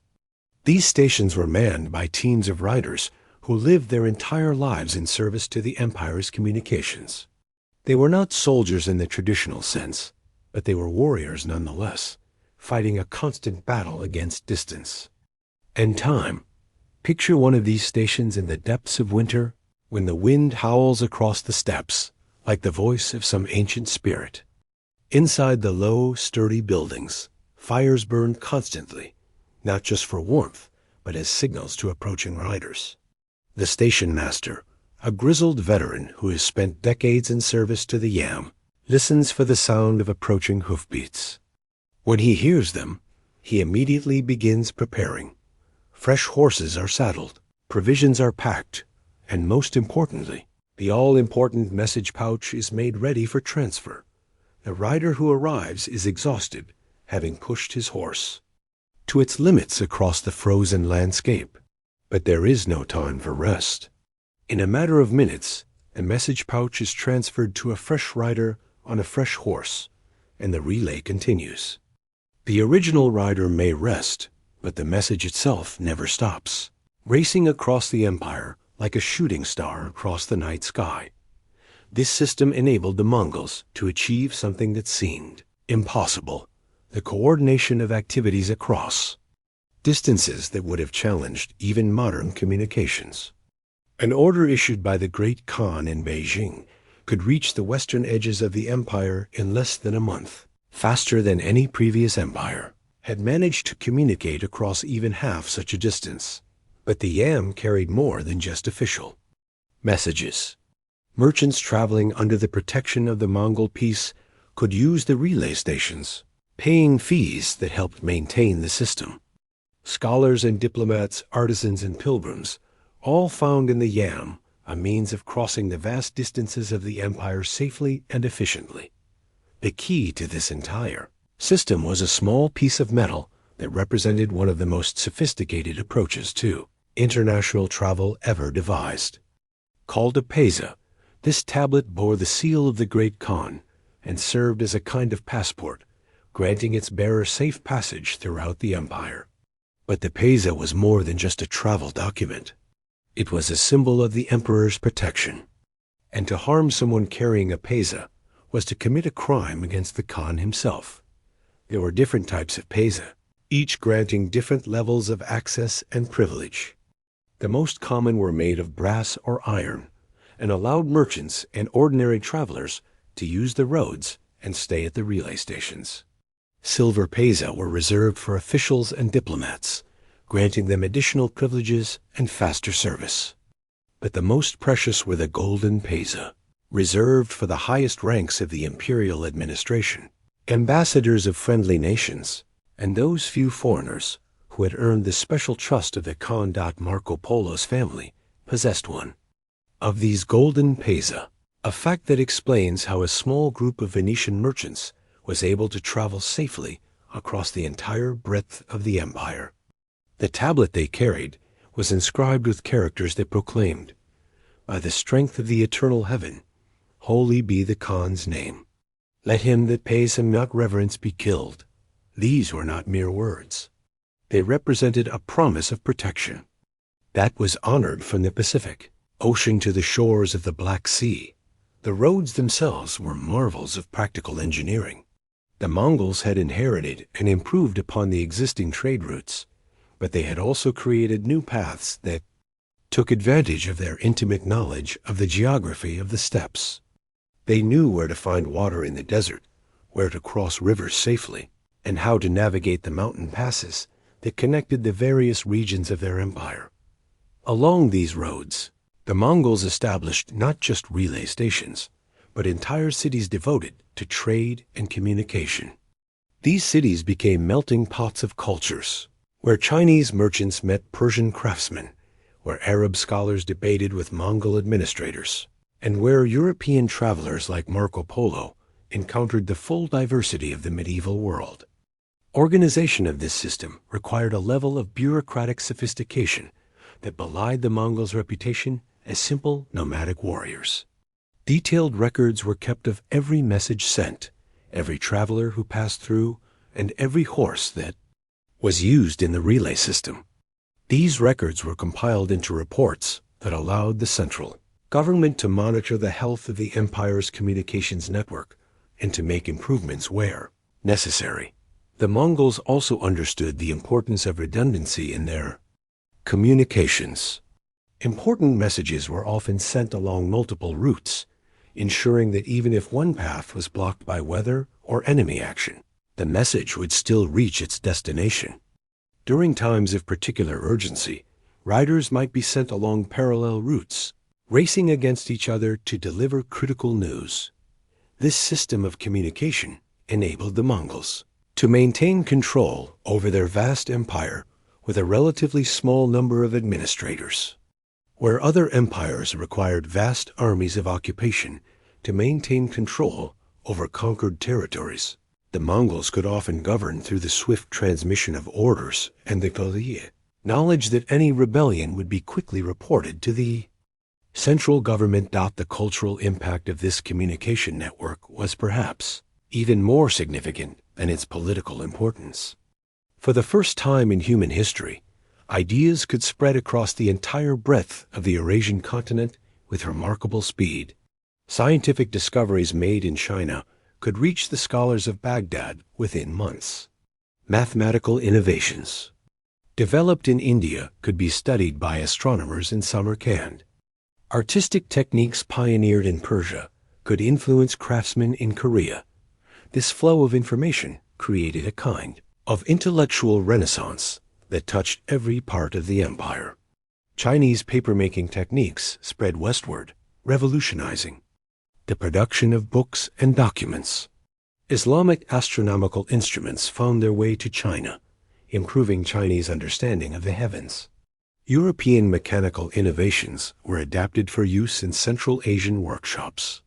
These stations were manned by teams of riders who lived their entire lives in service to the empire's communications. They were not soldiers in the traditional sense, but they were warriors nonetheless, fighting a constant battle against distance and time. Picture one of these stations in the depths of winter, when the wind howls across the steppes like the voice of some ancient spirit. Inside the low, sturdy buildings, fires burned constantly, not just for warmth, but as signals to approaching riders. The station master, a grizzled veteran who has spent decades in service to the yam, listens for the sound of approaching hoofbeats. When he hears them, he immediately begins preparing. Fresh horses are saddled, provisions are packed, and most importantly, the all-important message pouch is made ready for transfer. The rider who arrives is exhausted, having pushed his horse to its limits across the frozen landscape. But there is no time for rest. In a matter of minutes, a message pouch is transferred to a fresh rider on a fresh horse, and the relay continues. The original rider may rest, but the message itself never stops, racing across the empire like a shooting star across the night sky. This system enabled the Mongols to achieve something that seemed impossible: the coordination of activities across distances that would have challenged even modern communications. An order issued by the great Khan in Beijing could reach the western edges of the empire in less than a month, faster than any previous empire had managed to communicate across even half such a distance. But the yam carried more than just official messages. Merchants traveling under the protection of the Mongol peace could use the relay stations, paying fees that helped maintain the system. Scholars and diplomats, artisans and pilgrims, all found in the yam a means of crossing the vast distances of the empire safely and efficiently. The key to this entire system was a small piece of metal that represented one of the most sophisticated approaches to international travel ever devised. Called a peza, this tablet bore the seal of the great Khan and served as a kind of passport, granting its bearer safe passage throughout the empire. But the peza was more than just a travel document. It was a symbol of the emperor's protection, and to harm someone carrying a peza was to commit a crime against the Khan himself. There were different types of peza, each granting different levels of access and privilege. The most common were made of brass or iron, and allowed merchants and ordinary travelers to use the roads and stay at the relay stations. Silver peza were reserved for officials and diplomats, granting them additional privileges and faster service. But the most precious were the golden peza, reserved for the highest ranks of the imperial administration, ambassadors of friendly nations, and those few foreigners who had earned the special trust of the Khan. Marco Polo's family possessed one of these golden peza, a fact that explains how a small group of Venetian merchants was able to travel safely across the entire breadth of the empire. The tablet they carried was inscribed with characters that proclaimed, "By the strength of the eternal heaven, Holy be the Khan's name. Let him that pays him not reverence be killed. These were not mere words. They represented a promise of protection that was honored from the Pacific Ocean to the shores of the Black Sea. The roads themselves were marvels of practical engineering. The Mongols had inherited and improved upon the existing trade routes, but they had also created new paths that took advantage of their intimate knowledge of the geography of the steppes. They knew where to find water in the desert, where to cross rivers safely, and how to navigate the mountain passes that connected the various regions of their empire. Along these roads, the Mongols established not just relay stations, but entire cities devoted to trade and communication. These cities became melting pots of cultures, where Chinese merchants met Persian craftsmen, where Arab scholars debated with Mongol administrators, and where European travelers like Marco Polo encountered the full diversity of the medieval world. Organization of this system required a level of bureaucratic sophistication that belied the Mongols' reputation as simple nomadic warriors. Detailed records were kept of every message sent, every traveler who passed through, and every horse that was used in the relay system. These records were compiled into reports that allowed the central government to monitor the health of the empire's communications network and to make improvements where necessary. The Mongols also understood the importance of redundancy in their communications. Important messages were often sent along multiple routes, ensuring that even if one path was blocked by weather or enemy action, the message would still reach its destination. During times of particular urgency, riders might be sent along parallel routes, racing against each other to deliver critical news. This system of communication enabled the Mongols to maintain control over their vast empire with a relatively small number of administrators. Where other empires required vast armies of occupation to maintain control over conquered territories, the Mongols could often govern through the swift transmission of orders and the knowledge that any rebellion would be quickly reported to the central government. The cultural impact of this communication network was perhaps even more significant than its political importance. For the first time in human history, ideas could spread across the entire breadth of the Eurasian continent with remarkable speed. Scientific discoveries made in China could reach the scholars of Baghdad within months. Mathematical innovations developed in India could be studied by astronomers in Samarkand. Artistic techniques pioneered in Persia could influence craftsmen in Korea. This flow of information created a kind of intellectual renaissance that touched every part of the empire. Chinese papermaking techniques spread westward, revolutionizing the production of books and documents. Islamic astronomical instruments found their way to China, improving Chinese understanding of the heavens. European mechanical innovations were adapted for use in Central Asian workshops.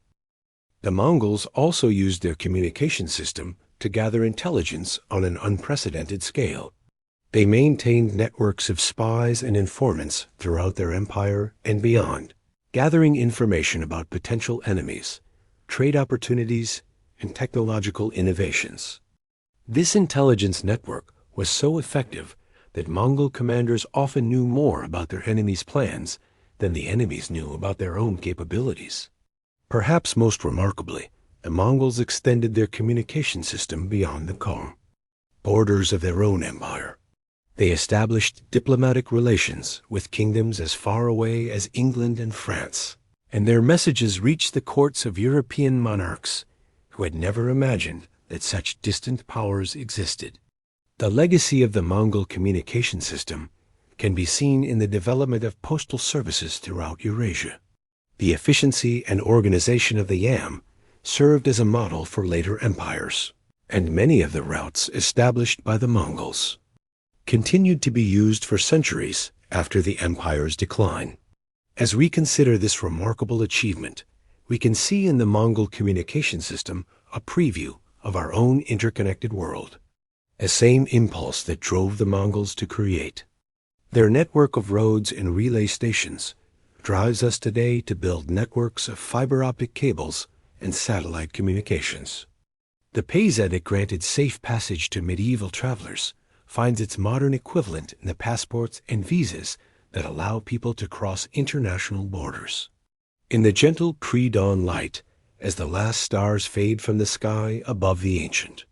The Mongols also used their communication system to gather intelligence on an unprecedented scale. They maintained networks of spies and informants throughout their empire and beyond, gathering information about potential enemies, trade opportunities, and technological innovations. This intelligence network was so effective that Mongol commanders often knew more about their enemies' plans than the enemies knew about their own capabilities. Perhaps most remarkably, the Mongols extended their communication system beyond the borders of their own empire. They established diplomatic relations with kingdoms as far away as England and France, and their messages reached the courts of European monarchs who had never imagined that such distant powers existed. The legacy of the Mongol communication system can be seen in the development of postal services throughout Eurasia. The efficiency and organization of the Yam served as a model for later empires, and many of the routes established by the Mongols continued to be used for centuries after the empire's decline. As we consider this remarkable achievement, we can see in the Mongol communication system a preview of our own interconnected world, a same impulse that drove the Mongols to create their network of roads and relay stations drives us today to build networks of fiber optic cables and satellite communications. The payset that granted safe passage to medieval travelers finds its modern equivalent in the passports and visas that allow people to cross international borders. In the gentle pre-dawn light, as the last stars fade from the sky above the ancient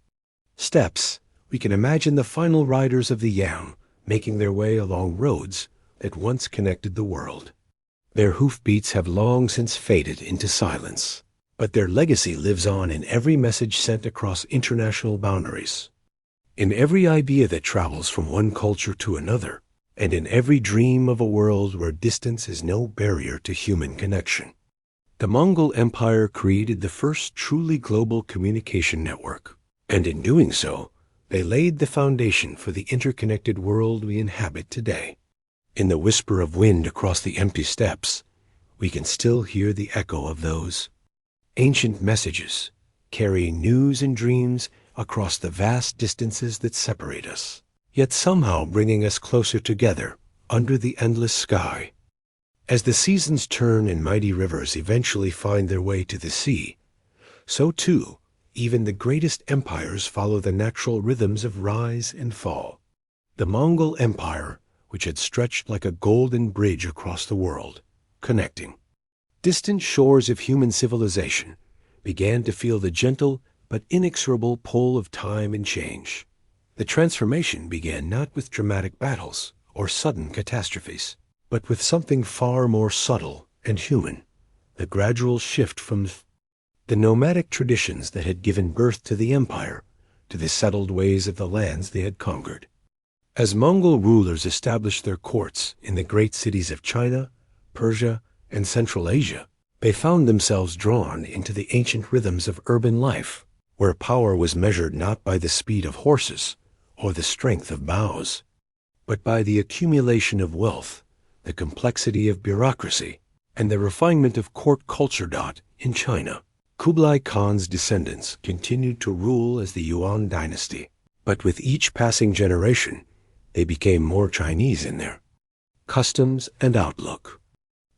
steppes, we can imagine the final riders of the Yang making their way along roads that once connected the world. Their hoofbeats have long since faded into silence, but their legacy lives on in every message sent across international boundaries, in every idea that travels from one culture to another, and in every dream of a world where distance is no barrier to human connection. The Mongol Empire created the first truly global communication network, and in doing so, they laid the foundation for the interconnected world we inhabit today. In the whisper of wind across the empty steppes, we can still hear the echo of those ancient messages, carrying news and dreams across the vast distances that separate us, yet somehow bringing us closer together under the endless sky. As the seasons turn and mighty rivers eventually find their way to the sea, so too, even the greatest empires follow the natural rhythms of rise and fall. The Mongol Empire, which had stretched like a golden bridge across the world, connecting distant shores of human civilization, began to feel the gentle but inexorable pull of time and change. The transformation began not with dramatic battles or sudden catastrophes, but with something far more subtle and human, the gradual shift from the nomadic traditions that had given birth to the empire to the settled ways of the lands they had conquered. As Mongol rulers established their courts in the great cities of China, Persia, and Central Asia, they found themselves drawn into the ancient rhythms of urban life, where power was measured not by the speed of horses or the strength of bows, but by the accumulation of wealth, the complexity of bureaucracy, and the refinement of court culture. In China, Kublai Khan's descendants continued to rule as the Yuan dynasty, but with each passing generation, they became more Chinese in their customs and outlook.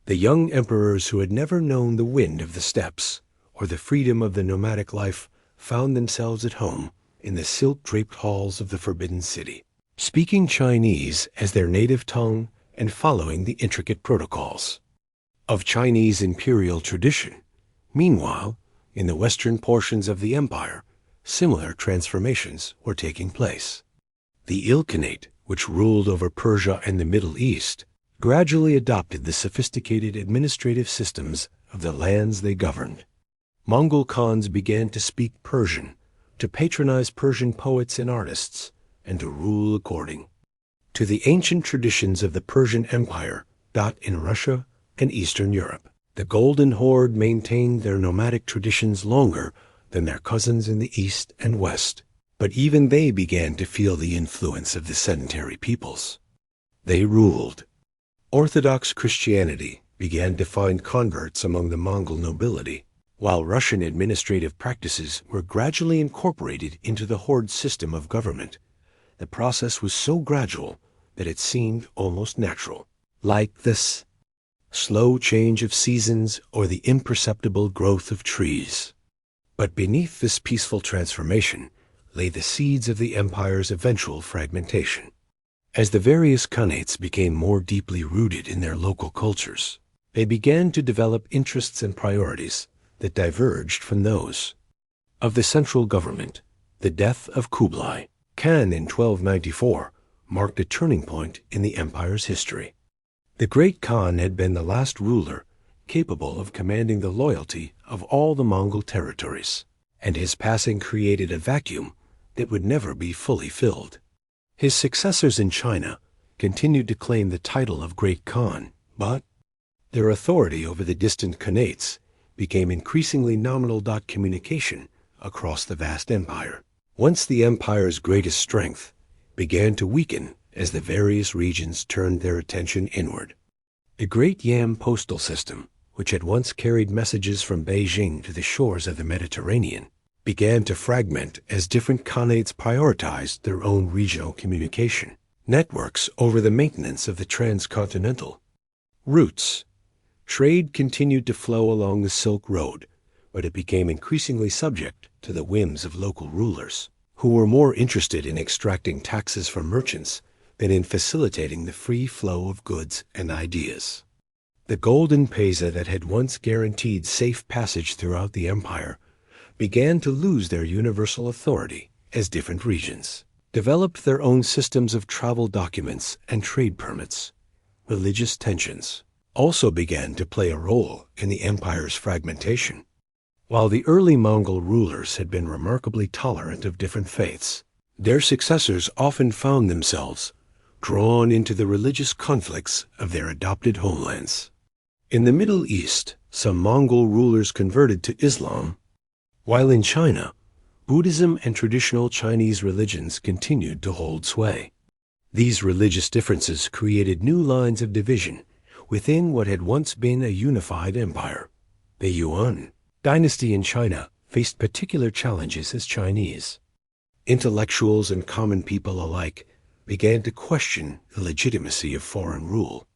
The young emperors who had never known the wind of the steppes or the freedom of the nomadic life found themselves at home in the silk-draped halls of the Forbidden City, speaking Chinese as their native tongue and following the intricate protocols of Chinese imperial tradition. Meanwhile, in the western portions of the empire, similar transformations were taking place. The Ilkhanate, which ruled over Persia and the Middle East, gradually adopted the sophisticated administrative systems of the lands they governed. Mongol Khans began to speak Persian, to patronize Persian poets and artists, and to rule according to the ancient traditions of the Persian Empire. In Russia and Eastern Europe, the Golden Horde maintained their nomadic traditions longer than their cousins in the East and West, but even they began to feel the influence of the sedentary peoples they ruled. Orthodox Christianity began to find converts among the Mongol nobility, while Russian administrative practices were gradually incorporated into the horde system of government. The process was so gradual that it seemed almost natural, like this slow change of seasons or the imperceptible growth of trees. But beneath this peaceful transformation lay the seeds of the empire's eventual fragmentation. As the various khanates became more deeply rooted in their local cultures, they began to develop interests and priorities that diverged from those of the central government. The death of Kublai Khan in 1294 marked a turning point in the empire's history. The great Khan had been the last ruler capable of commanding the loyalty of all the Mongol territories, and his passing created a vacuum that would never be fully filled. His successors in China continued to claim the title of Great Khan, but their authority over the distant khanates became increasingly nominal. Communication across the vast empire, once the empire's greatest strength, began to weaken as the various regions turned their attention inward. The Great Yam postal system, which had once carried messages from Beijing to the shores of the Mediterranean, began to fragment as different khanates prioritized their own regional communication networks over the maintenance of the transcontinental routes. Trade continued to flow along the Silk Road, but it became increasingly subject to the whims of local rulers, who were more interested in extracting taxes from merchants than in facilitating the free flow of goods and ideas. The golden pesa that had once guaranteed safe passage throughout the empire began to lose their universal authority as different regions developed their own systems of travel documents and trade permits. Religious tensions also began to play a role in the empire's fragmentation. While the early Mongol rulers had been remarkably tolerant of different faiths, their successors often found themselves drawn into the religious conflicts of their adopted homelands. In the Middle East, some Mongol rulers converted to Islam, while in China, Buddhism and traditional Chinese religions continued to hold sway. These religious differences created new lines of division within what had once been a unified empire. The Yuan dynasty in China faced particular challenges as Chinese. Intellectuals and common people alike began to question the legitimacy of foreign rule.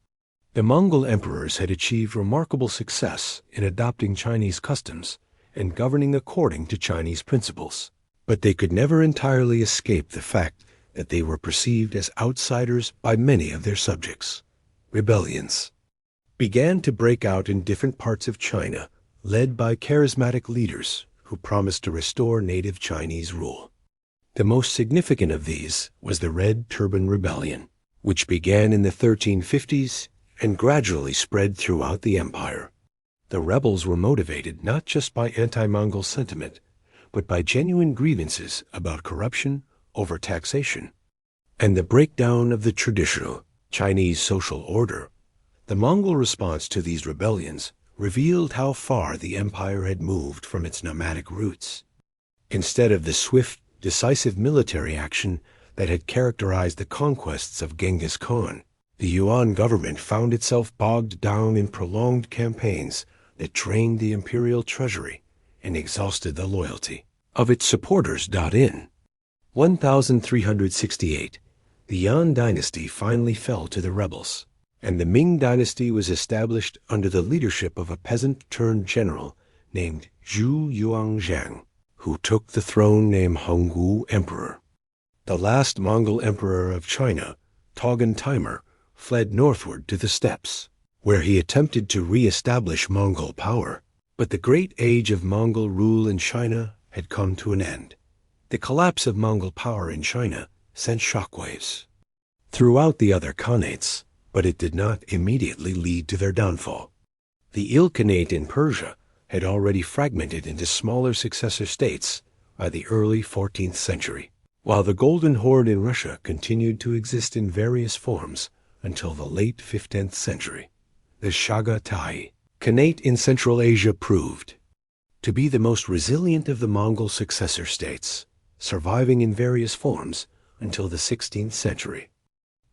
The Mongol emperors had achieved remarkable success in adopting Chinese customs and governing according to Chinese principles, but they could never entirely escape the fact that they were perceived as outsiders by many of their subjects. Rebellions began to break out in different parts of China, led by charismatic leaders who promised to restore native Chinese rule. The most significant of these was the Red Turban Rebellion, which began in the 1350s and gradually spread throughout the empire. The rebels were motivated not just by anti-Mongol sentiment, but by genuine grievances about corruption, overtaxation, and the breakdown of the traditional Chinese social order. The Mongol response to these rebellions revealed how far the empire had moved from its nomadic roots. Instead of the swift, decisive military action that had characterized the conquests of Genghis Khan, the Yuan government found itself bogged down in prolonged campaigns that drained the imperial treasury and exhausted the loyalty of its supporters. In 1368, the Yan dynasty finally fell to the rebels, and the Ming dynasty was established under the leadership of a peasant-turned-general named Zhu Yuanzhang, who took the throne named Mongol Emperor. The last Mongol emperor of China, Togen Timer, fled northward to the steppes, where he attempted to re-establish Mongol power. But the great age of Mongol rule in China had come to an end. The collapse of Mongol power in China sent shockwaves throughout the other khanates, but it did not immediately lead to their downfall. The Ilkhanate in Persia had already fragmented into smaller successor states by the early 14th century, while the Golden Horde in Russia continued to exist in various forms until the late 15th century. The Chagatai Khanate in Central Asia proved to be the most resilient of the Mongol successor states, surviving in various forms until the 16th century.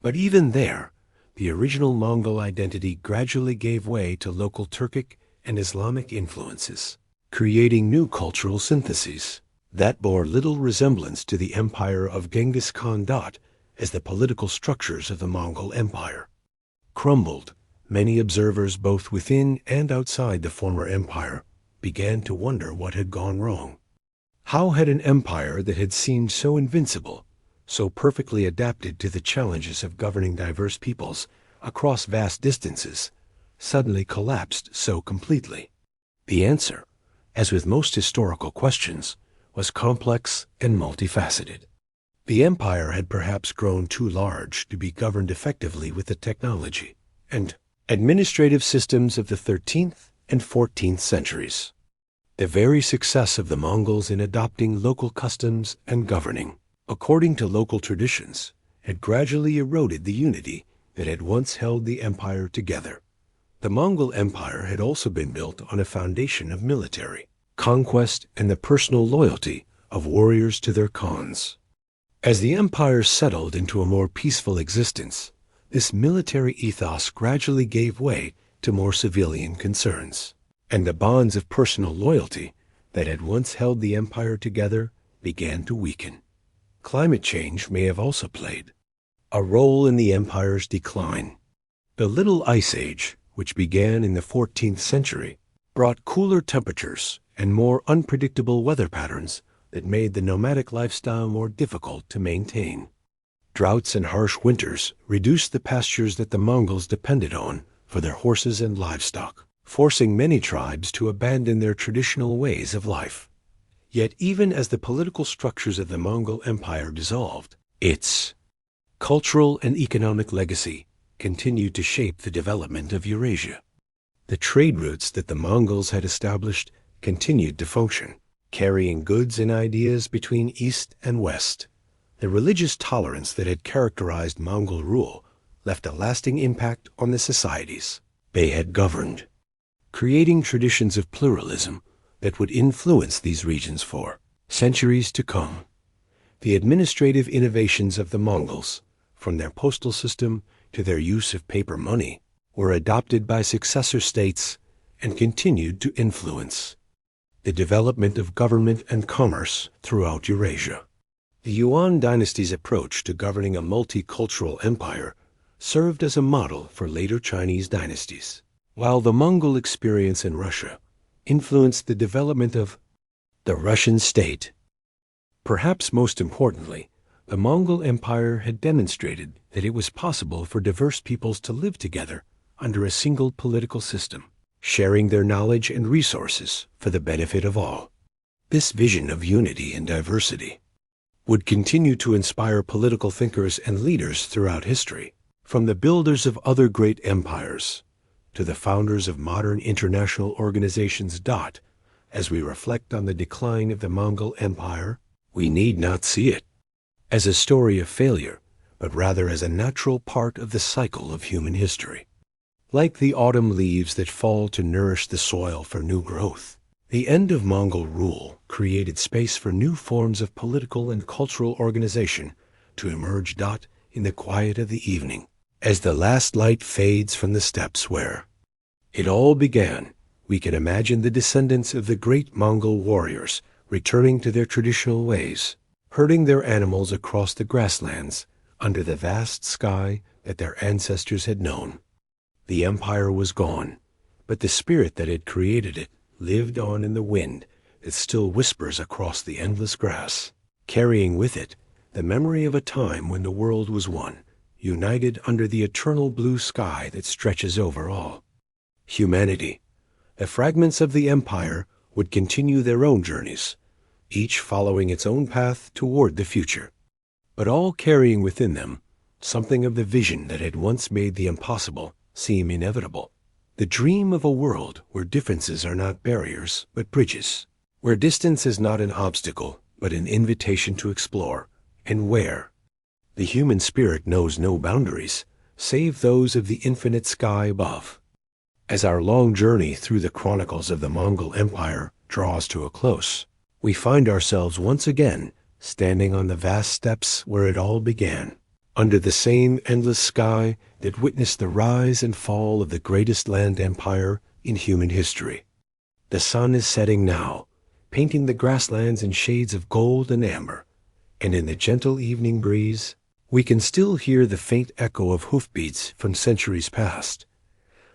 But even there, the original Mongol identity gradually gave way to local Turkic and Islamic influences, creating new cultural syntheses that bore little resemblance to the empire of Genghis Khan. As the political structures of the Mongol Empire crumbled, many observers both within and outside the former empire began to wonder what had gone wrong. How had an empire that had seemed so invincible, so perfectly adapted to the challenges of governing diverse peoples across vast distances, suddenly collapsed so completely? The answer, as with most historical questions, was complex and multifaceted. The empire had perhaps grown too large to be governed effectively with the technology and administrative systems of the 13th and 14th centuries. The very success of the Mongols in adopting local customs and governing according to local traditions had gradually eroded the unity that had once held the empire together. The Mongol Empire had also been built on a foundation of military conquest and the personal loyalty of warriors to their khans. As the empire settled into a more peaceful existence, this military ethos gradually gave way to more civilian concerns, and the bonds of personal loyalty that had once held the empire together began to weaken. Climate change may have also played a role in the empire's decline. The Little Ice Age, which began in the 14th century, brought cooler temperatures and more unpredictable weather patterns that made the nomadic lifestyle more difficult to maintain. Droughts and harsh winters reduced the pastures that the Mongols depended on for their horses and livestock, forcing many tribes to abandon their traditional ways of life. Yet even as the political structures of the Mongol Empire dissolved, its cultural and economic legacy continued to shape the development of Eurasia. The trade routes that the Mongols had established continued to function, carrying goods and ideas between East and West. The religious tolerance that had characterized Mongol rule left a lasting impact on the societies they had governed, creating traditions of pluralism that would influence these regions for centuries to come. The administrative innovations of the Mongols, from their postal system to their use of paper money, were adopted by successor states and continued to influence the development of government and commerce throughout Eurasia. The Yuan dynasty's approach to governing a multicultural empire served as a model for later Chinese dynasties, while the Mongol experience in Russia influenced the development of the Russian state. Perhaps most importantly, the Mongol Empire had demonstrated that it was possible for diverse peoples to live together under a single political system, sharing their knowledge and resources for the benefit of all. This vision of unity and diversity would continue to inspire political thinkers and leaders throughout history, from the builders of other great empires to the founders of modern international organizations. As we reflect on the decline of the Mongol Empire, we need not see it as a story of failure, but rather as a natural part of the cycle of human history. Like the autumn leaves that fall to nourish the soil for new growth, the end of Mongol rule created space for new forms of political and cultural organization to emerge. In the quiet of the evening, as the last light fades from the steppes where it all began, we can imagine the descendants of the great Mongol warriors returning to their traditional ways, herding their animals across the grasslands under the vast sky that their ancestors had known. The empire was gone, but the spirit that had created it lived on in the wind that still whispers across the endless grass, carrying with it the memory of a time when the world was one, united under the eternal blue sky that stretches over all humanity. The fragments of the empire would continue their own journeys, each following its own path toward the future, but all carrying within them something of the vision that had once made the impossible seem inevitable. The dream of a world where differences are not barriers, but bridges, where distance is not an obstacle, but an invitation to explore, and where the human spirit knows no boundaries, save those of the infinite sky above. As our long journey through the chronicles of the Mongol Empire draws to a close, we find ourselves once again standing on the vast steppes where it all began, under the same endless sky that witnessed the rise and fall of the greatest land empire in human history. The sun is setting now, painting the grasslands in shades of gold and amber, and in the gentle evening breeze, we can still hear the faint echo of hoofbeats from centuries past.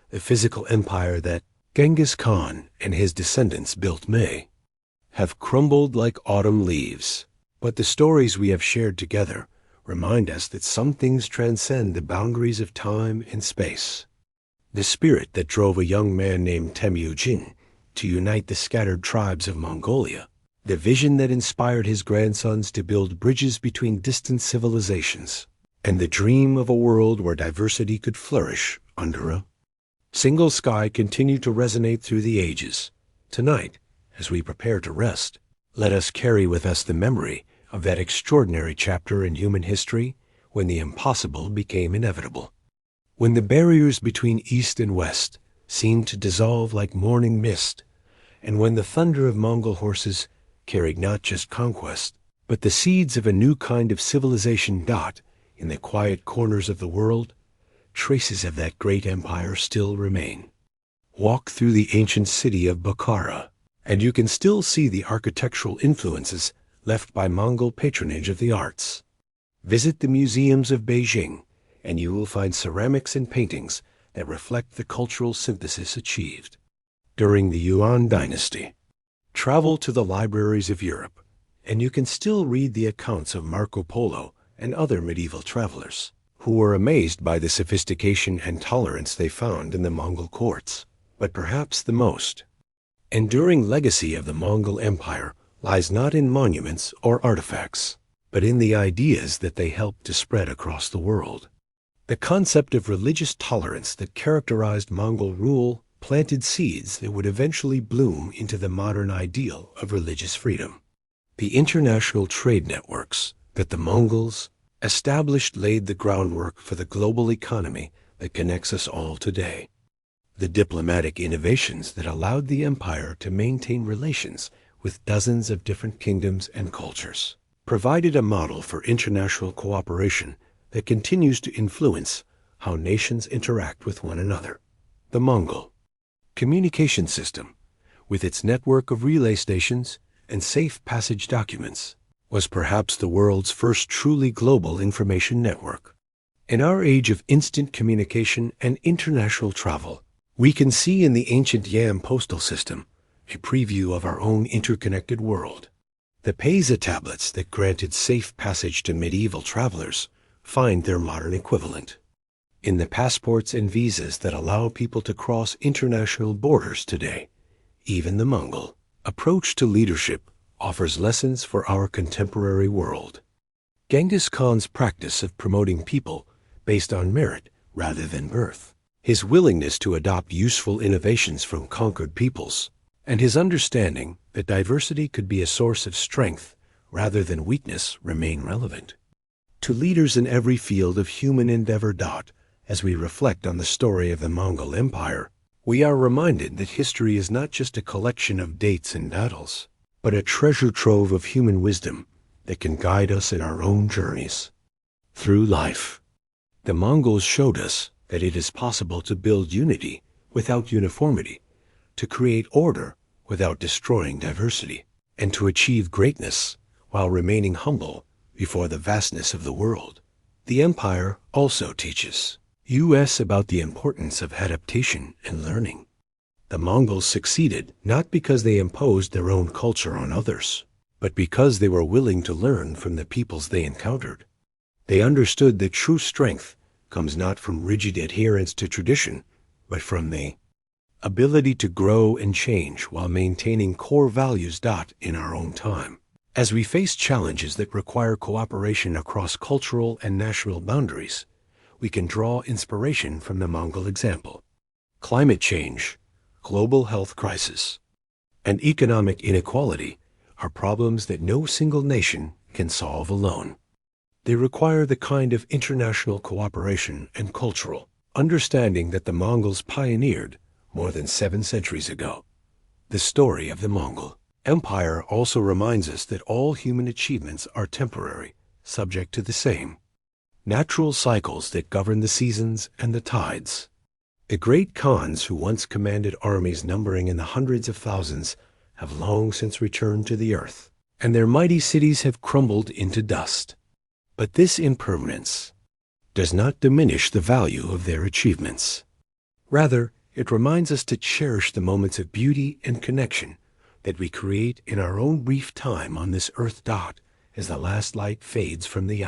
The physical empire that Genghis Khan and his descendants built may have crumbled like autumn leaves, but the stories we have shared together remind us that some things transcend the boundaries of time and space. The spirit that drove a young man named Temujin to unite the scattered tribes of Mongolia, the vision that inspired his grandsons to build bridges between distant civilizations, and the dream of a world where diversity could flourish under a single sky continue to resonate through the ages. Tonight, as we prepare to rest, let us carry with us the memory of that extraordinary chapter in human history when the impossible became inevitable, when the barriers between East and West seemed to dissolve like morning mist, and when the thunder of Mongol horses carried not just conquest, but the seeds of a new kind of civilization. In the quiet corners of the world, traces of that great empire still remain. Walk through the ancient city of Bukhara, and you can still see the architectural influences left by Mongol patronage of the arts. Visit the museums of Beijing, and you will find ceramics and paintings that reflect the cultural synthesis achieved. During the Yuan dynasty, travel to the libraries of Europe, and you can still read the accounts of Marco Polo and other medieval travelers who were amazed by the sophistication and tolerance they found in the Mongol courts. But perhaps the most enduring legacy of the Mongol Empire lies not in monuments or artifacts, but in the ideas that they helped to spread across the world. The concept of religious tolerance that characterized Mongol rule planted seeds that would eventually bloom into the modern ideal of religious freedom. The international trade networks that the Mongols established laid the groundwork for the global economy that connects us all today. The diplomatic innovations that allowed the empire to maintain relations with dozens of different kingdoms and cultures provided a model for international cooperation that continues to influence how nations interact with one another. The Mongol communication system, with its network of relay stations and safe passage documents, was perhaps the world's first truly global information network. In our age of instant communication and international travel, we can see in the ancient Yam postal system a preview of our own interconnected world. The Pesa tablets that granted safe passage to medieval travelers find their modern equivalent in the passports and visas that allow people to cross international borders today. Even the Mongol approach to leadership offers lessons for our contemporary world. Genghis Khan's practice of promoting people based on merit rather than birth, his willingness to adopt useful innovations from conquered peoples, and his understanding that diversity could be a source of strength rather than weakness remain relevant. To leaders in every field of human endeavor. As we reflect on the story of the Mongol Empire, we are reminded that history is not just a collection of dates and battles, but a treasure trove of human wisdom that can guide us in our own journeys through life. The Mongols showed us that it is possible to build unity without uniformity, to create order without destroying diversity, and to achieve greatness while remaining humble before the vastness of the world. The empire also teaches us about the importance of adaptation and learning. The Mongols succeeded not because they imposed their own culture on others, but because they were willing to learn from the peoples they encountered. They understood that true strength comes not from rigid adherence to tradition, but from the ability to grow and change while maintaining core values. In our own time, as we face challenges that require cooperation across cultural and national boundaries, we can draw inspiration from the Mongol example. Climate change, global health crisis, and economic inequality are problems that no single nation can solve alone. They require the kind of international cooperation and cultural understanding that the Mongols pioneered more than 7 centuries ago. The story of the Mongol Empire also reminds us that all human achievements are temporary, subject to the same natural cycles that govern the seasons and the tides. The great Khans who once commanded armies numbering in the hundreds of thousands have long since returned to the earth, and their mighty cities have crumbled into dust. But this impermanence does not diminish the value of their achievements. Rather, it reminds us to cherish the moments of beauty and connection that we create in our own brief time on this earth. As the last light fades from the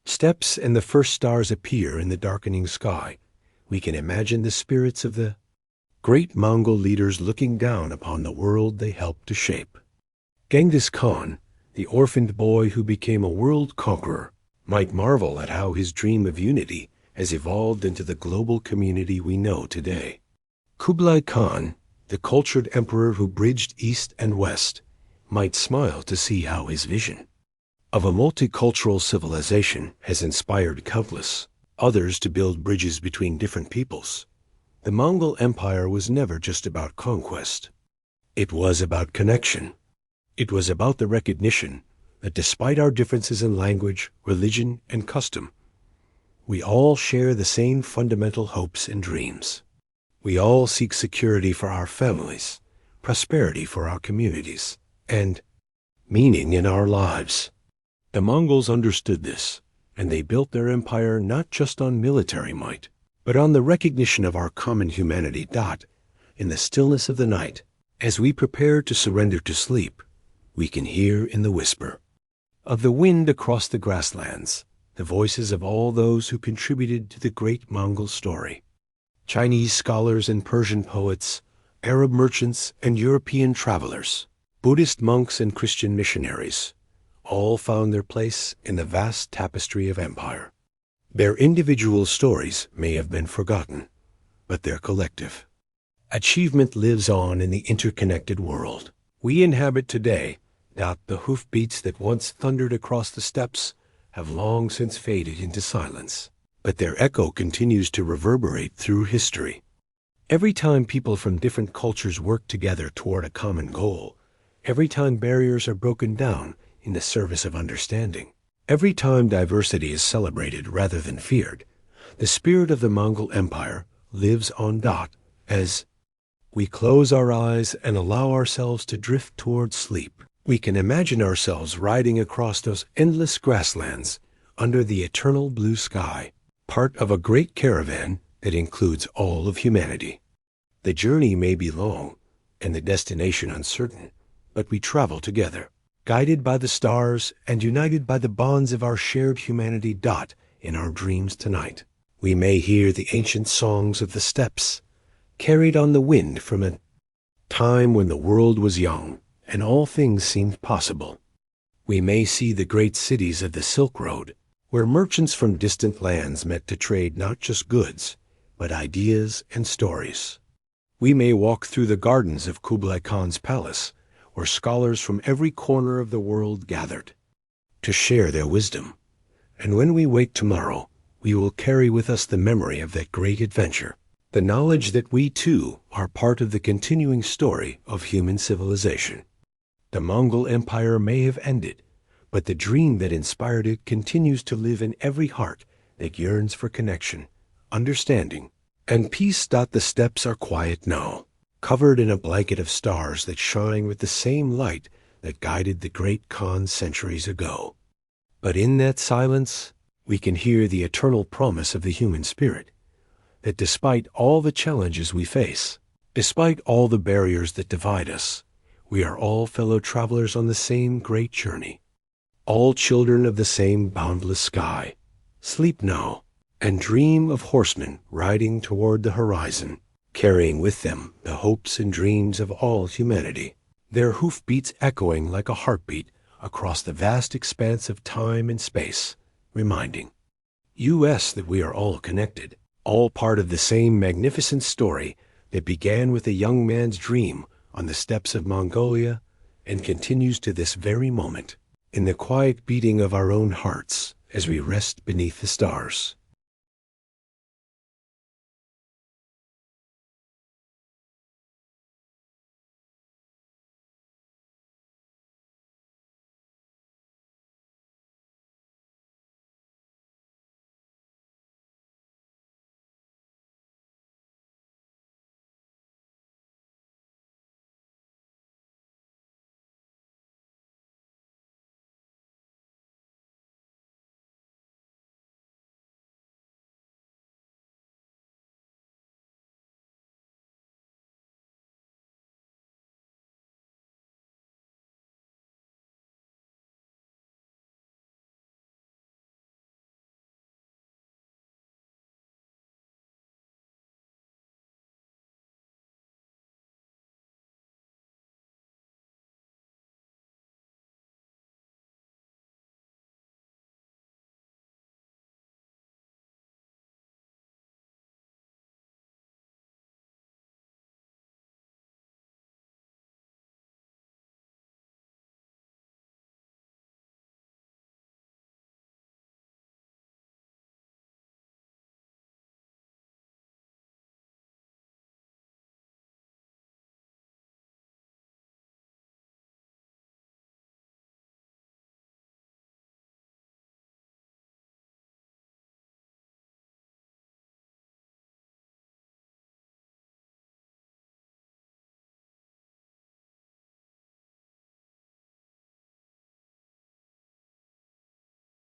steppes and the first stars appear in the darkening sky, we can imagine the spirits of the great Mongol leaders looking down upon the world they helped to shape. Genghis Khan, the orphaned boy who became a world conqueror, might marvel at how his dream of unity has evolved into the global community we know today. Kublai Khan, the cultured emperor who bridged East and West, might smile to see how his vision of a multicultural civilization has inspired countless others to build bridges between different peoples. The Mongol Empire was never just about conquest. It was about connection. It was about the recognition that despite our differences in language, religion, and custom, we all share the same fundamental hopes and dreams. We all seek security for our families, prosperity for our communities, and meaning in our lives. The Mongols understood this, and they built their empire not just on military might, but on the recognition of our common humanity. In the stillness of the night, as we prepare to surrender to sleep, we can hear in the whisper of the wind across the grasslands the voices of all those who contributed to the great Mongol story. Chinese scholars and Persian poets, Arab merchants and European travelers, Buddhist monks and Christian missionaries, all found their place in the vast tapestry of empire. Their individual stories may have been forgotten, but their collective achievement lives on in the interconnected world we inhabit today. The hoofbeats that once thundered across the steppes have long since faded into silence, but their echo continues to reverberate through history. Every time people from different cultures work together toward a common goal, every time barriers are broken down in the service of understanding, every time diversity is celebrated rather than feared, the spirit of the Mongol Empire lives on. As we close our eyes and allow ourselves to drift toward sleep, we can imagine ourselves riding across those endless grasslands under the eternal blue sky, part of a great caravan that includes all of humanity. The journey may be long and the destination uncertain, but we travel together, guided by the stars and united by the bonds of our shared humanity. In our dreams tonight, we may hear the ancient songs of the steppes, carried on the wind from a time when the world was young and all things seemed possible. We may see the great cities of the Silk Road, where merchants from distant lands met to trade not just goods, but ideas and stories. We may walk through the gardens of Kublai Khan's palace, where scholars from every corner of the world gathered to share their wisdom. And when we wake tomorrow, we will carry with us the memory of that great adventure, the knowledge that we too are part of the continuing story of human civilization. The Mongol Empire may have ended, but the dream that inspired it continues to live in every heart that yearns for connection, understanding, and peace. The steppes are quiet now, covered in a blanket of stars that shine with the same light that guided the great Khan centuries ago. But in that silence, we can hear the eternal promise of the human spirit, that despite all the challenges we face, despite all the barriers that divide us, we are all fellow travelers on the same great journey, all children of the same boundless sky. Sleep now, and dream of horsemen riding toward the horizon, carrying with them the hopes and dreams of all humanity, their hoofbeats echoing like a heartbeat across the vast expanse of time and space, reminding us that we are all connected, all part of the same magnificent story that began with a young man's dream on the steppes of Mongolia and continues to this very moment in the quiet beating of our own hearts as we rest beneath the stars.